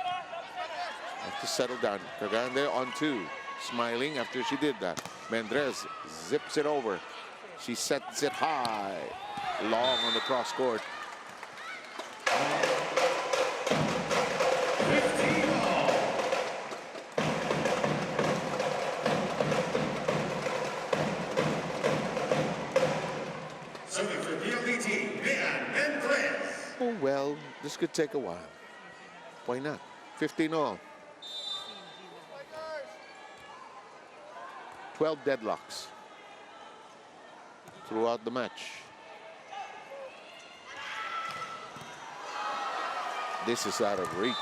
Have to settle down. Cagande on 2. Smiling after she did that. Mendres zips it over. She sets it high. Long on the cross court. Serving for PLDT, Mendres. Oh, well, this could take a while. Why not? 15-all. 12 deadlocks throughout the match. This is out of reach.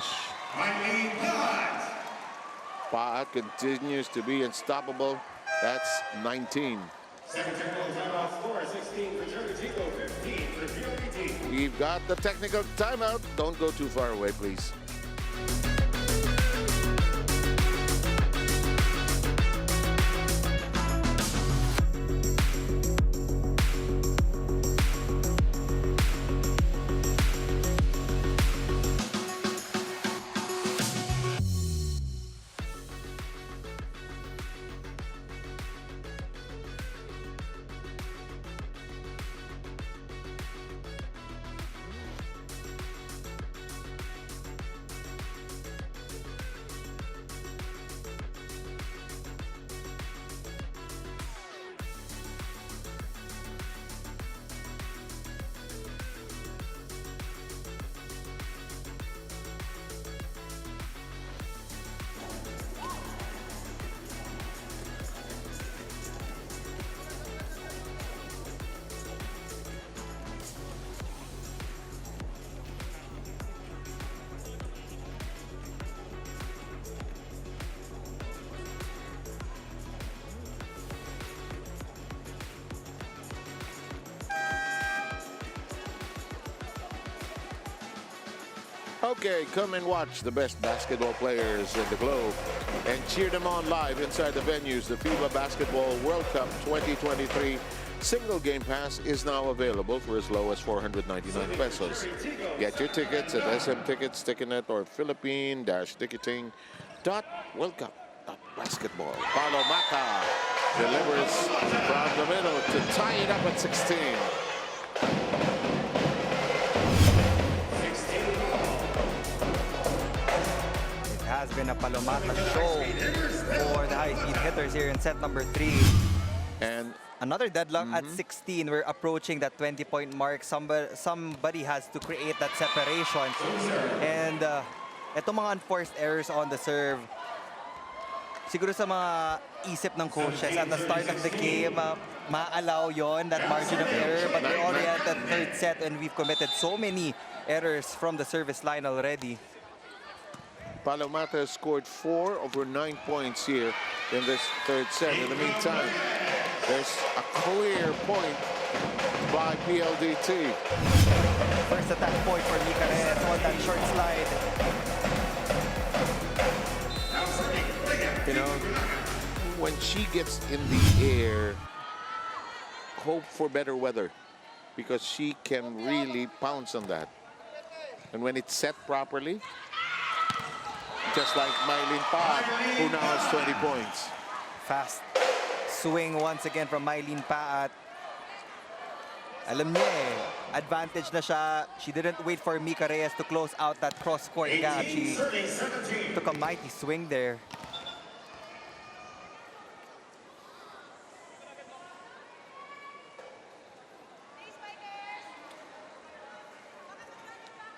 Paat continues to be unstoppable. That's 19. We've got the technical timeout. Don't go too far away, please. Okay, come and watch the best basketball players in the globe and cheer them on live inside the venues. The FIBA Basketball World Cup 2023 single game pass is now available for as low as 499 pesos. Get your tickets at SM Tickets, Tickenet, or Philippine-ticketing.worldcup.basketball. Paulo Mata delivers from the middle to tie it up at 16. Has been a Palomata show for the high-speed hitters here in set number 3. And Another deadlock at 16. We're approaching that 20-point mark. Somebody has to create that separation. And itong mga unforced errors on the serve, siguro sa mga isip ng coaches at the start of the game, ma-allow yon, that margin of error. But we're already at the third set and we've committed so many errors from the service line already. Palomata has scored 4 over 9 points here in this third set. In the meantime, there's a clear point by PLDT. First attack point for Mika Reyes on that short slide. You know, when she gets in the air, hope for better weather because she can really pounce on that. And when it's set properly, just like Mylene Park, who now has 20 points. Fast swing once again from Mylene Paat. Alam niya advantage na siya. She didn't wait for Mika Reyes to close out that cross-court gap. She took a mighty swing there.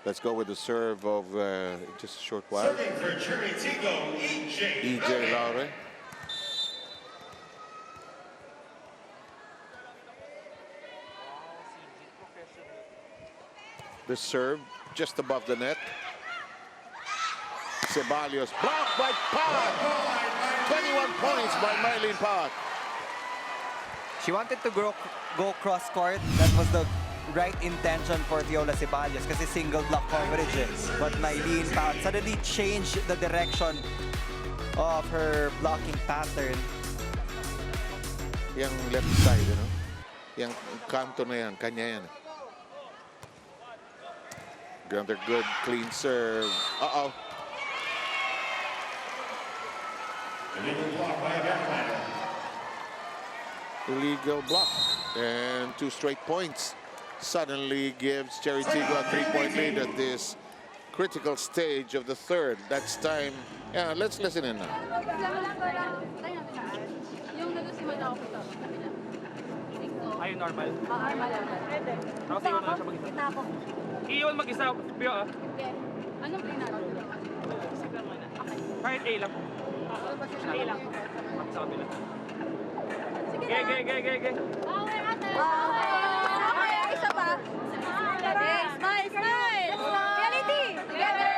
Let's go with the serve of just a short while. Serving for CHERY TIGGO, EJ Laure. The serve just above the net. Ceballos blocked by Park. 21 points by Mylene Park. She wanted to go cross-court. That was the right intention for Viola Ceballos kasi single block coverage But Mylene Paat suddenly changed the direction of her blocking pattern. Yang left side, you know? Yang kanto na yan, kanya yan. Another good clean serve. Uh-oh. Illegal block. And 2 straight points suddenly gives CHERY TIGGO a 3-point lead at this critical stage of the third. That's time. Yeah, let's listen in now. Ayun, normal. Normal lang. Pwede. Tapos iwan mo lang siya mag-isa. Kita ako. Iwan mag-isa. Pio, ah. Okay. Anong play natin? Kahit A lang. A lang. Sa kabila. Sige Ge, ge, ge, ge, ge. Okay, isa pa. Smile, smile. Reality. Together.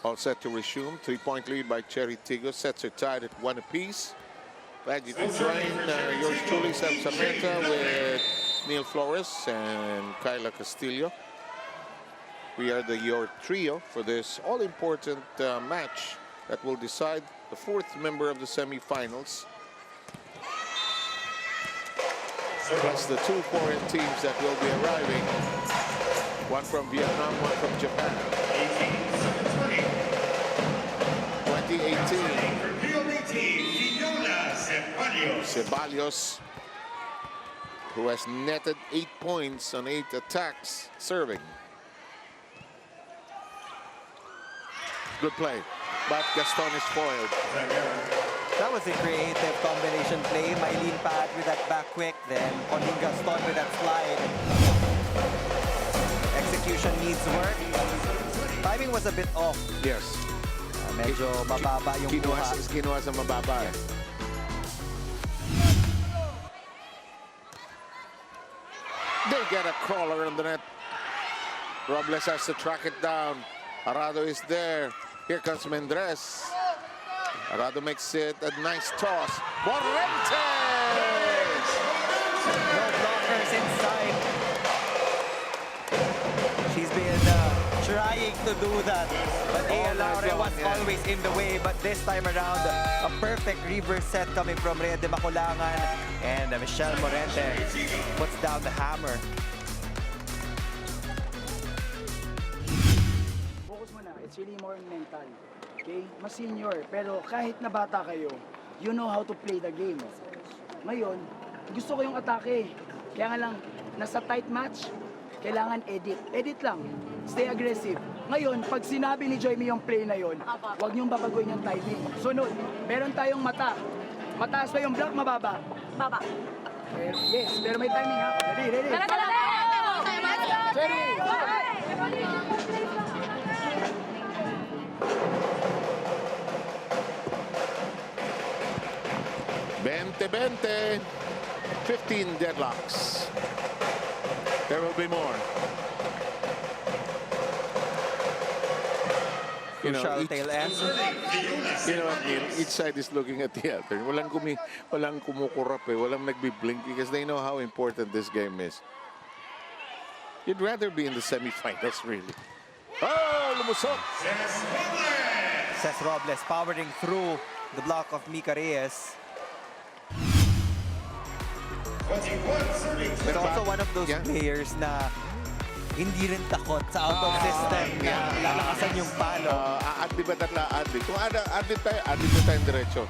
All set to resume. 3-point lead by CHERY TIGGO. Sets are tied at 1 apiece. Glad you could join yours truly, Sam Samantha, with Neil Flores and Kyla Castillo. We are your trio for this all-important match that will decide the 4th member of the semifinals. Plus the 2 foreign teams that will be arriving. One from Vietnam, one from Japan. 2018. Ceballos, who has netted 8 points on 8 attacks, serving. Good play, but Gaston is foiled. That was a creative combination play. Mylene Paat with that back quick, then Pauline Gaston with that slide. Execution needs work. Timing was a bit off. Yes. Medyo mababa yung kuha. Kinuha sa mababa. They get a crawler on the net. Robles has to track it down. Arado is there. Here comes Mendres. Arado makes it a nice toss. Morente! been trying to do that. But Laure was always in the way. But this time around, a perfect reverse set coming from Rhea de Maculangan. And Michelle Morente puts down the hammer. Focus mo na. It's really more mental. Okay? Mas senior. Pero kahit na bata kayo, you know how to play the game. Ngayon, gusto ko yung atake. Kaya nga lang, nasa tight match, kailangan edit. Edit lang. Stay aggressive. Ngayon, pag sinabi ni Joyme yung play na yon, huwag niyong babaguhin yung timing. Sunod, meron tayong mata. Mataas ba yung block, mababa? Baba. Yes, pero may timing ha. Ready? Ready? Bente, 15 deadlocks. There will be more. Crucial tail end. You know what, Neil? Each side is looking at the other. Walang kumukurap eh. Walang nagbi-blink because they know how important this game is. You'd rather be in the semifinals, really. Oh, lumusok! Cesc Robles powering through the block of Mika Reyes. But also one of those players na hindi rin takot sa out of system na lalakasan yung palo. Adli ba tatla? Adli. Kung adli tayo diretso.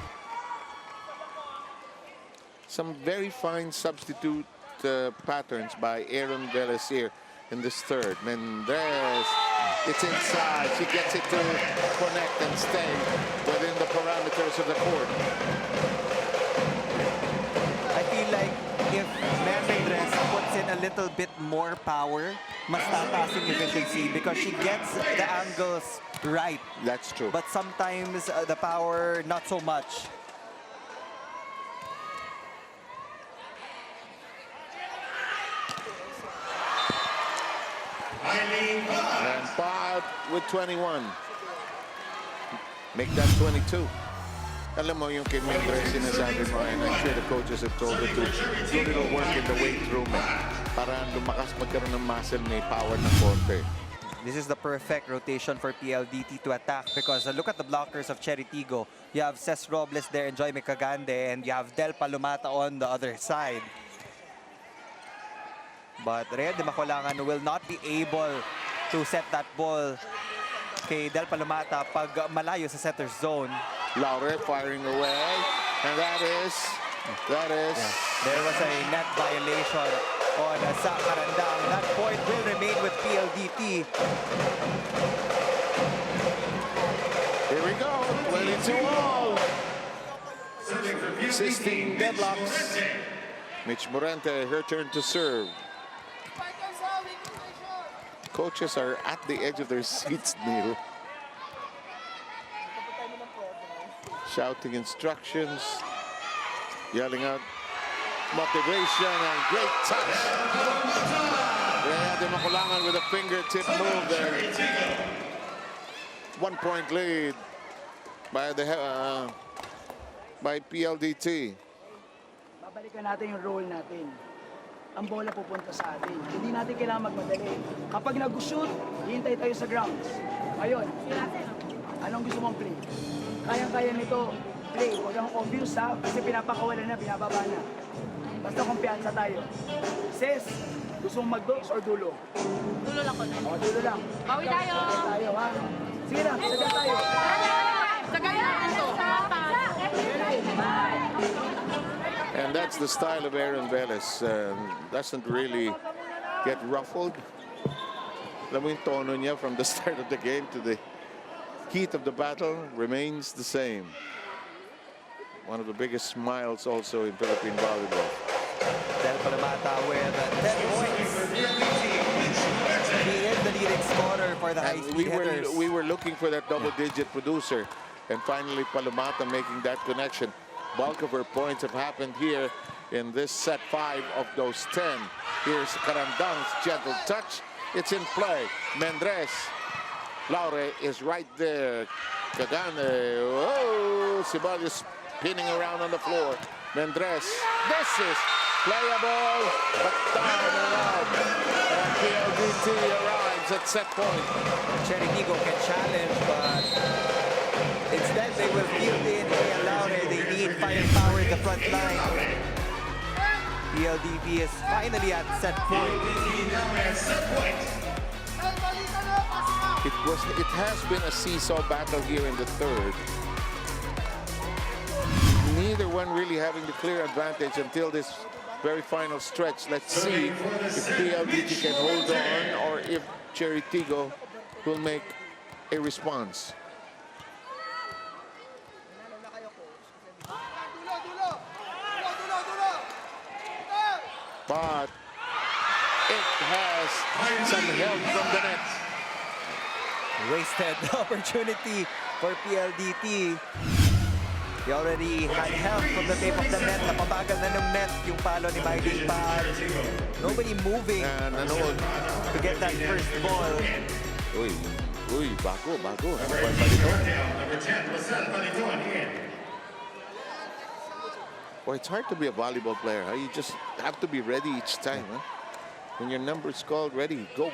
Some very fine substitute patterns by Aaron Velez here in this third. Mendez, it's inside. She gets it to connect and stay within the parameters of the court. I feel like if Mendez puts in a little bit more power, mas tataas yung efficiency because she gets the angles right. That's true. But sometimes the power, not so much. And Bob with 21. Make that 22. Alam mo yung kay Mendez sinasabi mo, and I'm sure the coaches have told her to do a little work in the weight room para lumakas, magkaroon ng muscle, may power ng konti. This is the perfect rotation for PLDT to attack because look at the blockers of Cherry Tiggo. You have Cesc Robles there and Joyme Cagande, and you have Del Palomata on the other side. But Rhea de Maculangan will not be able to set that ball kay Del Palomata pag malayo sa setter's zone. Laure firing away, and that is. There was a net violation on Sa Karandang. That point will remain with PLDT. Here we go, 22-all. 16 deadlocks. Mitch Morente, her turn to serve. Coaches are at the edge of their seats, Neil. Shouting instructions, yelling out motivation, and great touch. Rhea de Maculangan with a fingertip move there. 1 point lead by by PLDT. Babalikan natin yung role natin. Ang bola pupunta sa atin. Hindi natin kailangan magmadali. Kapag nag-shoot, hihintay tayo sa grounds. Ngayon, anong gusto mong play? Kayang-kaya nito, play. Huwag kang obvious ha, kasi pinapakawalan na, pinababa na. Basta kumpiyansa tayo. Sis, gusto mong mag-dose or dulo? Dulo lang ko na. O, dulo lang. Bawi tayo. Tayo ha. Sige lang, sagat tayo. Sagayaan to. And that's the style of Aaron Velez. Doesn't really get ruffled. Alam mo yung tono niya from the start of the game to the heat of the battle remains the same. One of the biggest smiles also in Philippine volleyball. Del Palomata with 10 points. He is the leading scorer for the high-speed hitters. We were looking for that double-digit producer, and finally Palomata making that connection. Bulk of her points have happened here in this set 5 of those 10. Here's Karandang's gentle touch. It's in play. Mendez. Laure is right there. Cagande. Oh, Ceballos spinning around on the floor. Mendez. This is playable, but down and out. And PLDT arrives themselves at set point. Cherry Tigggo can challenge, but instead they will field in Laure. They need firepower in the front line. PLDT is finally at set point. It has been a seesaw battle here in the third. Neither one really having the clear advantage until this very final stretch. Let's see if PLDT can hold on or if CHERY TIGGO will make a response. But it has some help from the net. Wasted opportunity for PLDT. He already had help from the tape of the net. Napabagal na ng net yung palo ni Mylene Pad. Nobody moving Nanood. to get that first ball. Uy, bago. Number 10, Marcel Balituan in. Well, it's hard to be a volleyball player. Huh? You just have to be ready each time. Huh? When your number is called, ready, go.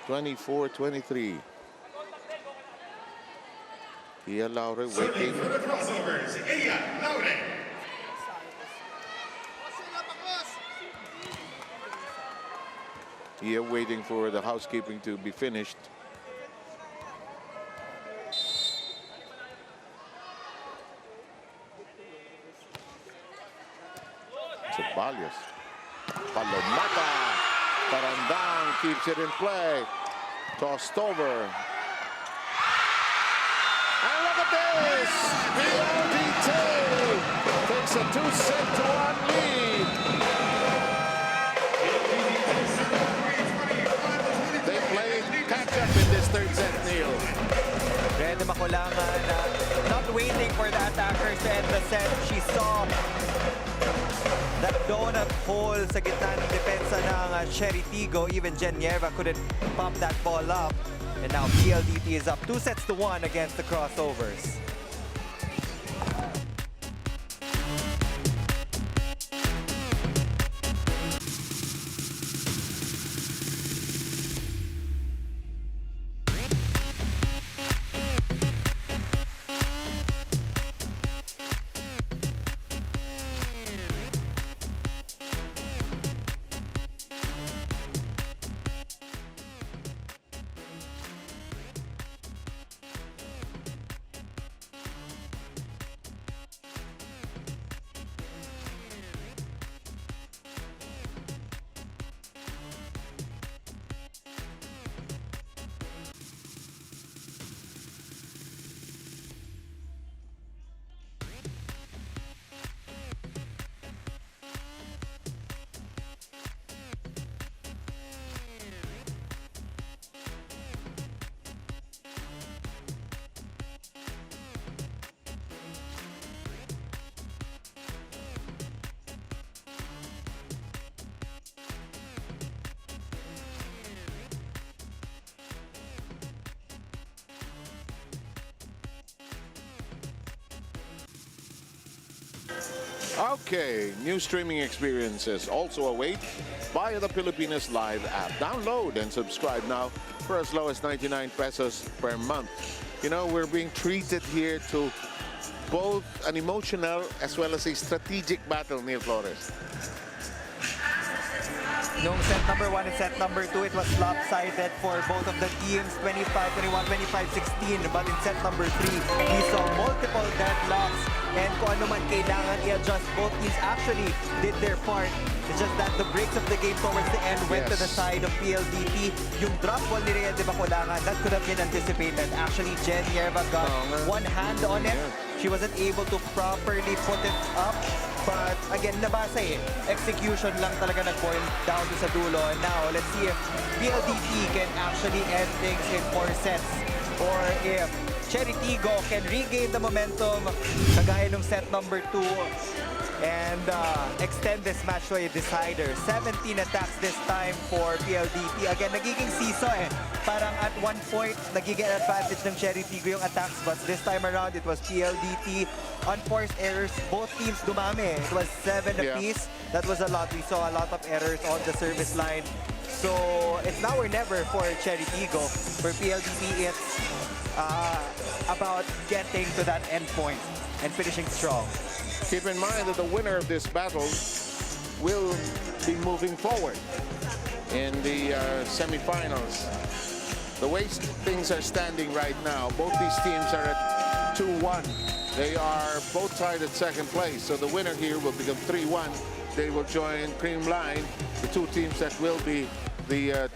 24-23. Ia Laure waiting. For the crossovers, Ia Laure. Ia waiting for the housekeeping to be finished. Ceballos. Palomata. Tarandang keeps it in play. Tossed over. And look at this! PLDT takes a 2-1 lead. They played catch-up in this third set, Neil. Rede Makulangan not waiting for the attackers to end the set. She saw that donut hole sa gitna ng depensa ng CHERY TIGGO. Even Jen Nierva couldn't pop that ball up. And now PLDT is up 2-1 against the crossovers. Okay, new streaming experiences also await via the Pilipinas Live app. Download and subscribe now for as low as 99 pesos per month. You know, we're being treated here to both an emotional as well as a strategic battle, Neil Flores. Nung set number 1 and set number 2, it was lopsided for both of the teams, 25-21, 25-16. But in set number 3, we saw multiple deadlocks. And kung ano man kailangan i-adjust, both teams actually did their part. It's just that the breaks of the game towards the end went to the side of PLDT. Yung drop ball ni Rhea de Bacolangan, that could have been anticipated. Actually, Jen Nierva got one hand on it. She wasn't able to properly put it up. But again, nabasa eh. Execution lang talaga nag-boil down to sa dulo. And now, let's see if PLDT can actually end things in 4 sets. Or if CHERY TIGGO can regain the momentum kagaya nung set number 2. and extend this match to a decider. 17 attacks this time for PLDT. Again, nagiging seesaw eh. Parang at one point, nagiging advantage ng Cherry Tiggo yung attacks, but this time around, it was PLDT. Unforced errors, both teams dumami. It was 7 apiece. That was a lot. We saw a lot of errors on the service line. So, it's now or never for Cherry Tiggo. For PLDT, it's about getting to that end point and finishing strong. Keep in mind that the winner of this battle will be moving forward in the semifinals. The way things are standing right now, both these teams are at 2-1. They are both tied at second place, so the winner here will become 3-1. They will join Cream Line, the two teams that will be the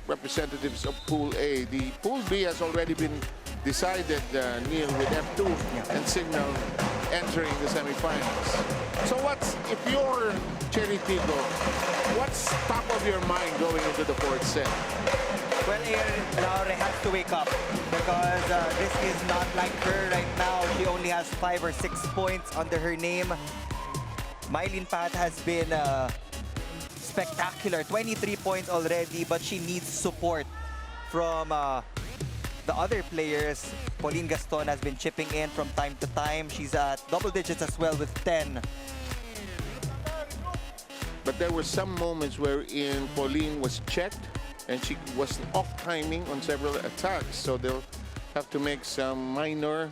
representatives of Pool A. The Pool B has already been decided, Neil, with F2 and Signal entering the semifinals. So if you're Cherry Tiggo, what's top of your mind going into the fourth set? Well, Laure has to wake up because this is not like her right now. She only has 5 or 6 points under her name. Mylene Pat has been spectacular, 23 points already, but she needs support from the other players. Pauline Gaston has been chipping in from time to time. She's at double digits as well with 10. But there were some moments wherein Pauline was checked and she was off timing on several attacks. So they'll have to make some minor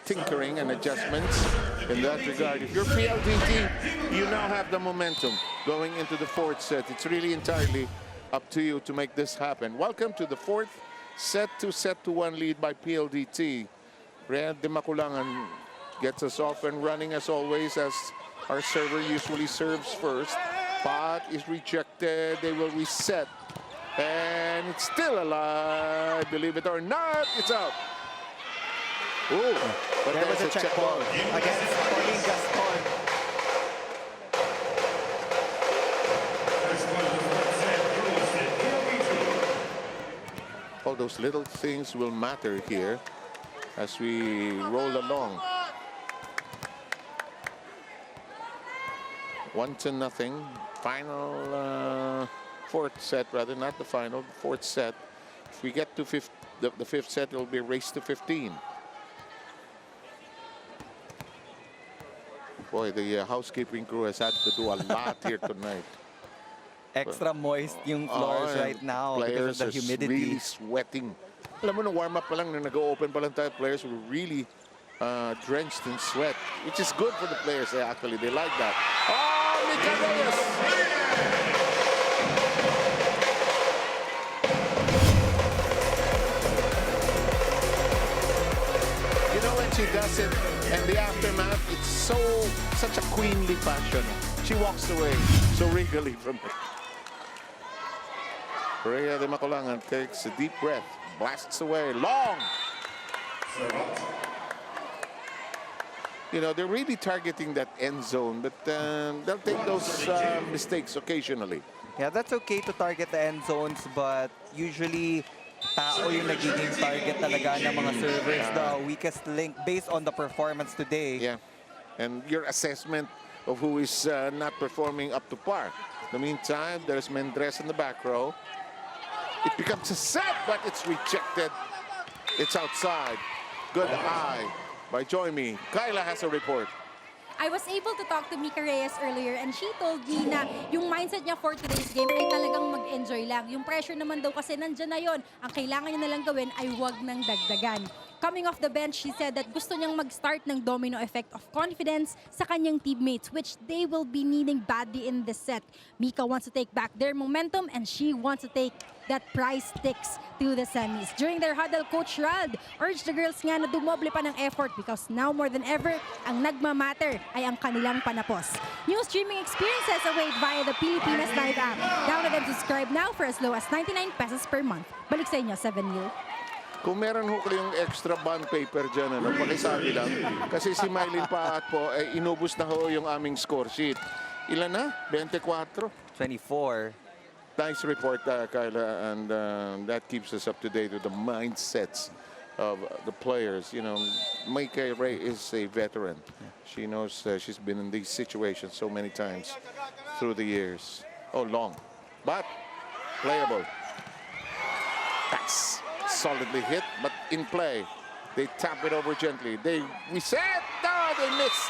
tinkering and adjustments in that regard. If you're PLDT, you now have the momentum going into the fourth set. It's really entirely up to you to make this happen. Welcome to the fourth set to 1 lead by PLDT. Rhea de Maculangan gets us off and running as always, as our server usually serves first. Pot is rejected. They will reset. And it's still alive, believe it or not. It's out. Ooh, but There was a check ball against Pauline Gaston. All those little things will matter here as we roll along. 1-0. Final fourth set, rather, not the final, fourth set. If we get to the fifth set, it will be a race to 15. Boy, the housekeeping crew has had to do a lot here tonight. Extra moist yung floors right now because of the humidity. Players are really sweating. Alam mo, na warm up pa lang, na nag-open pa lang tayo, players were really drenched in sweat, which is good for the players. Actually, they like that. Oh, Mika Reyes! You know, when she does it and the aftermath, it's such a queenly fashion. She walks away so regally from it. Rhea de Maculangan takes a deep breath, blasts away, long. You know, they're really targeting that end zone, but they'll take those mistakes occasionally. Yeah, that's okay to target the end zones, but usually tao yung nagiging target talaga ng mga servers, the weakest link based on the performance today. Yeah, and your assessment of who is not performing up to par. In the meantime, there's Mendres in the back row. It becomes a set, but it's rejected. It's outside. Good eye by Joymi. Kyla has a report. I was able to talk to Mika Reyes earlier and she told me na yung mindset niya for today's game ay talagang mag-enjoy lang. Yung pressure naman daw kasi nandyan na yon. Ang kailangan niya na lang gawin ay wag nang dagdagan. Coming off the bench, she said that gusto niyang mag-start ng domino effect of confidence sa kanyang teammates, which they will be needing badly in this set. Mika wants to take back their momentum and she wants to take that prize sticks to the semis. During their huddle, Coach Rald urged the girls nga na dumoble pa ng effort because now more than ever, ang nagmamatter ay ang kanilang panapos. New streaming experiences await via the Pilipinas Live app. Download and subscribe now for as low as 99 pesos per month. Balik sa inyo, 7 Neil. Kung meron ho kayong extra bond paper dyan, pakisabi lang. Kasi si Mylene Paat po, inubos na ho yung aming score sheet. Ilan na? 24? 24. Nice report, Kyla, and that keeps us up to date with the mindsets of the players. You know, May Ray is a veteran. She knows she's been in these situations so many times through the years. Oh, long, but playable. That's solidly hit, but in play. They tap it over gently. They reset. No, they missed.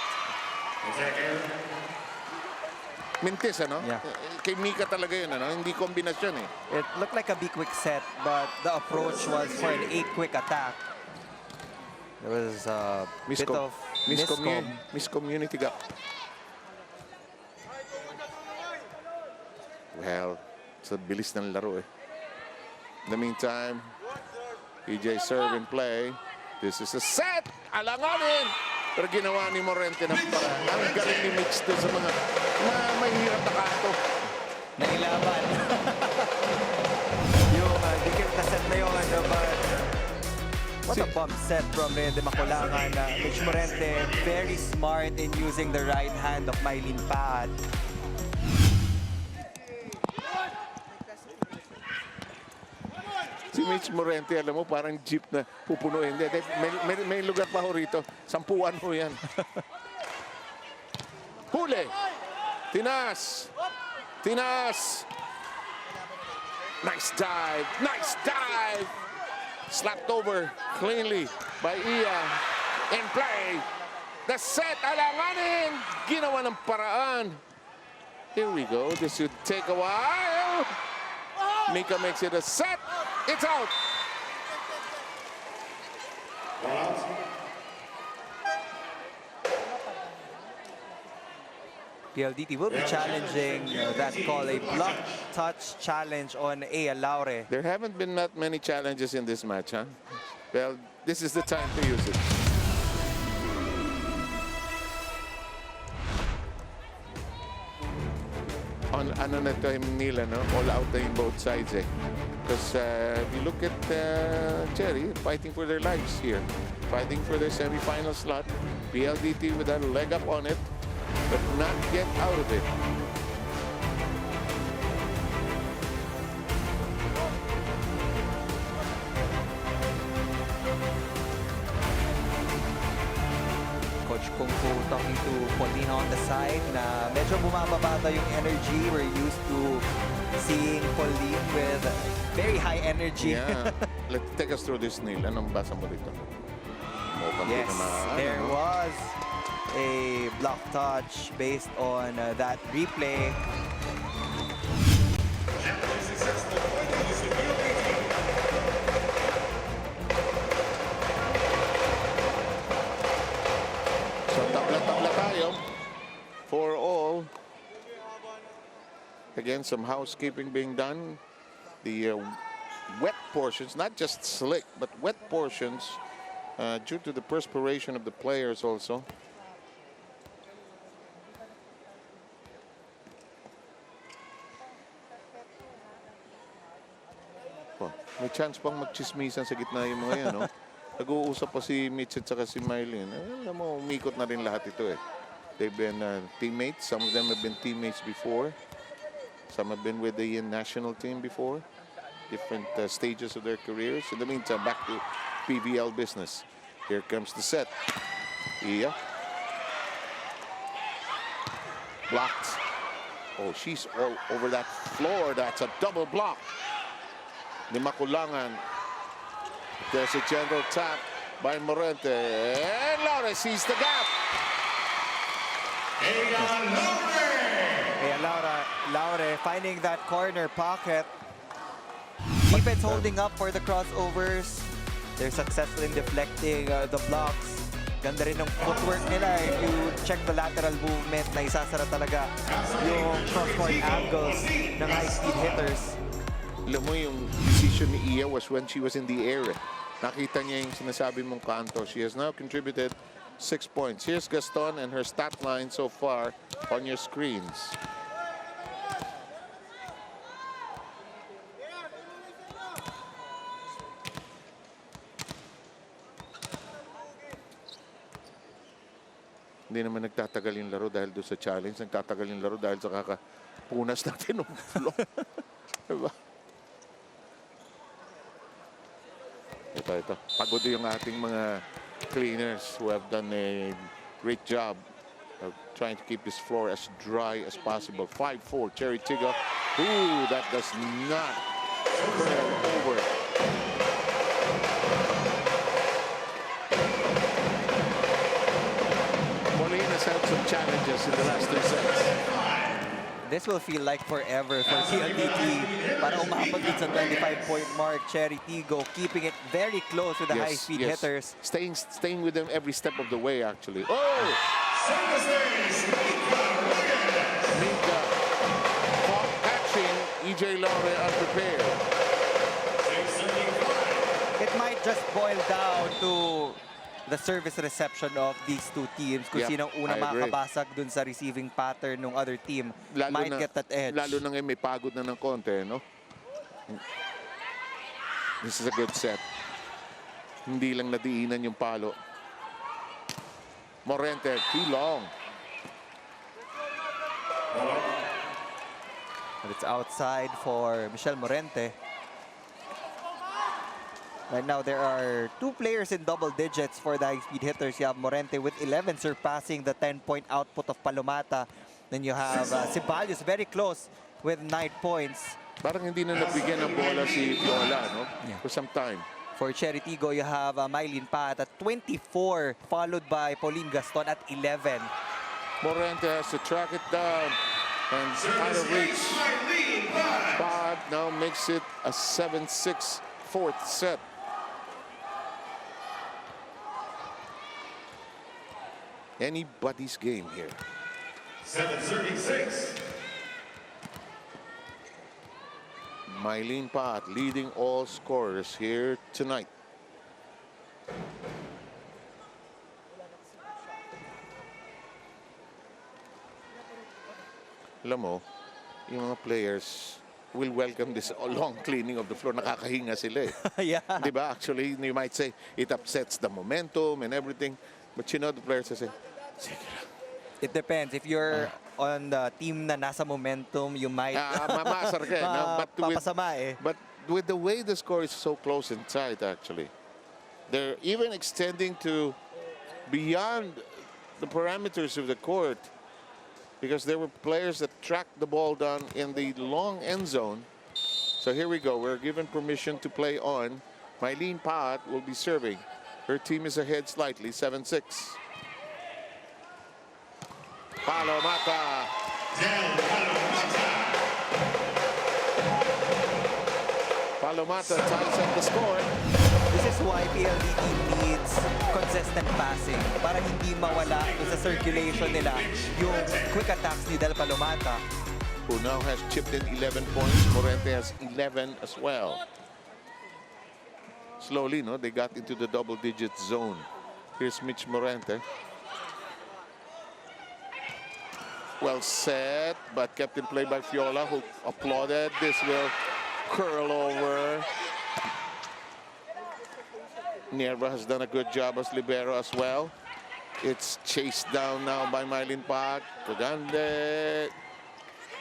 Mintis, ano? Yeah. Kay Mika talaga yun, ano? Hindi kombinasyon eh. It looked like a B-quick set, but the approach was for an A-quick attack. There was a bit of miscommunity gap. Well, sa bilis ng laro eh. In the meantime, EJ serve and play. This is a set! Alanganin! Pero ginawa ni Morente ng paraan. Ang galing ni Mitch doon sa mga mahirap na kanto. Nailaban. Yung dikit na set na yun, but what a bump set from Rede Makulangan. Mitch Morente, very smart in using the right hand of Mylene Paat. Si Mitch Morente, alam mo, parang jeep na pupunuin. May lugar pa ho rito. 10 ho yan. Huli! Tinas! Tinas! Nice dive! Nice dive! Slapped over cleanly by Iya. In play. The set, alanganin! Ginawa ng paraan. Here we go. This should take a while. Mika makes it a set. It's out. PLDT will be challenging that call, a block touch challenge on A. Laure. There haven't been that many challenges in this match, huh? Well, this is the time to use it. On ano na ito nila, no? All out na yung both sides eh. Because if you look at Cherry, fighting for their lives here. Fighting for their semi-final slot. PLDT with a leg up on it, but not get out of it. Coach Kung Fu talking to Paulina on the side na medyo bumababa daw yung energy. We're used to seeing Pauline with very high energy. Yeah. Let's take us through this, Neil. Anong basa mo dito? Yes, there was a block touch based on that replay. So tabla-tabla tayo for all. Again, some housekeeping being done. The wet portions, not just slick, but wet portions due to the perspiration of the players also. Oh, may chance pang magchismisan sa gitna yung mga yan, no? Nag-uusap pa si Mitch at saka si Mylene. Alam mo, umikot na rin lahat ito eh. They've been teammates. Some of them have been teammates before. Some have been with the national team before. Different stages of their careers. In the meantime, back to PVL business. Here comes the set. Iya. Blocked. Oh, she's all over that floor. That's a double block. Ni Makulangan. There's a gentle tap by Morente. And Laure sees the gap. Laure finding that corner pocket. Defense holding up for the crossovers. They're successful in deflecting the blocks. Ganda rin ng footwork nila. If you check the lateral movement, na isasara talaga yung cross-court angles ng high-speed hitters. Alam mo, yung decision ni Iya was when she was in the air. Nakita niya yung sinasabi mong kanto. She has now contributed 6 points. Here's Gaston and her stat line so far on your screens. Hindi naman nagtatagal yung laro dahil doon sa challenge. Nagtatagal yung laro dahil sa kakapunas natin ng floor. Diba? Ito. Pagod yung ating mga cleaners who have done a great job of trying to keep this floor as dry as possible. 5-4, Cherry Tiggo. Ooh, that does not curl over. Molina has had some challenges in the last 2 sets. This will feel like forever for PLDT para umabot dun sa 25-point mark. Cherry Tiggo keeping it very close with the high-speed hitters. Staying with them every step of the way, actually. Oh! Mika catching EJ Laure unprepared. It might just boil down to the service reception of these two teams. Kung sinong una makakabasag dun sa receiving pattern ng other team might get that edge. Lalo na ngayon may pagod na ng konti, no? This is a good set. Hindi lang nadiinan yung palo. Morente, too long. But it's outside for Michelle Morente. Right now, there are 2 players in double digits for the high-speed hitters. You have Morente with 11, surpassing the 10-point output of Palomata. Then you have Ceballos very close with 9 points. Parang hindi na nabigyan ng bola si Viola, no? For some time. For Cherry Tiggo, you have Mylene Pat at 24, followed by Pauline Gaston at 11. Morente has to track it down and out of reach. Pat now makes it a 7-6 fourth set. Anybody's game here. 7:36. Mylene Pat leading all scorers here tonight. Alam mo, yung mga players will welcome this long cleaning of the floor. Nakakahinga sila eh. Yeah. Diba? Actually, you might say it upsets the momentum and everything. But you know, the players say, sige lang. It depends. If you're on the team na nasa momentum, you might Mamasar ka eh, no? papasama eh. But with the way the score is so close and tight, actually, they're even extending to beyond the parameters of the court, because there were players that tracked the ball down in the long end zone. So here we go. We're given permission to play on. Mylene Pat will be serving. Her team is ahead slightly, 7-6. Palomata. Palomata ties up the score. This is why PLDT needs consistent passing para hindi mawala sa circulation nila yung quick attacks ni Del Palomata. Who now has chipped in 11 points. Morente has 11 as well. Slowly, no, they got into the double-digit zone. Here's Mitch Morente. Well set, but kept in play by Fiola, who applauded. This will curl over. Nierva has done a good job as libero as well. It's chased down now by Mylene Park. Kagande.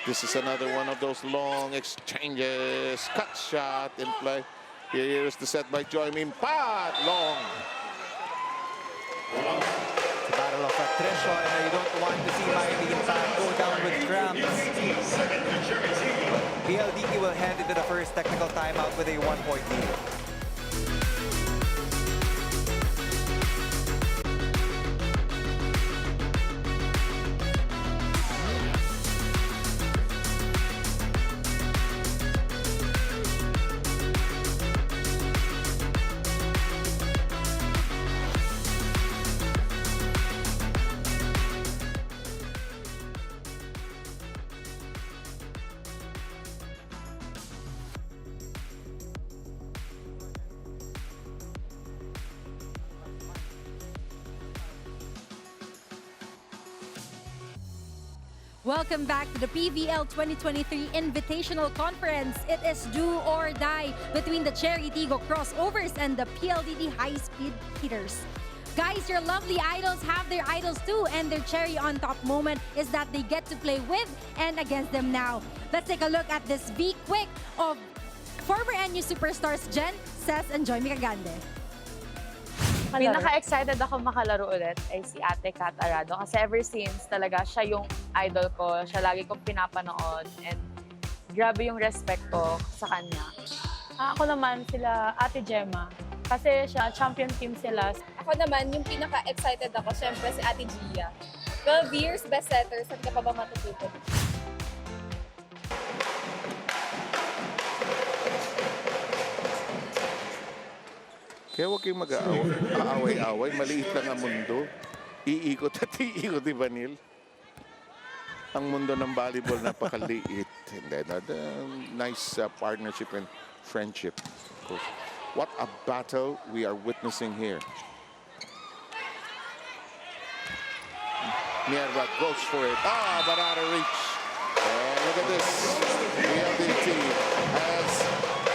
This is another one of those long exchanges. Cut shot in play. Here's the set by Joy Min Pat. Long. It's a battle of attrition. You don't want to see Mylene Pat go down with cramps. PLDT will head into the first technical timeout with a 1-point lead. Welcome back to the PVL 2023 Invitational Conference. It is do or die between the Cherry Tiggo crossovers and the PLDT high-speed hitters. Guys, your lovely idols have their idols too, and their cherry on top moment is that they get to play with and against them now. Let's take a look at this V-Quick of former NU superstars Jen, Cez, and Joy Micagande. Pinaka-excited ako makalaro ulit ay si Ate Kat Arado kasi ever since talaga siya yung idol ko, siya lagi kong pinapanood and grabe yung respect ko sa kanya. Ako naman sila Ate Gemma kasi siya champion team sila. Ako naman, yung pinaka-excited ako, syempre si Ate Gia. 12 years, best setter, saan ka pa ba matututo? Kaya huwag kayong mag-aaway-away. Maliit lang ang mundo. Iikot at iikot, di ba, Neil? Ang mundo ng volleyball napakaliit. And then, nice partnership and friendship. Of course. What a battle we are witnessing here. Mierda goes for it. But out of reach. And look at this. PLDT has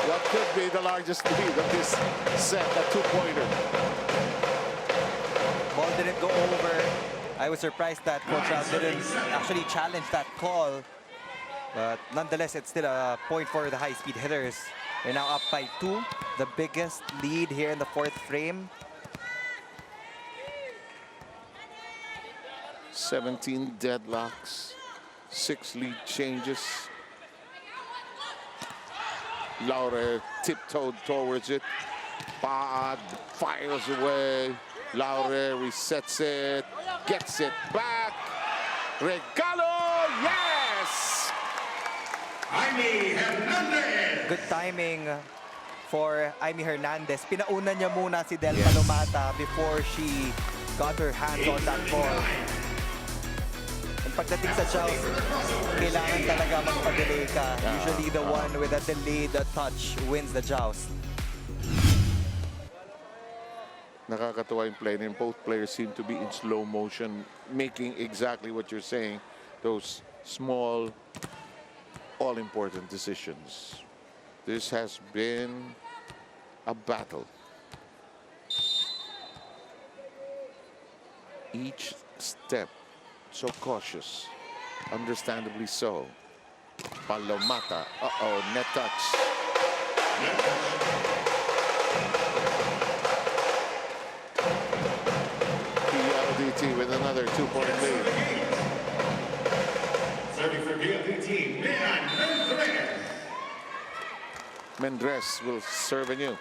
what could be the largest lead of this set, a two-pointer. Ball didn't go over. I was surprised that Coach Al didn't actually challenge that call. But nonetheless, it's still a point for the high-speed hitters. They're now up by 2. The biggest lead here in the 4th frame. 17 deadlocks, 6 lead changes. Laure tiptoed towards it. Paad fires away. Laure resets it, gets it back. Regalo, yes! Jaime Hernandez. Good timing for Amy Hernandez. Pinauna niya muna si Del Palomata before she got her hands on that ball. And pagdating sa joust, kailangan talaga magpa-delay ka. Usually the one with a delayed touch wins the joust. Nakakatuwa yung play, and both players seem to be in slow motion, making exactly what you're saying, those small, all-important decisions. This has been a battle. Each step so cautious, understandably so. Palomata, net touch. PLDT with another 2-point lead. Serving for PLDT, Mendrez. Mendrez will serve anew.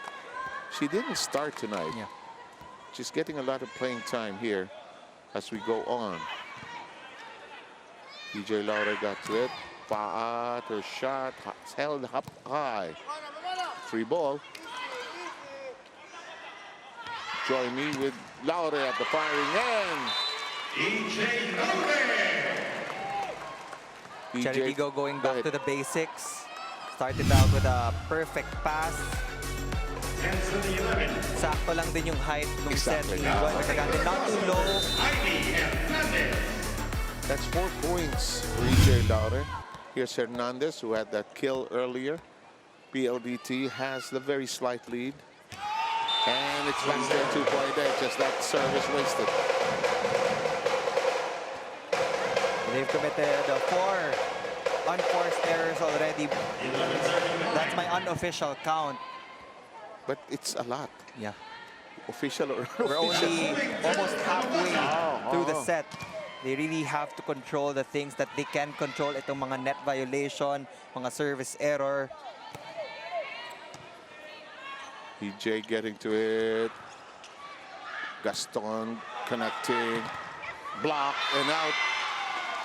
She didn't start tonight. Yeah. She's getting a lot of playing time here as we go on. DJ Laura got to it. Paat, her shot held up high. Free ball. Join me with Laura at the firing end. DJ Laure. Cherry Tigggo going back to the basics. Started out with a perfect pass. 10 to the 11. Sakto lang din yung height ng Exactly. set. Not too low. Jaime Hernandez. That's 4 points for EJ Laure. Here's Hernandez, who had that kill earlier. PLDT has the very slight lead. And it's back to a 2-point edge, just that service wasted. They've committed 4 unforced errors already. That's my unofficial count. But it's a lot. Yeah. Official or We're unofficial. only almost halfway through the set. They really have to control the things that they can control. Itong mga net violation, mga service error. EJ getting to it. Gaston connecting. Block and out.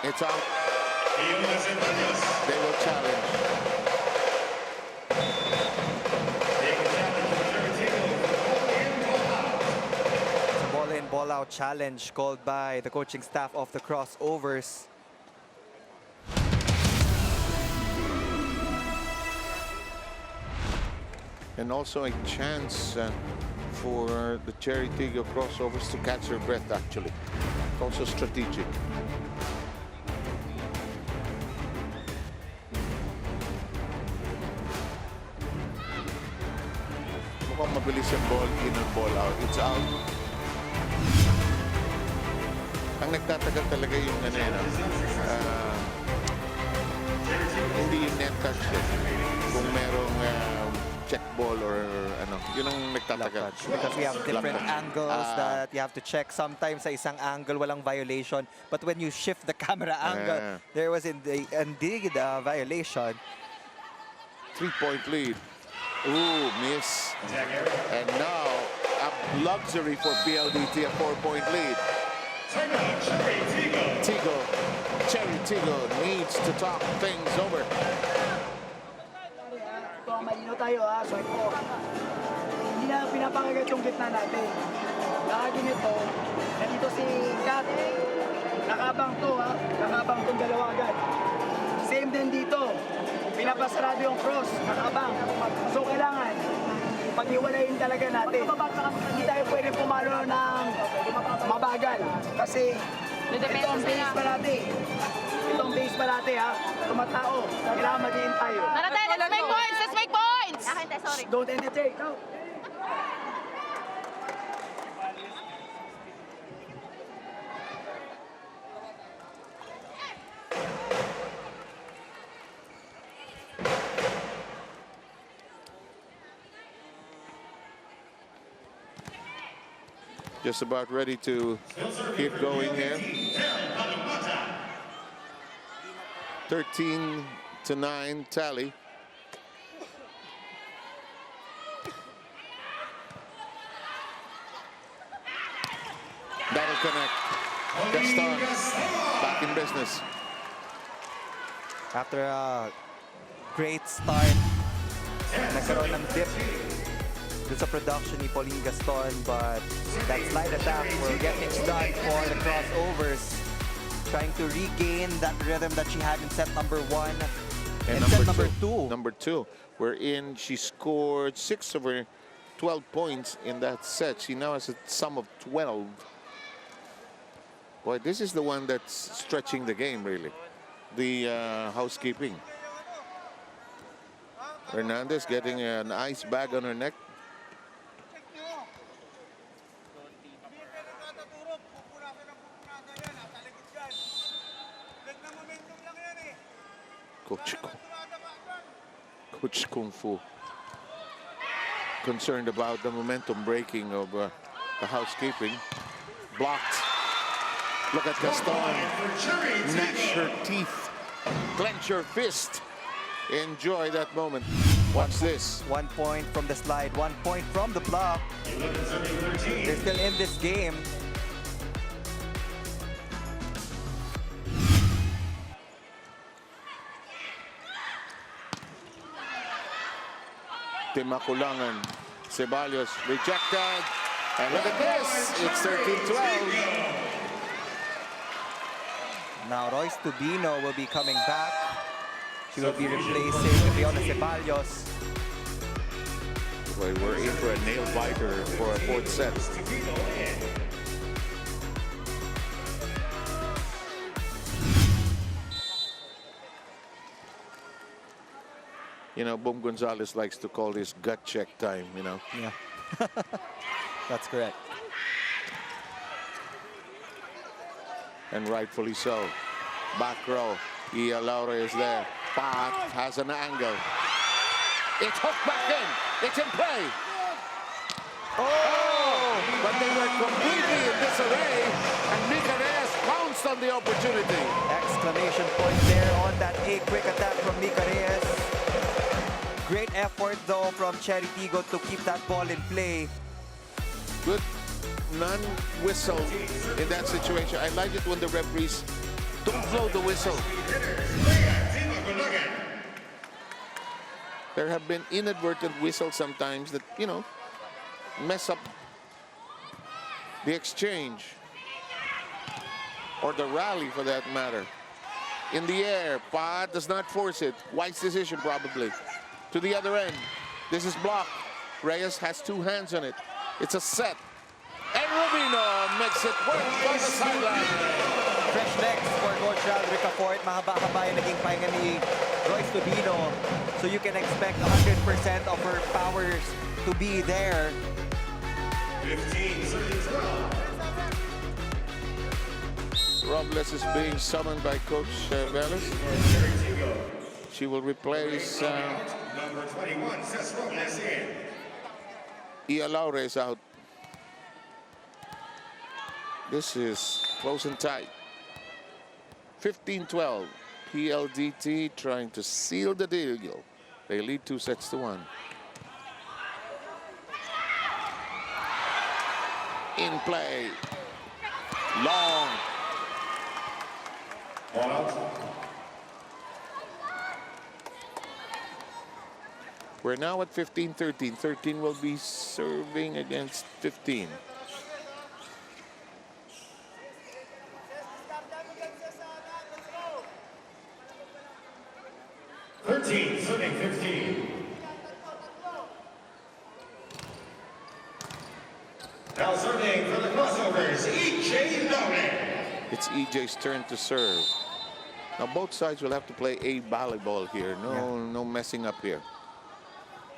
It's out. They will challenge. It's a ball-in, ball-out challenge called by the coaching staff of the crossovers. And also a chance for the Cherry Tigggo crossovers to catch their breath, actually. Also strategic. Mukhang mabilis yung ball in and ball out. It's out. Ang nagtatagal talaga yung hindi yung net touch. Kung merong ball or ano, yun ang Block nagtatagal. touch. Because we have different Block touch. angles that you have to check. Sometimes sa isang angle, walang violation. But when you shift the camera angle, there was indeed a violation. 3-point lead. Ooh, miss. And now, a luxury for PLDT, a 4-point lead. Tiggo, Cherry Tiggo needs to talk things over. Ito, malino tayo ha. So ito, hindi na pinapakagat yung gitna natin. Lagi nito, nandito si Kat. Nakabang to ha. Nakabang tong dalawa agad. Same din dito. Pinapasarado yung cross. Nakabang. So kailangan, pag-iwalayin talaga natin. Hindi tayo pwede pumalo ng mabagal. Kasi ito ang base pa natin. Ito ang base pa natin ha. Tumatao. Kailangan magiging tayo. Let's make points! Let's make points! Sorry. Don't entertain. No. Just about ready to keep going here. 13-9 tally. That'll connect. Gaston back in business. After a great start, nagkaroon ng dip dun sa production ni Pauline Gaston, but that slide attack will get things done for the crossovers. Trying to regain that rhythm that she had in set number 1 and set number 2. Number 2, wherein she scored 6 of her 12 points in that set. She now has a sum of 12. Boy, this is the one that's stretching the game, really. The housekeeping. Hernandez getting an ice bag on her neck. Coach Kung Fu concerned about the momentum breaking of the housekeeping. Blocked. Look at Gaston. Gnash her teeth. Clench her fist. Enjoy that moment. Watch this. 1 point from the slide, 1 point from the block. They're still in this game. Timakulangan. Ceballos rejected. And look at this. It's 13-12. Now Royce Tubino will be coming back. She will be replacing Fiona Ceballos. Boy, we're in for a nail biter for a 4th set. You know, Boom Gonzalez likes to call this gut check time, you know. Yeah, that's correct. And rightfully so. Back row, Ia Laura is there. Pat has an angle. It's hooked back in. It's in play. Oh! But they were completely in disarray, and Mika Reyes pounced on the opportunity. Exclamation point there on that quick attack from Mika Reyes. Great effort though from Cherry Tiggo to keep that ball in play. Good non-whistle in that situation. I like it when the referees don't blow the whistle. There have been inadvertent whistles sometimes that, you know, mess up the exchange or the rally for that matter. In the air, Pat does not force it. Wise decision probably. To the other end, this is blocked. Reyes has 2 hands on it. It's a set. And Rubino makes it work on the sideline. Fresh legs for Coach Aldric Ricafort. Mahaba-haba yung naging pahinga ni Royce Tubino. So you can expect 100% of her powers to be there. 15 seconds left. Robles is being summoned by Coach Velas. Cherry Tiggo. She will replace Number 21, Cesc Robles in. Ia Laure is out. This is close and tight. 15-12. PLDT trying to seal the deal. They lead 2-1. In play. Long. Ball out. We're now at 15-13. 13 will be serving against 15. Serving 15. Now serving for the crossovers, EJ Laure. It's EJ's turn to serve. Now both sides will have to play a volleyball here. No messing up here.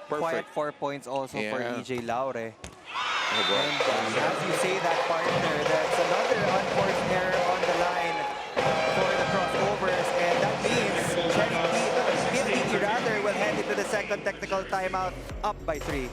Quiet Perfect. 4 points also for Yeah. EJ Laure. Oh, boy. And as you say that, partner, that's another unforced error on the line for the crossovers. And that means PLDT rather will head into the second technical timeout up by 3.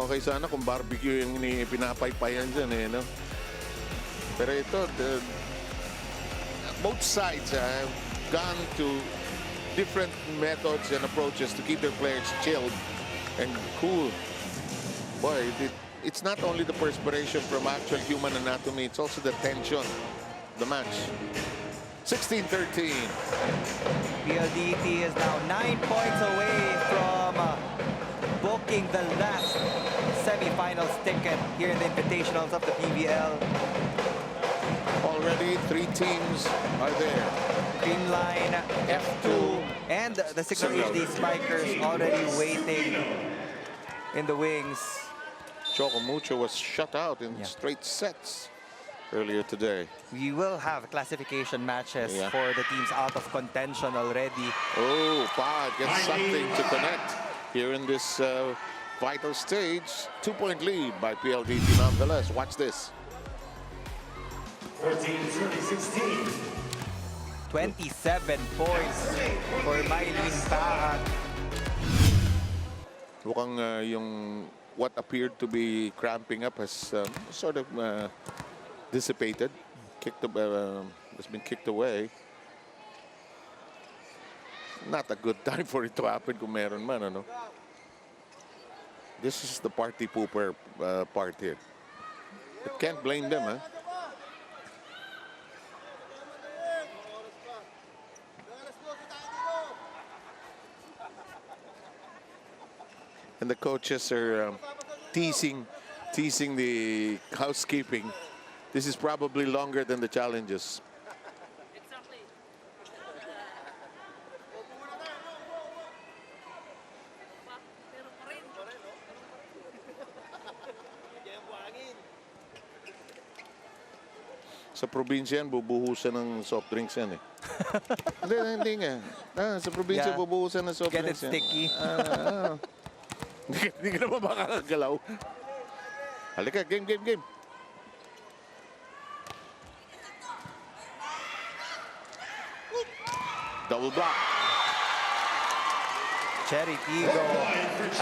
Okay sana kung barbecue yung pinapaypayan dyan eh, no? Pero ito, both sides have gone to different methods and approaches to keep their players chilled and cool. Boy, it's not only the perspiration from actual human anatomy, it's also the tension of the match. 16-13. PLDT is now 9 points away from booking the last semifinals ticket here in the invitationals of the PVL. Already 3 teams are there. Green line, F2, and the Signal HD Spikers already waiting in the wings. Choco Mucho was shut out in straight sets earlier today. We will have classification matches for the teams out of contention already. Oh, Pa gets something to connect here in this vital stage. 2-point lead by PLDT nonetheless. Watch this. 14-16. 27 points for Mylene Pahat. Mukhang yung what appeared to be cramping up has sort of dissipated. Has been kicked away. Not a good time for it to happen kung meron man, ano? This is the party pooper part here. But can't blame them, huh? And the coaches are teasing the housekeeping. This is probably longer than the challenges. Sa probinsya yan, bubuhusan ng soft drinks yan eh. Hindi nga. Sa probinsya, bubuhusan ng soft Get drinks it yan. sticky. Hindi ka naman makakagalaw. Halika, game. Double block. Cherry Tigggo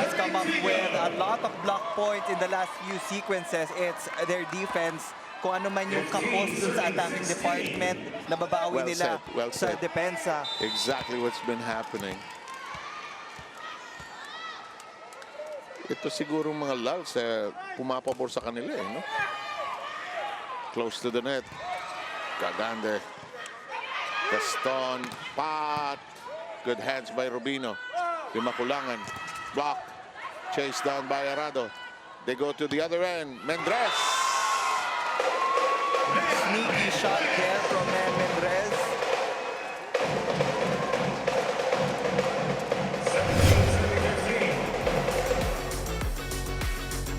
has come up with a lot of block points in the last few sequences. It's their defense. Kung ano man yung kapos sa attacking department, nababawi nila sa depensa. Exactly what's been happening. Ito siguro mga lulls pumapabor sa kanila eh, no? Close to the net. Cagande. Gaston. Pat. Good hands by Rubino. Yung makulangan. Block. Chased down by Arado. They go to the other end. Mendres. Sneaky shot there from Mendres.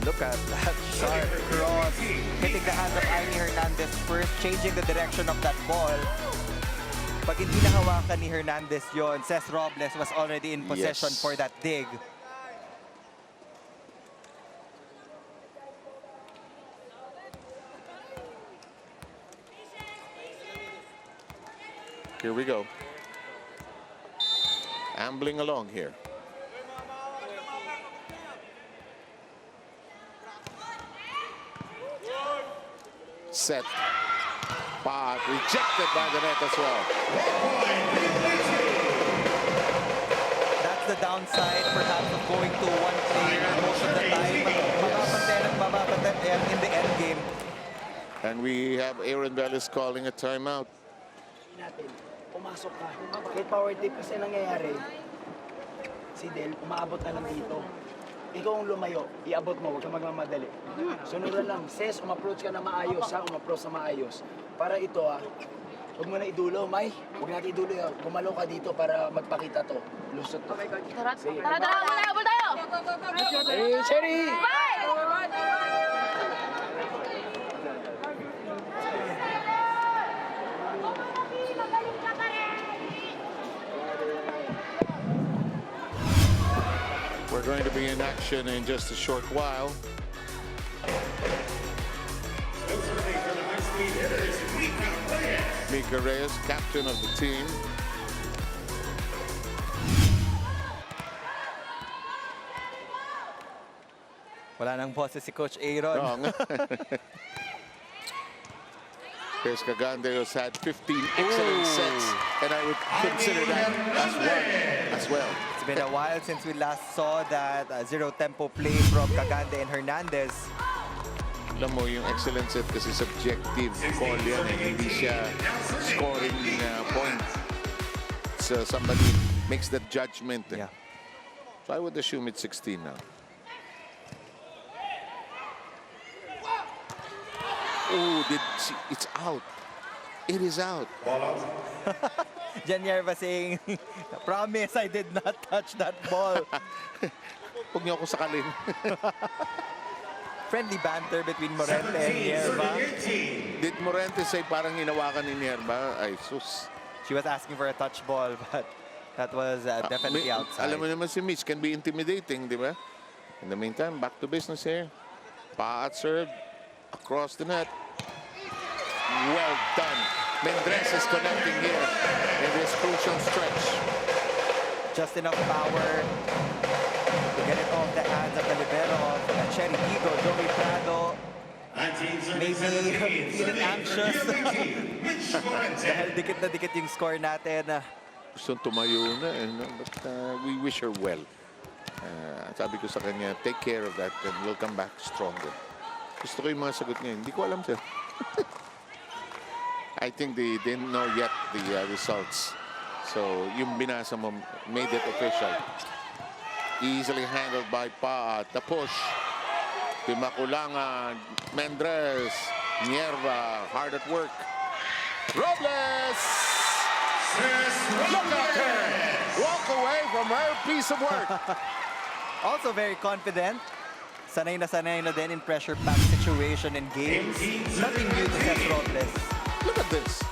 Look at that sharp cross. Hitting the hands of Aimee Hernandez first, changing the direction of that ball. Pag hindi nahawakan ni Hernandez yon, Cesc Robles was already in possession Yes. for that dig. Here we go. Ambling along here. Set. But rejected by the net as well. That's the downside perhaps of going to one player most of the time. Mababantay in the end game. And we have Aaron Velez calling a timeout. Natin, pumasok ka. May power tip kasi nangyayari. Si Del, umaabot na lang dito. Ikaw ang lumayo, iabot mo, huwag kang magmamadali. Sunod lang, Ses, umapproach ka na maayos, ha? Umapproach na maayos. Para ito, ha? Huwag mo na idulo, May. Huwag natin idulo, ha? Gumalaw ka dito para magpakita to. Lusot to. Tara, habol tayo! Hey, Cherry! We're going to be in action in just a short while. Mika Reyes, captain of the team. Wala nang boses si Coach Aaron. Wrong. Chris Cagande has had 15 excellent sets, and I would consider that as one as well. It's been a while since we last saw that zero tempo play from Cagande and Hernandez. Alam mo, yung excellent set kasi subjective call yan. Hindi siya scoring point. So somebody makes that judgment. Yeah. So I would assume it's 16 now. Oh, it's out. It is out. Janyerva saying, promise I did not touch that ball. Huwag niyo ako sakalin. Friendly banter between Morente and Nierva. Did Morente say parang hinawakan ni Nierva? Ay, sus. She was asking for a touch ball, but that was definitely outside. Alam mo naman si Mitch can be intimidating, di ba? In the meantime, back to business here. Pa at serve. Across the net. Well done. Mendres is connecting here in this crucial stretch. Just enough power to get it off the hands of the libero of CHERY TIGGO. Joey Prado maybe feeling anxious. Dahil dikit na dikit yung score natin. Gusto tumayo na, but we wish her well. Sabi ko sa kanya, take care of that and we'll come back stronger. Gusto ko yung mga sagot niya. Hindi ko alam, sir. I think they didn't know yet the results. So, yung binasa mo made it official. Easily handled by Pa. The push. Pimakulangan. Mendres. Nierva. Hard at work. Robles! Look at her! Walk away from her piece of work. Also very confident. Sanay na din in pressure-packed situation in games. Nothing new to Cesc Robles. Look at this.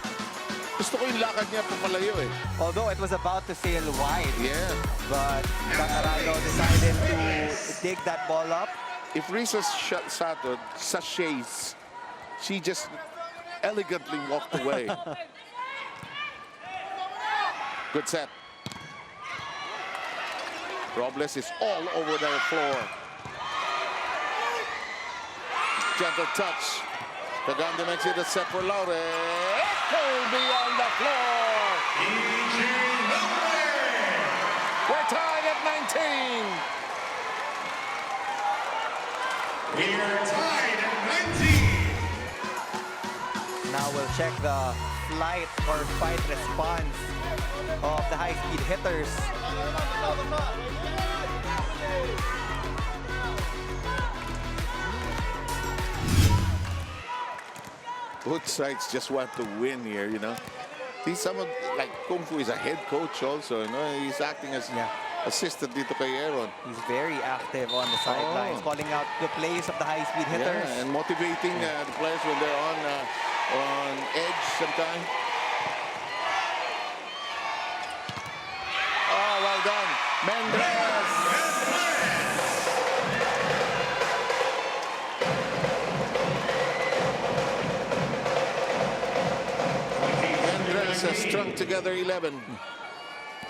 Gusto ko yung lakad niya pumalayo eh. Although it was about to sail wide. Yeah. But Arado decided to dig that ball up. If Risa Sato sachets, she just elegantly walked away. Good set. Robles is all over the floor. Gentle touch. Cagande makes it a set for Laure. Echo beyond the floor. We're tied at 19. We are tied at 19. Now we'll check the flight or fight response of the high-speed hitters. Both sides just want to win here, you know. He's someone like Kung Fu is a head coach also, you know. He's acting as assistant dito kay Aaron. He's very active on the sidelines, calling out the plays of the high-speed hitters. Yeah, and motivating the players when they're on edge sometimes. Oh, well done. Mendez. Mendez has strung together 11.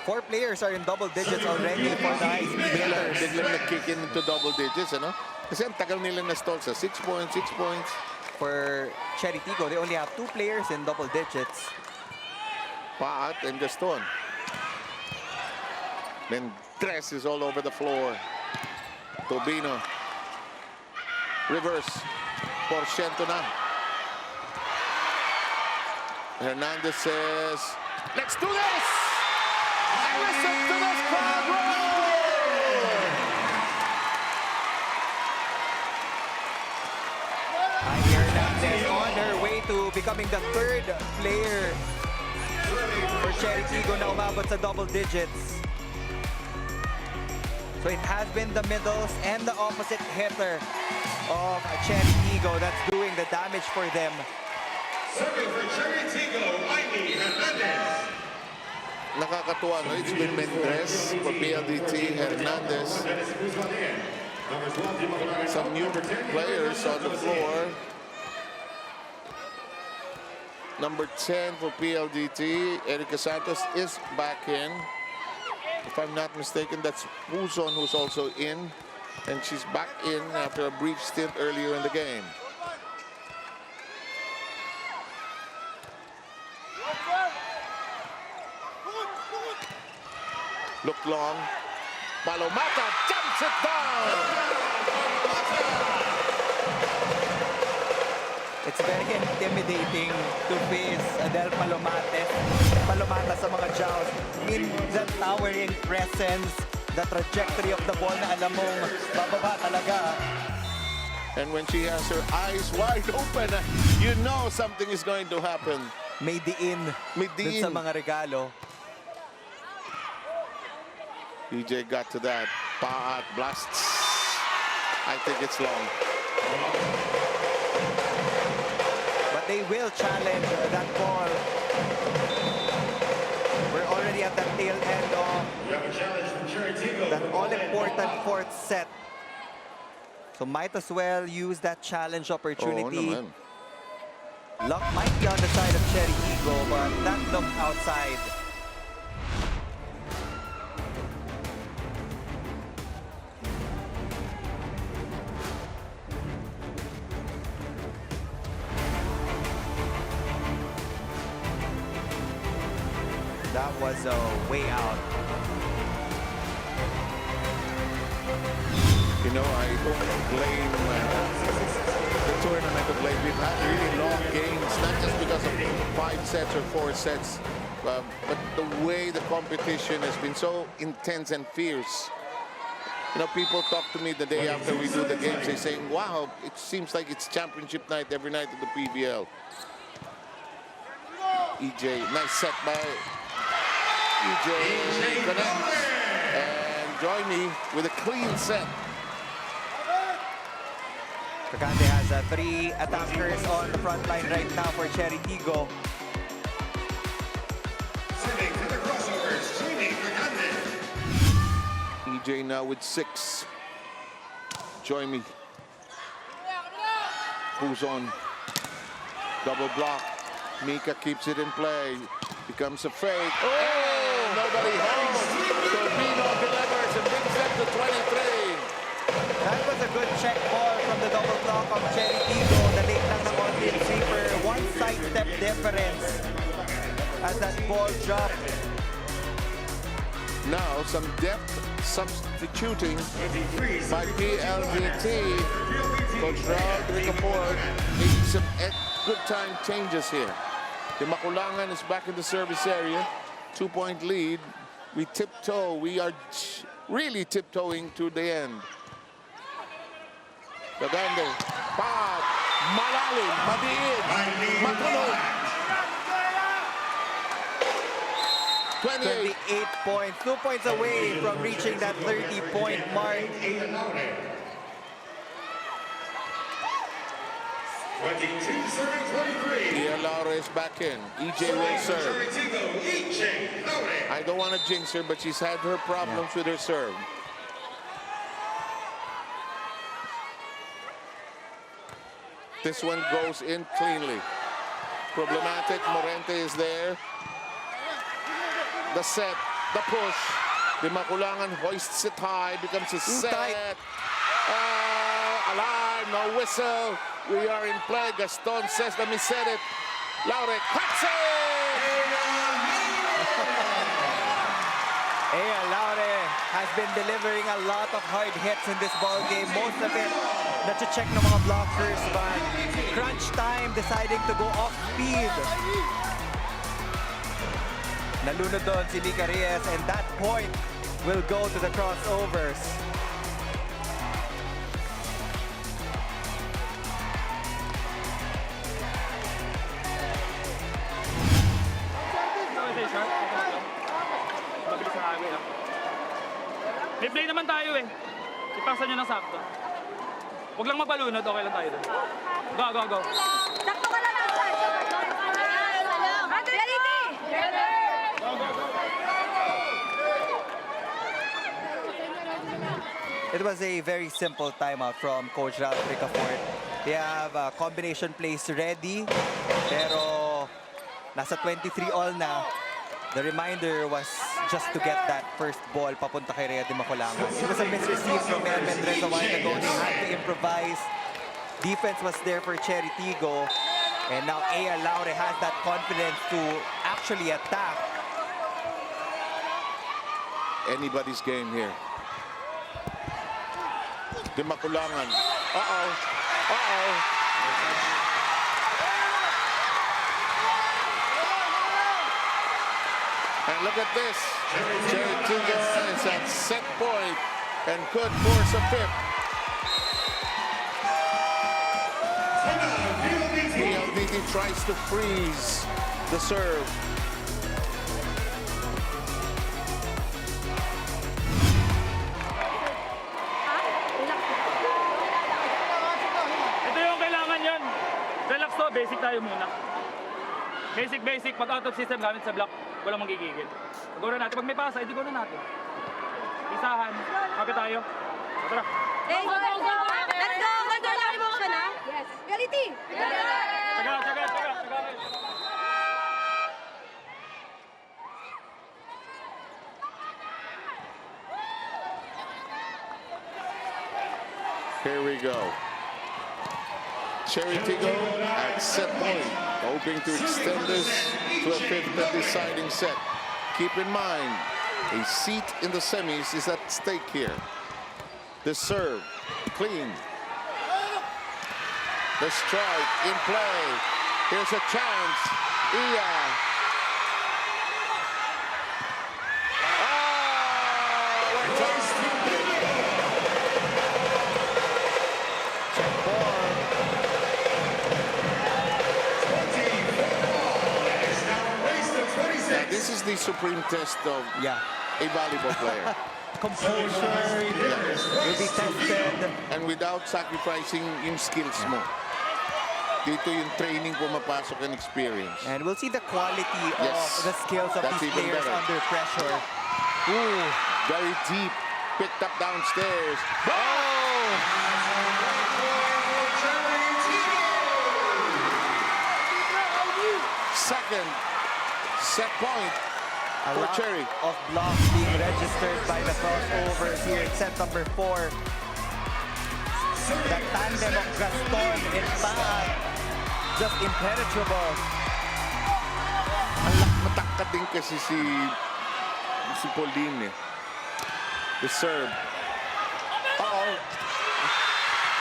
4 players are in double digits already for the high-speed hitters. Biglang nag-kick in into double digits, ano? Kasi ang tagal nila na-stall sa 6 points, 6 points. For Cherry Tigggo, they only have 2 players in double digits. Paat and Gaston. Then Tres is all over the floor. Tobino. Reverse. Porciento na. Hernandez says, let's do this! Listen to this crowd roar! Jaime Hernandez on her way to becoming the 3rd player for Cherry Tigggo na umabot sa double digits. So it has been the middles and the opposite hitter of Cherry Tigggo that's doing the damage for them. Serving for Cherry Tigggo, Jaime Hernandez. Nakakatuwa, no? It's been Mendez for PLDT, Hernandez. Some new players on the floor. Number 10 for PLDT, Erica Santos is back in. If I'm not mistaken, that's Puzon who's also in. And she's back in after a brief stint earlier in the game. Look long. Palomata jumps it down. It's very intimidating to face Adel Palomata sa mga joust. I mean, the towering presence, the trajectory of the ball na alam mong bababa talaga. And when she has her eyes wide open, you know something is going to happen. May diin dun sa mga regalo. EJ got to that. Paat blasts. I think it's long. But they will challenge that ball. We're already at the tail end of that all-important 4th set. So might as well use that challenge opportunity. Oh, Luck might be on the side of Cherry Tigggo, but that looked outside. That was a way out. You know, I don't blame the tournament of late. We've had really long games, not just because of 5 sets or 4 sets, but the way the competition has been so intense and fierce. You know, people talk to me the day after we do the games. They say, wow, it seems like it's championship night every night at the PVL. EJ, nice set by EJ. Connects. And join me with a clean set. Tragante has 3 attackers on the front line right now for Cherry Tigggo. EJ now with 6. Join me. Who's on? Double block. Mika keeps it in play. Becomes a fake. Oh! And nobody home. Tobino delivers and brings them to 23. That was a good check ball from the double block of Cherry Tigggo. The late lang ng on-field sweeper. 1 side step difference as that ball dropped. Now some depth substituting by PLDT. Coach Raul Ricaport making some good time changes here. The Makulangan is back in the service area. 2-point lead. We tiptoe. We are really tiptoeing to the end. Gagande. Pop. Malalim, madiin, matulog. 28. 28 points, 2 points away from reaching that 30-point mark. 22 serving 23. Tia Laura is back in. EJ will serve. CHERY TIGGO, EJ Laure. I don't want to jinx her, but she's had her problems with her serve. This one goes in cleanly. Problematic. Morente is there. The set, the push. Di Maculangan hoists it high, becomes a set. Alarm, no whistle. We are in play. Gaston says, let me set it. Laure cuts it! Ea Laure has been delivering a lot of hard hits in this ball game. Most of it na-check ng mga blockers, but crunch time deciding to go off speed. Nalunod doon si Lica Reyes, and that point will go to the crossovers. May play naman tayo eh. Ipasa nyo ng sakto. Huwag lang mapalunod, okay lang tayo doon. Go, go, go. Sakto ka lang outside. Reality! It was a very simple timeout from Coach Ralph Ricafort. They have combination plays ready, pero nasa 23 all na. The reminder was just to get that first ball papunta kay Rhea de Maculangan. It was a misreceive from Mel Mendrez a while ago. They had to improvise. Defense was there for CHERY TIGGO. And now Ea Laure has that confidence to actually attack. Anybody's game here. De Maculangan. Uh-oh. Uh-oh. And look at this. CHERY TIGGO is at set point and could force a fifth. PLDT tries to freeze the serve. Ito yung kailangan yun. Relax to, basic tayo muna. Basic, basic. Pag out of system gamit sa block, walang magigigil. Pag natin. Pag may pasa, edi na natin. Isahan. Kapit tayo. Tara. Hey, go, go, go! Let's go! Control lang emotion, ha? Yes. Reality! Tsaga, tsaga, tsaga. Tsaga. Here we go. CHERY TIGGO at set point, hoping to extend this to a fifth and deciding set. Keep in mind, a seat in the semis is at stake here. The serve, clean. The strike in play. Here's a chance. Iya. This is the supreme test of a volleyball player. Composure will be tested. And without sacrificing yung skills mo. Dito yung training pumapasok and experience. And we'll see the quality Yes. of the skills of That's these even players better. under pressure. Ooh. Very deep, picked up downstairs. Second set point A for lot CHERY. of blocks being registered by the crossovers here in set number 4. The tandem of Gaston and Paan, just impenetrable. Matangkad din kasi si Pauline eh. The serve. Uh-oh.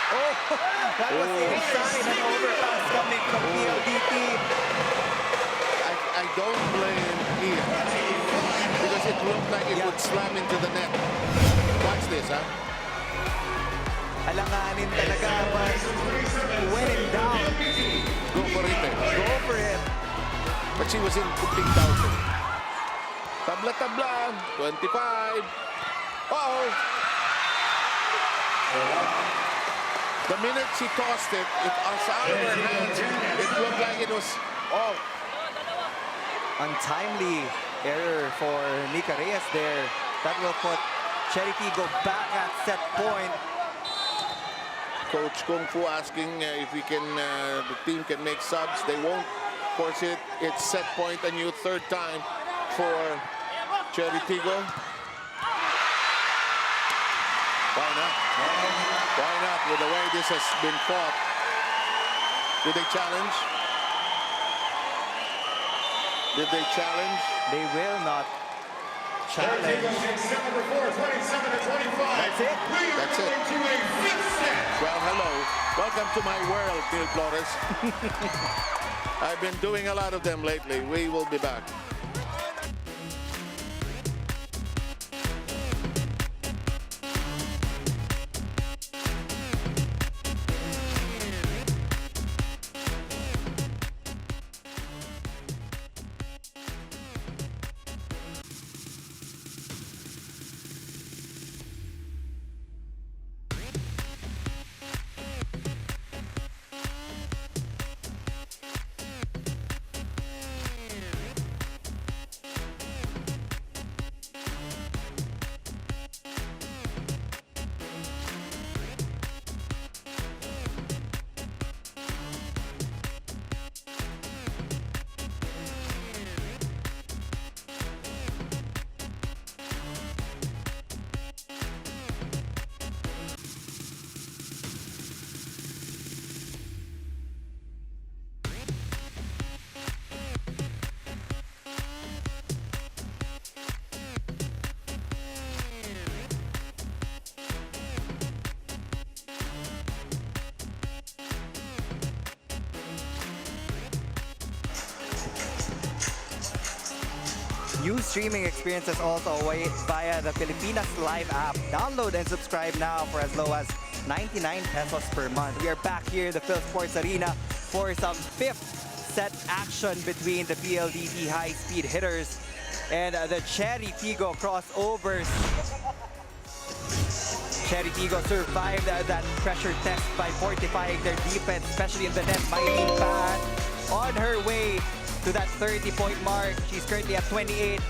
Oh, that was inside an overpass coming from PLDT. I don't blame Ian because it looked like it would slam into the net. Watch this, huh? alanganin talaga. But when in doubt, Go for it. go for it. But she was in complete doubt. Tabla-tabla. 25. Uh-oh. The minute she tossed it, it was out of her hands. It looked like it was off. Untimely error for Nika Reyes there. That will put Cherry Tigggo back at set point. Coach Kung Fu asking if we can, the team can make subs. They won't force it. It's set point, a new third time for Cherry Tigggo. Why not? Why not? With the way this has been fought. Did they challenge? Did they challenge? They will not challenge. That's it. That's it. Well, hello. Welcome to my world, Neil Flores. I've been doing a lot of them lately. We will be back. New streaming experiences also via the Pilipinas Live app. Download and subscribe now for as low as 99 pesos per month. We are back here in the Phil Sports Arena for some fifth set action between the PLDT high-speed hitters and the Cherry Tigggo crossovers. Cherry Tigggo survived that pressure test by fortifying their defense, especially in the net. Mylene Pan on her way to that 30-point mark. She's currently at 28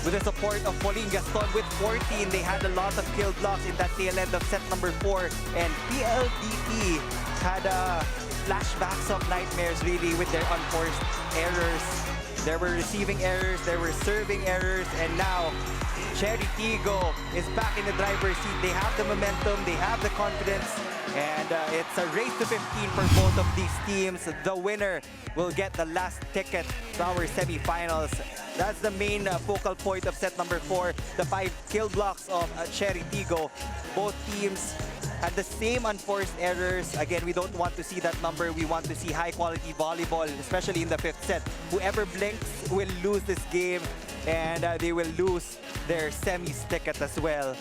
with the support of Pauline Gaston with 14. They had a lot of kill blocks in that tail end of set number 4. And PLDT had flashbacks of nightmares really with their unforced errors. There were receiving errors, there were serving errors, and now Cherry Tigggo is back in the driver's seat. They have the momentum, they have the confidence, and it's a race to 15 for both of these teams. The winner will get the last ticket to our semifinals. That's the main focal point of set number 4, the 5 kill blocks of Cherry Tigggo. Both teams had the same unforced errors. Again, we don't want to see that number. We want to see high-quality volleyball, especially in the 5th set. Whoever blinks will lose this game, and they will lose their semis ticket as well.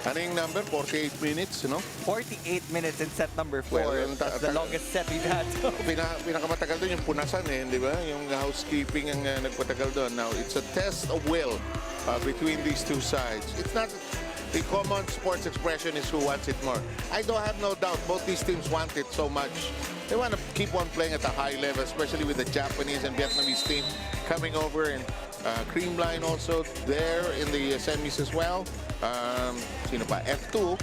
Ano yung number? 48 minutes, no? 48 minutes in set number 4. Well, That's the longest set we've had. Pinakamatagal doon yung punasan di ba? Yung housekeeping ang nagpatagal doon. Now, it's a test of will between these two sides. It's not the common sports expression is who wants it more. I don't have no doubt both these teams want it so much. They want to keep on playing at a high level, especially with the Japanese and Vietnamese team coming over, and Creamline also there in the semis as well. Sino pa? F2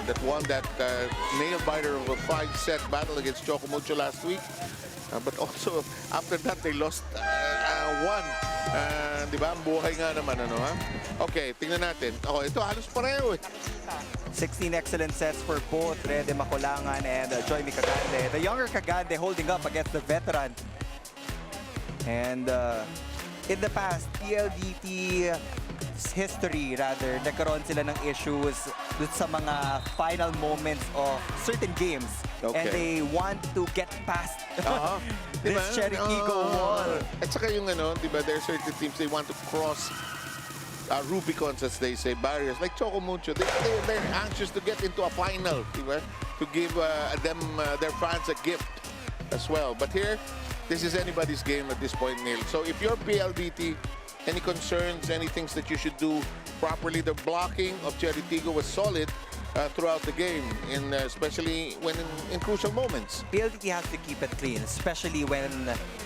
that won that nail-biter of a 5-set battle against Chocomucho last week. But also, after that, they lost one. Di ba? Ang buhay nga naman, ano ha? Okay, tingnan natin. Oh, ito halos pareho 16 excellent sets for both Rede Macolangan and Joy Cagande. The younger Cagande holding up against the veteran. And in the past, PLDT history rather, nagkaroon sila ng issues dun sa mga final moments of certain games. Okay. And they want to get past this diba? Cherry Tigggo wall. At saka yung ano, di ba, there are certain teams they want to cross Rubicons, as they say, barriers, like Choco Mucho. They're anxious to get into a final, diba? To give them, their fans, a gift as well. But here, this is anybody's game at this point, Neil. So if you're PLDT, any concerns, any things that you should do properly? The blocking of Cherry Tiggo was solid throughout the game, especially when in crucial moments. PLDT has to keep it clean, especially when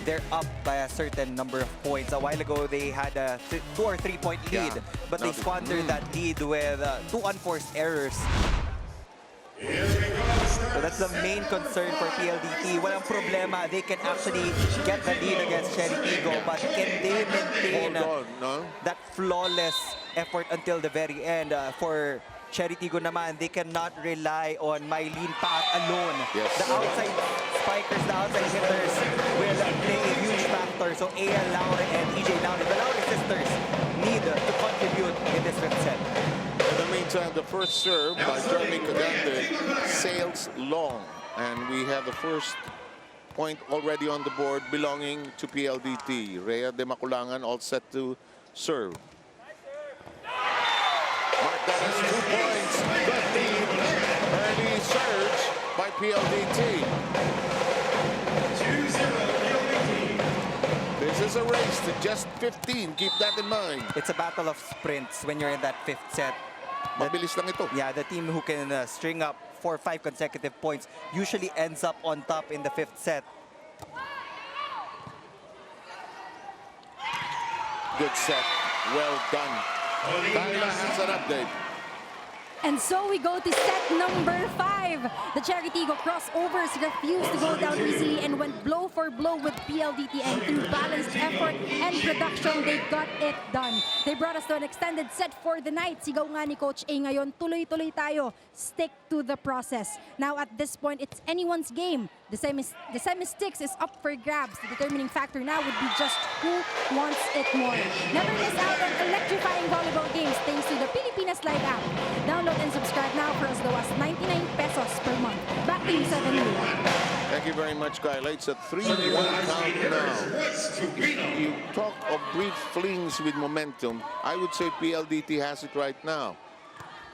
they're up by a certain number of points. A while ago, they had a 2 or 3 point lead, Yeah. but they squandered that lead with 2 unforced errors. So that's the main concern for PLDT. Walang problema, they can actually get the lead against Cherry Tiggo, but can they maintain Hold on, no? that flawless effort until the very end? For Cherry Tiggo naman, they cannot rely on Mylene Pat alone. Yes. The outside spikers, the outside hitters will play a huge factor. So A.L. Laure and E.J. Laure, the Laure sisters, need to contribute in this fifth set. In the meantime, the first serve by Jeremy Cagante sails long. And we have the first point already on the board belonging to PLDT. Rhea de Maculangan all set to serve. Mark that as 2 points. Good lead. Early surge by PLDT. 2-0 PLDT. This is a race to just 15. Keep that in mind. It's a battle of sprints when you're in that fifth set. Mabilis lang ito. Yeah, the team who can string up 4 or 5 consecutive points usually ends up on top in the fifth set. Good set. Well done. Tyler has an update. And so we go to set number 5. The Cherry Tiggo crossovers refused to go down easily and went blow for blow with PLDT, and through balanced effort and production, they got it done. They brought us to an extended set for the night. Sigaw nga ni Coach A ngayon, tuloy-tuloy tayo. Stick to the process. Now at this point, it's anyone's game. The semi-sticks is up for grabs. The determining factor now would be just who wants it more. Never miss out on electrifying volleyball games thanks to the Pilipinas Live app. Download and subscribe now for as low as 99 pesos per month. Back to you, 7 Thank you very much, Kyla. It's a 3-1 count now. If you talk of brief flings with momentum, I would say PLDT has it right now.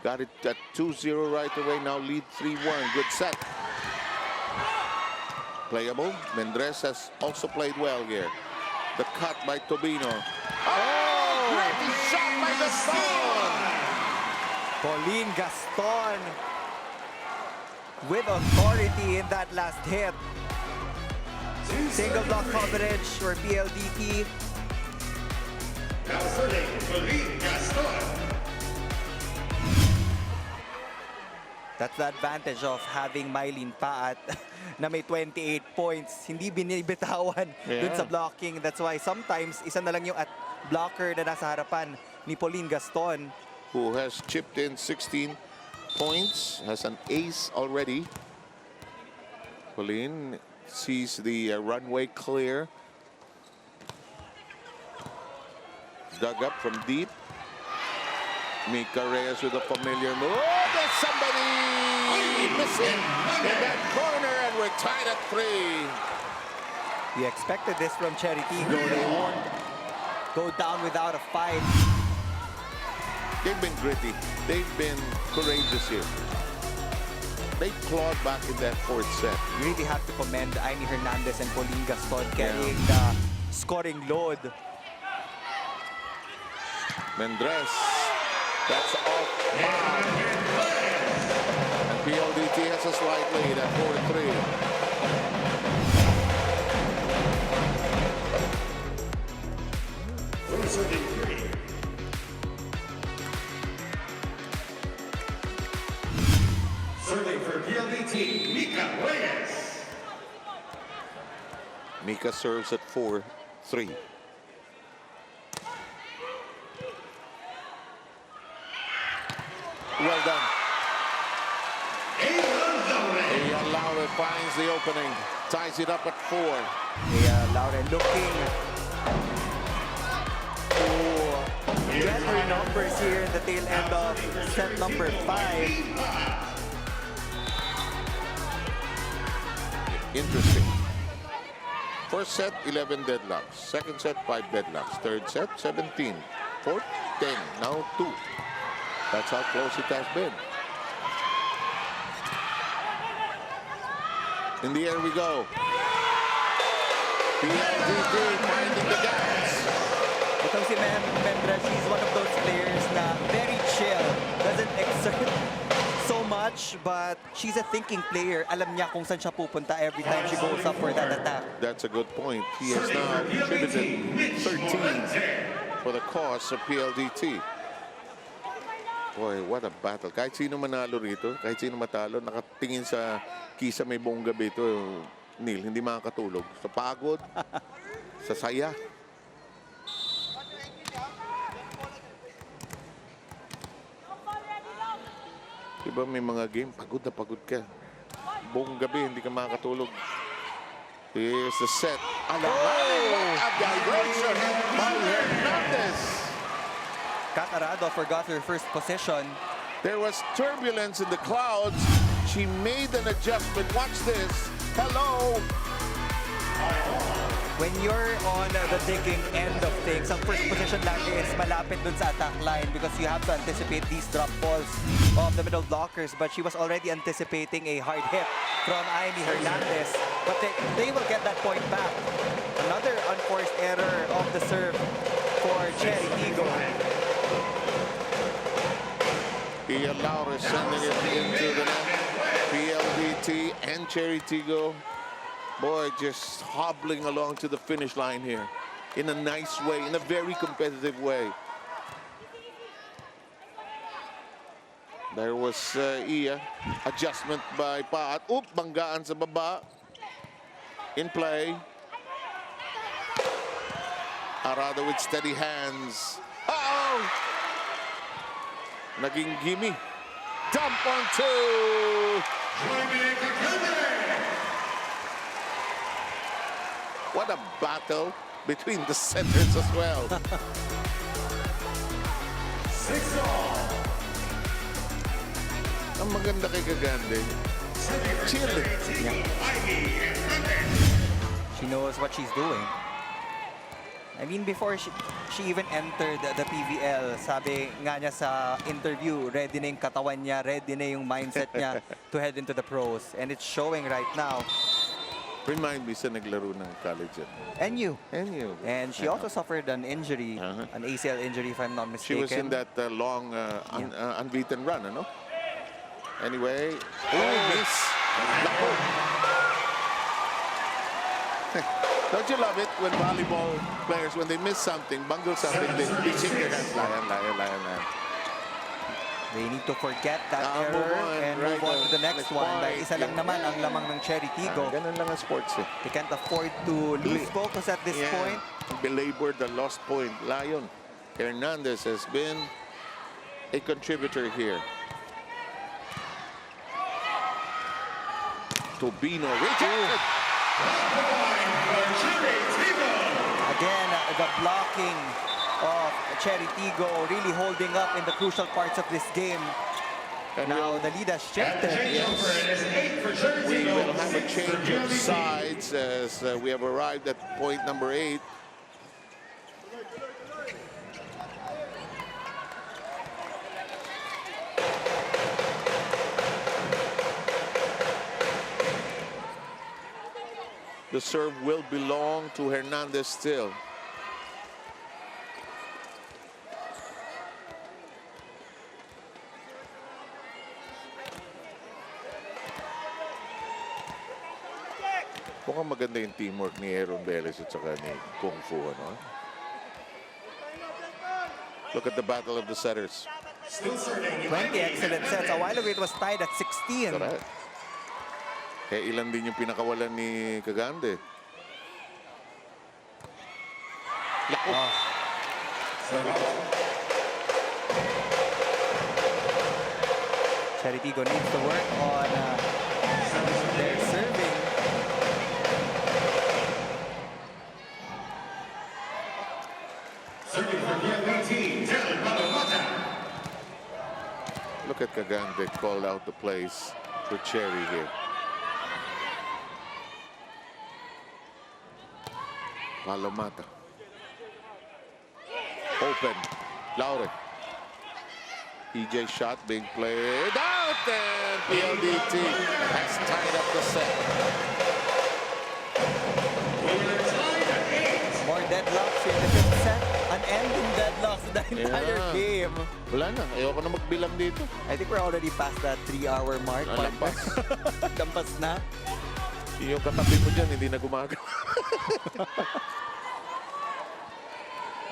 Got it at 2-0 right away, now lead 3-1. Good set. Playable. Mendres has also played well here. The cut by Tobino. Oh! Great shot by Gaston! Pauline Gaston with authority in that last hit. Single block coverage for PLDT. Now serving Pauline Gaston. That's the advantage of having Mylene Paat na may 28 points. Hindi binibitawan dun sa blocking. That's why sometimes isa na lang yung blocker na nasa harapan ni Pauline Gaston. Who has chipped in 16 points, has an ace already. Pauline sees the runway clear. Dug up from deep. Mika Reyes with a familiar move. Oh, there's somebody missing in that corner, and we're tied at 3. We expected this from Cherry Tiggo. They won't go down without a fight. They've been gritty. They've been courageous here. They clawed back in that fourth set. You really have to commend Aini Hernandez and Pauline Gaston carrying the scoring load. Mendres, that's off mark. And PLDT has a slight lead at 4-3. Serving 3. Serving for PLDT, Mika Reyes. Mika serves at 4-3. Well done. Eyal Laure finds the opening, ties it up at 4. Laure looking to get her numbers here in the tail end of set number 5. Interesting. First set, 11 deadlocks. Second set, 5 deadlocks. Third set, 17. Fourth, 10, now 2. That's how close it has been. In the air we go. PLDT finding the gaps. Itong si Mendra, she's one of those players na very chill. Doesn't exert so much, but she's a thinking player. Alam niya kung saan siya pupunta every time she goes up for that attack. That's a good point. He has now contributed 13 for the cause of PLDT. Boy, what a battle. Kahit sino manalo rito, kahit sino matalo, nakatingin sa kisa may buong gabi ito, Neil, hindi makakatulog. Sa pagod, sa saya. Diba may mga game, pagod na pagod ka. Buong gabi, hindi ka makakatulog. Here's the set. What a diversion by Hernandez. Catarado forgot her first position. There was turbulence in the clouds. She made an adjustment. Watch this. Hello. When you're on the digging end of things, ang first position lagi is malapit dun sa attack line because you have to anticipate these drop balls of the middle blockers. But she was already anticipating a hard hit from Amy Hernandez. But they will get that point back. Another unforced error of the serve for CHERY TIGGO. Ia Laura sending it into the net. PLDT and CHERY TIGGO. Boy, just hobbling along to the finish line here. In a nice way, in a very competitive way. There was Ia. Adjustment by Paat. Oop, banggaan sa baba. In play. Arado with steady hands. Uh-oh! Naging gimme. Dump on 2. What a battle between the centers as well. 6-all. Ang maganda kay Kagande. Chill. She knows what she's doing. I mean, before she even entered the PVL, sabi nga niya sa interview, ready na yung katawan niya, ready na yung mindset niya to head into the pros. And it's showing right now. Remind me sa naglaro ng college yan. NU. NU. And she also suffered an injury, an ACL injury if I'm not She mistaken. was in that long unbeaten run, ano? Anyway. Miss. Naku. Don't you love it when volleyball players, when they miss something, bungle something, they shake their hands, lion. They need to forget that error and move on to the next one. Dahil isa lang naman ang lamang ng CHERY TIGGO. Ganun lang ang sports eh. They can't afford to lose focus at this point. Belabored the lost point. Lion Hernandez has been a contributor here. Tobino rejected. Again, the blocking of CHERY TIGGO really holding up in the crucial parts of this game. And now the lead has shifted. We will have a change of sides as we have arrived at point number 8. The serve will belong to Hernandez still. Mukhang maganda yung teamwork ni Aaron Velez at saka ni Kung Fu, ano? Look at the battle of the setters. 20 excellent sets. A while ago it was tied at 16. Correct. Kaya ilan din yung pinakawalan ni Kagande. CHERY TIGGO needs to work on their serving. Look at Kagande call out the plays for CHERY here. Palomata. Open. Laure. EJ shot being played out, and PLDT has tied up the set. More deadlocks in the fifth set. Unending deadlocks the entire Yeah. game. Wala na. Ayoko na magbilang dito. I think we're already past that 3-hour mark. Lampas. Lampas na. Yung katabi mo dyan, hindi na gumagawa.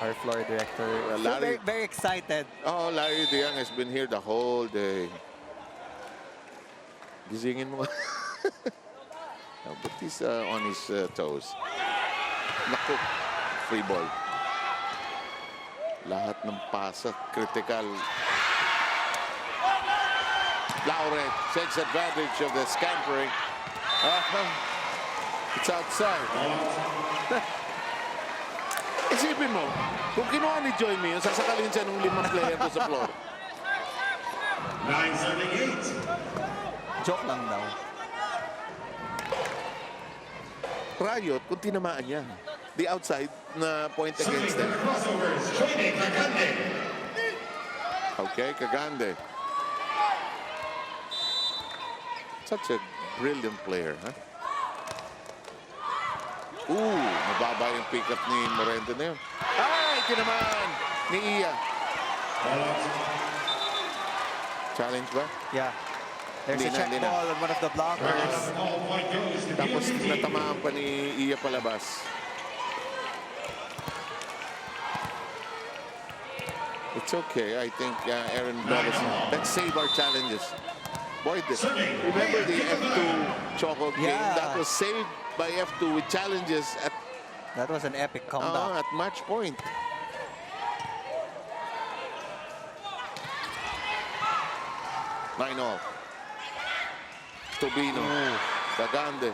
Our floor director, Larry. very, very excited. Oh, Larry DeYoung has been here the whole day. Gisingin mo. No, but he's on his toes. Naku, free ball. Lahat ng pasa, critical. Laure takes advantage of the scampering. It's outside. Isipin mo, kung kinuha ni Joy Mio, sasakalin siya ng 5 player doon sa floor. 9-7-8. Joke lang daw. Riot, kung tinamaan niya. The outside na point against them. Crossovers, joining Kagande. Okay, Kagande. Such a brilliant player, huh? Mababa yung pick-up ni Morente na yun. Ay, tinamaan ni Iya. Challenge ba? Yeah. There's Hindi a na, check hindi na. ball on one of the blockers. All point goes to Tapos PLDT. natamaan pa ni Iya palabas. It's okay. I think Aaron Bellis. Let's save our challenges. Boy, remember the F2 Choco game? Yeah. That was saved by F2 with challenges at That was an epic comeback. at match point. Nine all. Tobino, Kagande,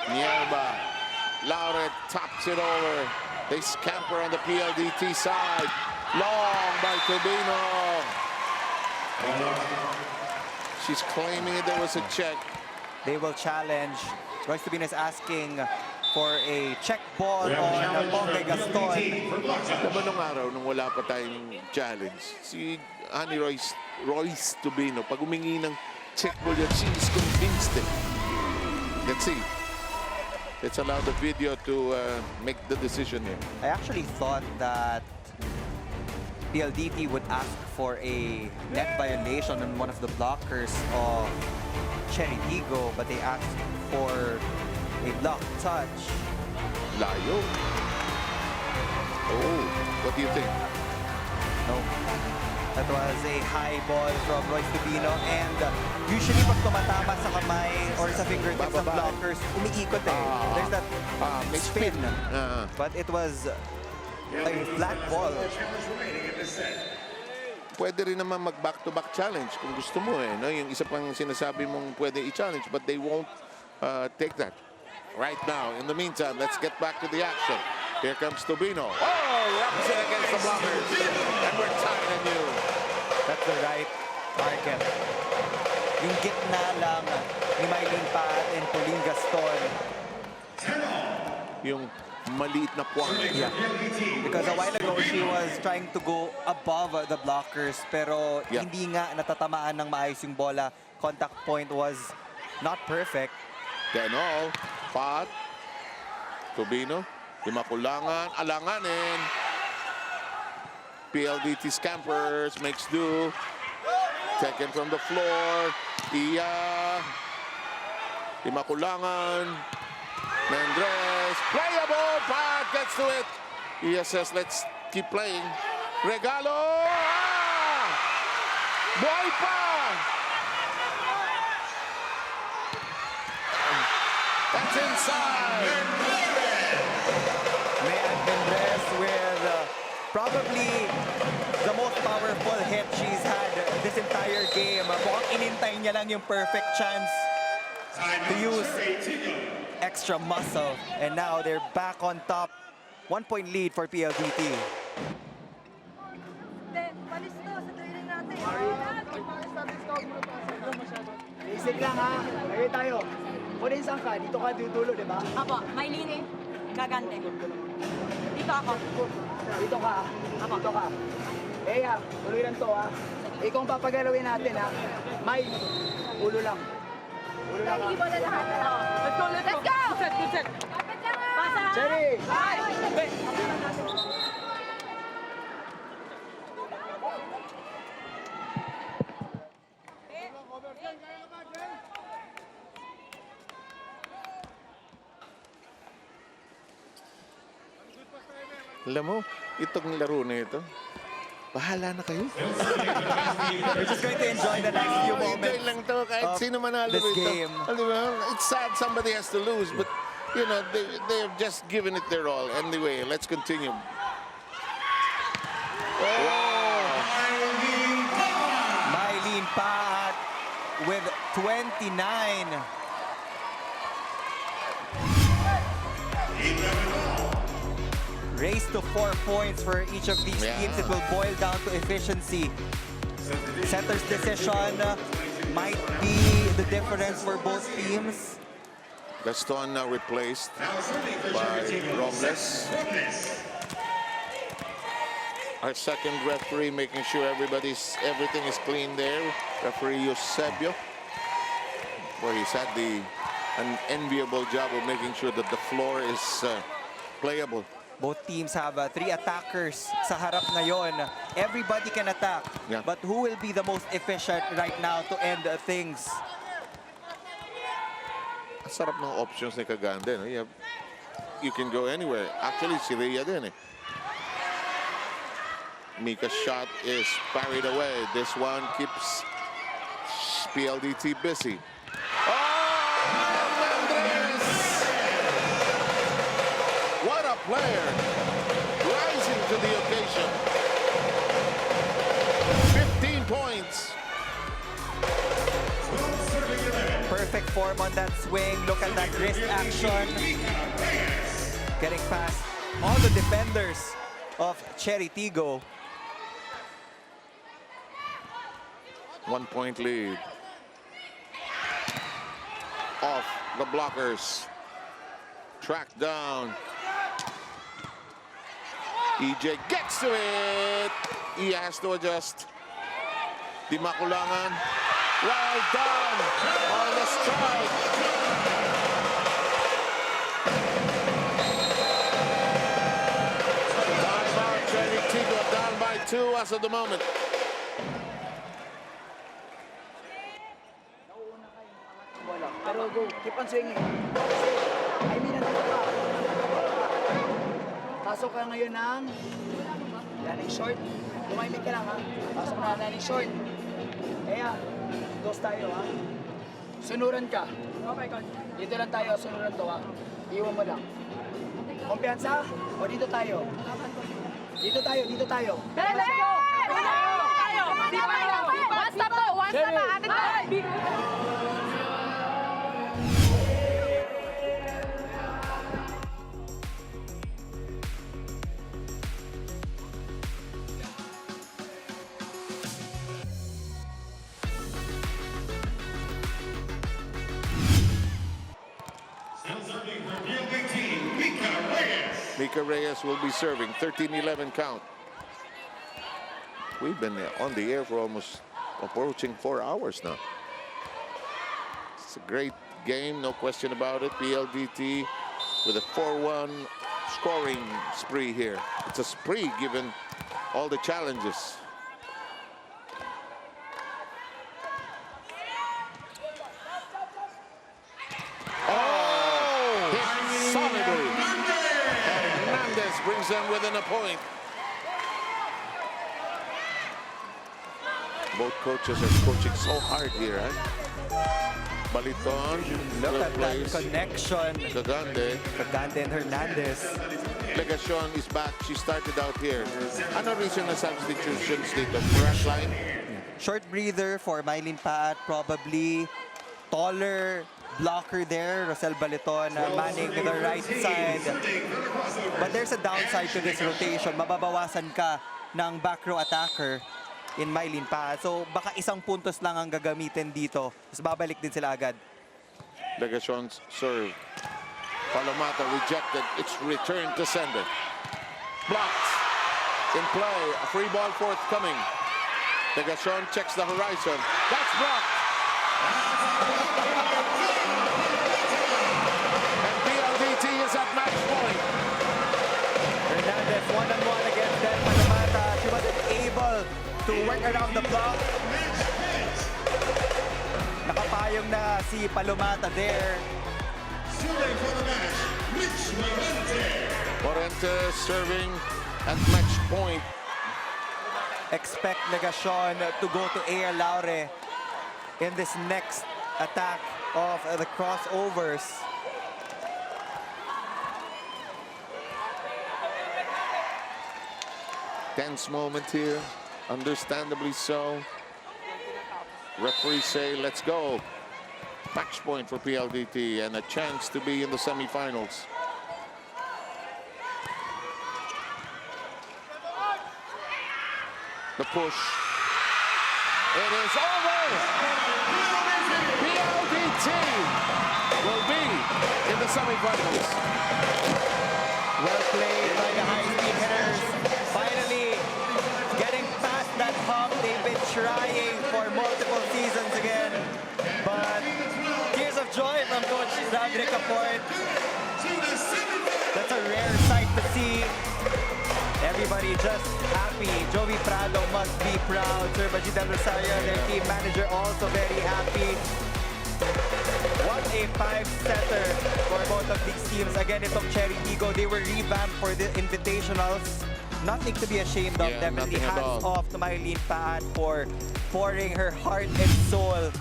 Nierba, Laure taps it over. They scamper on the PLDT side. Long by Tobino. She's claiming there was a check. They will challenge. Royce Tubino is asking for a check ball on Ponte Gaston. Diba nung araw, nung wala pa tayong challenge, si Annie Royce Tubino, pag humingi ng check ball yan, she's convinced it. Let's see. Let's allow the video to make the decision here. I actually thought that PLDT would ask for a net violation on one of the blockers of CHERY TIGGO, but they asked for a block touch. Layo. Oh, what do you think? No. That was a high ball from Royce Tubino, and usually pag tumatama sa kamay or sa fingertips ng Bababa. blockers, umiikot eh. There's that May spin. But But it was a flat ball. pwede rin naman mag-back-to-back challenge kung gusto mo eh. No? Yung isa pang sinasabi mong pwede i-challenge, but they won't take that right now. In the meantime, let's get back to the action. Here comes Tubino. Oh, wraps it against the blockers. And we're tied anew. That's the right target. Yung gitna lang ni Mylene Pat and Pauline Gaston. Yung maliit na puwang. Yeah. Because a while ago, she was trying to go above the blockers, pero Yeah. hindi nga natatamaan ng maayos yung bola. Contact point was not perfect. Then all, Pat, Tubino, Imakulangan, alanganin. PLDT Scampers makes do. Taken from the floor. Iya. Imakulangan. Mendres. Playable. Pat gets to it. Iya says, let's keep playing. Regalo. Ah! Boy pa! That's inside. Mendres with probably the most powerful hit she's had this entire game. Mukhang inintay niya lang yung perfect chance to use extra muscle. And now they're back on top. 1-point lead for PLDT. Basic lang ha. Lagay tayo. Kunin saan ka? Dito ka dudulo, di ba? Apo, Mylene, Gagante. Dito ako. Dito ka. Apo. Dito ka. Kaya, tuloy lang to ha. Ikaw ang papagalawin natin ha. May, ulo lang. Ulo lang ha. Let's go, let's go! Good set, good set! Cherry! Alam mo, itong laro na ito, bahala na kayo. We're just going to enjoy the next few Enjoy moments lang to, kahit of sino manalo this rito. game. Alam mo, it's sad somebody has to lose, but you know, they've just given it their all. Anyway, let's continue. Mylene Pat with 29. Race to 4 points for each of these teams. It will boil down to efficiency. Setter's decision might be the difference for both teams. Gaston now replaced by Robles. Our second referee making sure everything is clean there. Referee Eusebio. Where he's had an enviable job of making sure that the floor is playable. Both teams have 3 attackers sa harap ngayon. Everybody can attack. Yeah. But who will be the most efficient right now to end things? Ang sarap ng options ni Cagande. No? You can go anywhere. Actually, si Rhea din eh. Mika's shot is parried away. This one keeps PLDT busy. What a player, rising to the occasion. 15 points. Perfect form on that swing. Look at that wrist action. Getting past all the defenders of CHERY TIGGO. 1 point lead. Off the blockers. Tracked down. EJ gets to it. He has to adjust. Di makulangan. Well done on the strike. Timeout, CHERY TIGGO down by 2 as of the moment. Pero go, keep on swinging. Kasi, I mean, nandito ka. Pasok ka ngayon ng running short. Lumimik ka lang ha. Pasok na running short. Kaya, dos tayo ha. Sunuran ka. Dito lang tayo, sunuran to ha. Iwan mo lang. Kumpiyansa? O dito tayo? Dito tayo, dito tayo. Let's go! One stop to! One stop na! Atin na! Mika Reyes will be serving. 13-11 count. We've been on the air for almost approaching 4 hours now. It's a great game, no question about it. PLDT with a 4-1 scoring spree here. It's a spree given all the challenges. Oh! Hit solidly. Hernandez brings them within a point. Both coaches are coaching so hard here, Baliton, Look at that replace connection. Cagande. And Hernandez. Legacion is back. She started out here. Ano reason na substitutions dito? Front line? Short breather for Mylene Pat, probably. Taller blocker there, Rosel Baliton manning the right side. But there's a downside to this rotation. Mababawasan ka ng back row attacker in Mylene Pat. So baka isang puntos lang ang gagamitin dito. Tapos babalik din sila agad. Legacion's serve. Palomata rejected. It's returned to sender. Blocked. in play. A free ball forthcoming. Legacion checks the horizon. That's blocked. And PLDT is at match point. Hernandez one-on-one against Del Palamata. She wasn't able to work around the block. Nakapayong na si Palomata there. Morente serving at match point. Expect Legacion to go to Ea Laure in this next attack of the crossovers. Tense moment here, understandably so. Referees say, let's go. Match point for PLDT and a chance to be in the semifinals. The push. It is over. PLDT will be in the semifinals. Well played by the high-speed hitters. Finally, getting past that hump. They've been trying for multiple seasons again. But tears of joy from Coach Roderick Aport. That's a rare sight to see. Everybody just happy. Joey Prado must be proud. Sir Baji Del Rosario, their team manager, also very happy. What a five-setter for both of these teams. Again, itong Cherry Tigggo, they were revamped for the invitationals. Nothing to be ashamed of. Yeah, Definitely nothing at hats all. off to Maylene Paan for pouring her heart and soul.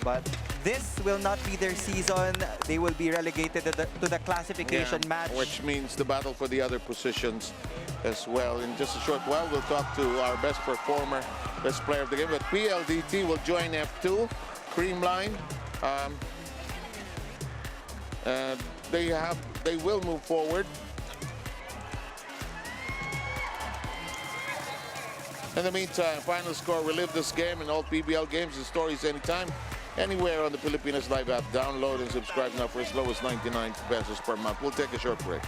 But this will not be their season. They will be relegated to the classification match. Which means the battle for the other positions as well. In just a short while, we'll talk to our best performer, best player of the game. But PLDT will join F2, Creamline. They will move forward. In the meantime, final score, relive this game and all PBL games and stories anytime, anywhere on the Pilipinas Live app. Download and subscribe now for as low as 99 pesos per month. We'll take a short break.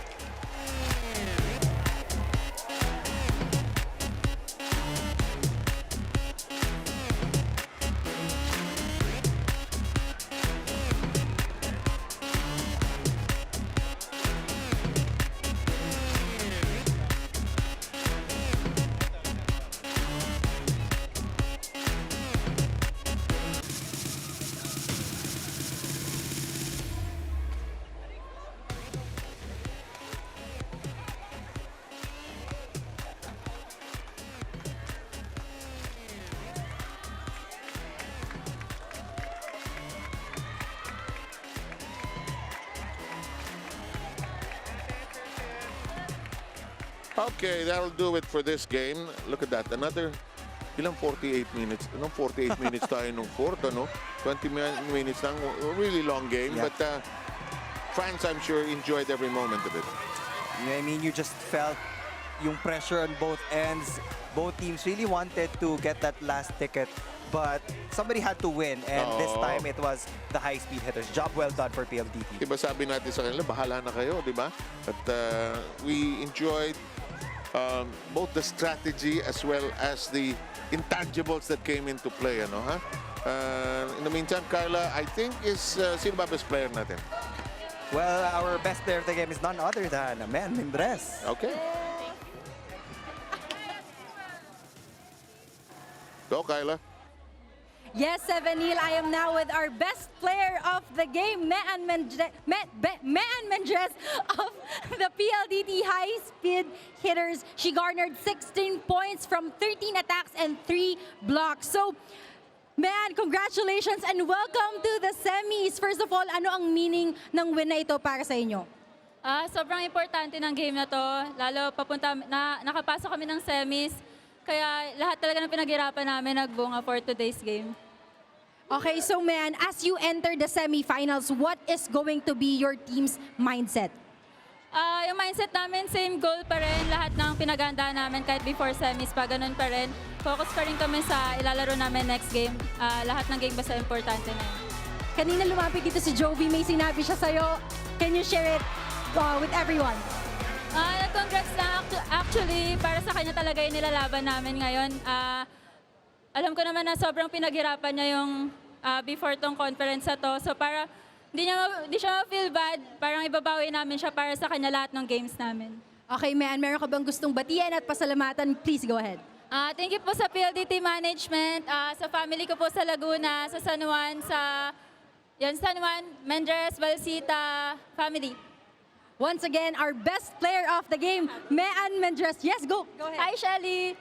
Okay, that'll do it for this game. Look at that. Another, ilang 48 minutes? Anong 48 minutes tayo nung fourth, ano? 20 minutes lang. A really long game. Yeah. But fans, I'm sure, enjoyed every moment of it. I mean, you just felt yung pressure on both ends. Both teams really wanted to get that last ticket, but somebody had to win. And this time, it was the high-speed hitters. Job well done for PLDT. Diba sabi natin sa kanila, bahala na kayo, di ba? But we enjoyed both the strategy as well as the intangibles that came into play, ano, ha? In the meantime, Carla, I think sino ba best player natin? Well, our best player of the game is none other than Man Mindres. Okay. Go, Kyla. Yes, Sevenil, I am now with our best player of the game, Mean Mendres of the PLDT high-speed hitters. She garnered 16 points from 13 attacks and 3 blocks. So, Mean, congratulations and welcome to the semis. First of all, ano ang meaning ng win na ito para sa inyo? Sobrang importante ng game na to. Lalo nakapasok kami ng semis. Kaya lahat talaga ng pinaghirapan namin nagbunga for today's game. Okay, so man, as you enter the semifinals, what is going to be your team's mindset? Yung mindset namin, same goal pa rin. Lahat ng pinagandaan namin kahit before semis pa, ganun pa rin. Focus pa rin kami sa ilalaro namin next game. Lahat ng game basta importante na yun. Kanina lumapit dito si Jovi, may sinabi siya sa'yo. Can you share it with everyone? Congrats lang. Actually, para sa kanya talaga yung nilalaban namin ngayon. Alam ko naman na sobrang pinaghirapan niya yung before tong conference na to. So para hindi siya ma-feel bad, parang ibabawi namin siya para sa kanya lahat ng games namin. Okay, Mean, meron ka bang gustong batiyan at pasalamatan? Please go ahead. Thank you po sa PLDT management, sa family ko po sa Laguna, sa San Juan, San Juan, Mendres, Valsita, family. Once again, our best player of the game, Mean Mendres. Yes, go. Go ahead. Hi, Shelly!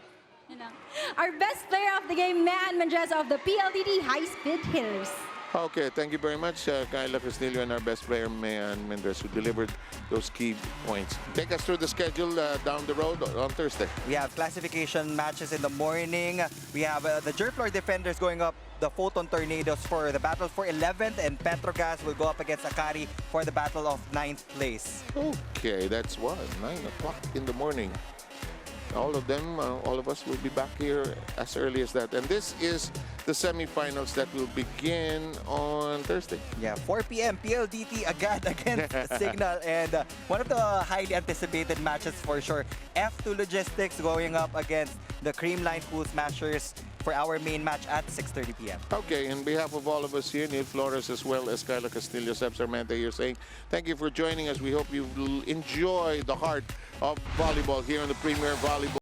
Yun lang. Our best player of the game, Mean Mendres of the PLDT High Speed Hitters. Okay, thank you very much, Kyla Castillo, and our best player, Mayan Mendres, who delivered those key points. Take us through the schedule down the road on Thursday. We have classification matches in the morning. We have the Jerk Floor Defenders going up the Photon Tornadoes for the battle for 11th, and Petrogas will go up against Akari for the battle of 9th place. Okay, that's what, 9 o'clock in the morning. All of them, all of us will be back here as early as that. And this is the semifinals that will begin on Thursday. Yeah, 4 p.m. PLDT agad against Signal, and one of the highly anticipated matches for sure. F2 Logistics going up against the Creamline Pool Smashers for our main match at 6:30 p.m. Okay, in behalf of all of us here, Neil Flores as well as Kyla Castillo, Seb Sarmente here saying thank you for joining us. We hope you will enjoy the heart of volleyball here on the Premier Volleyball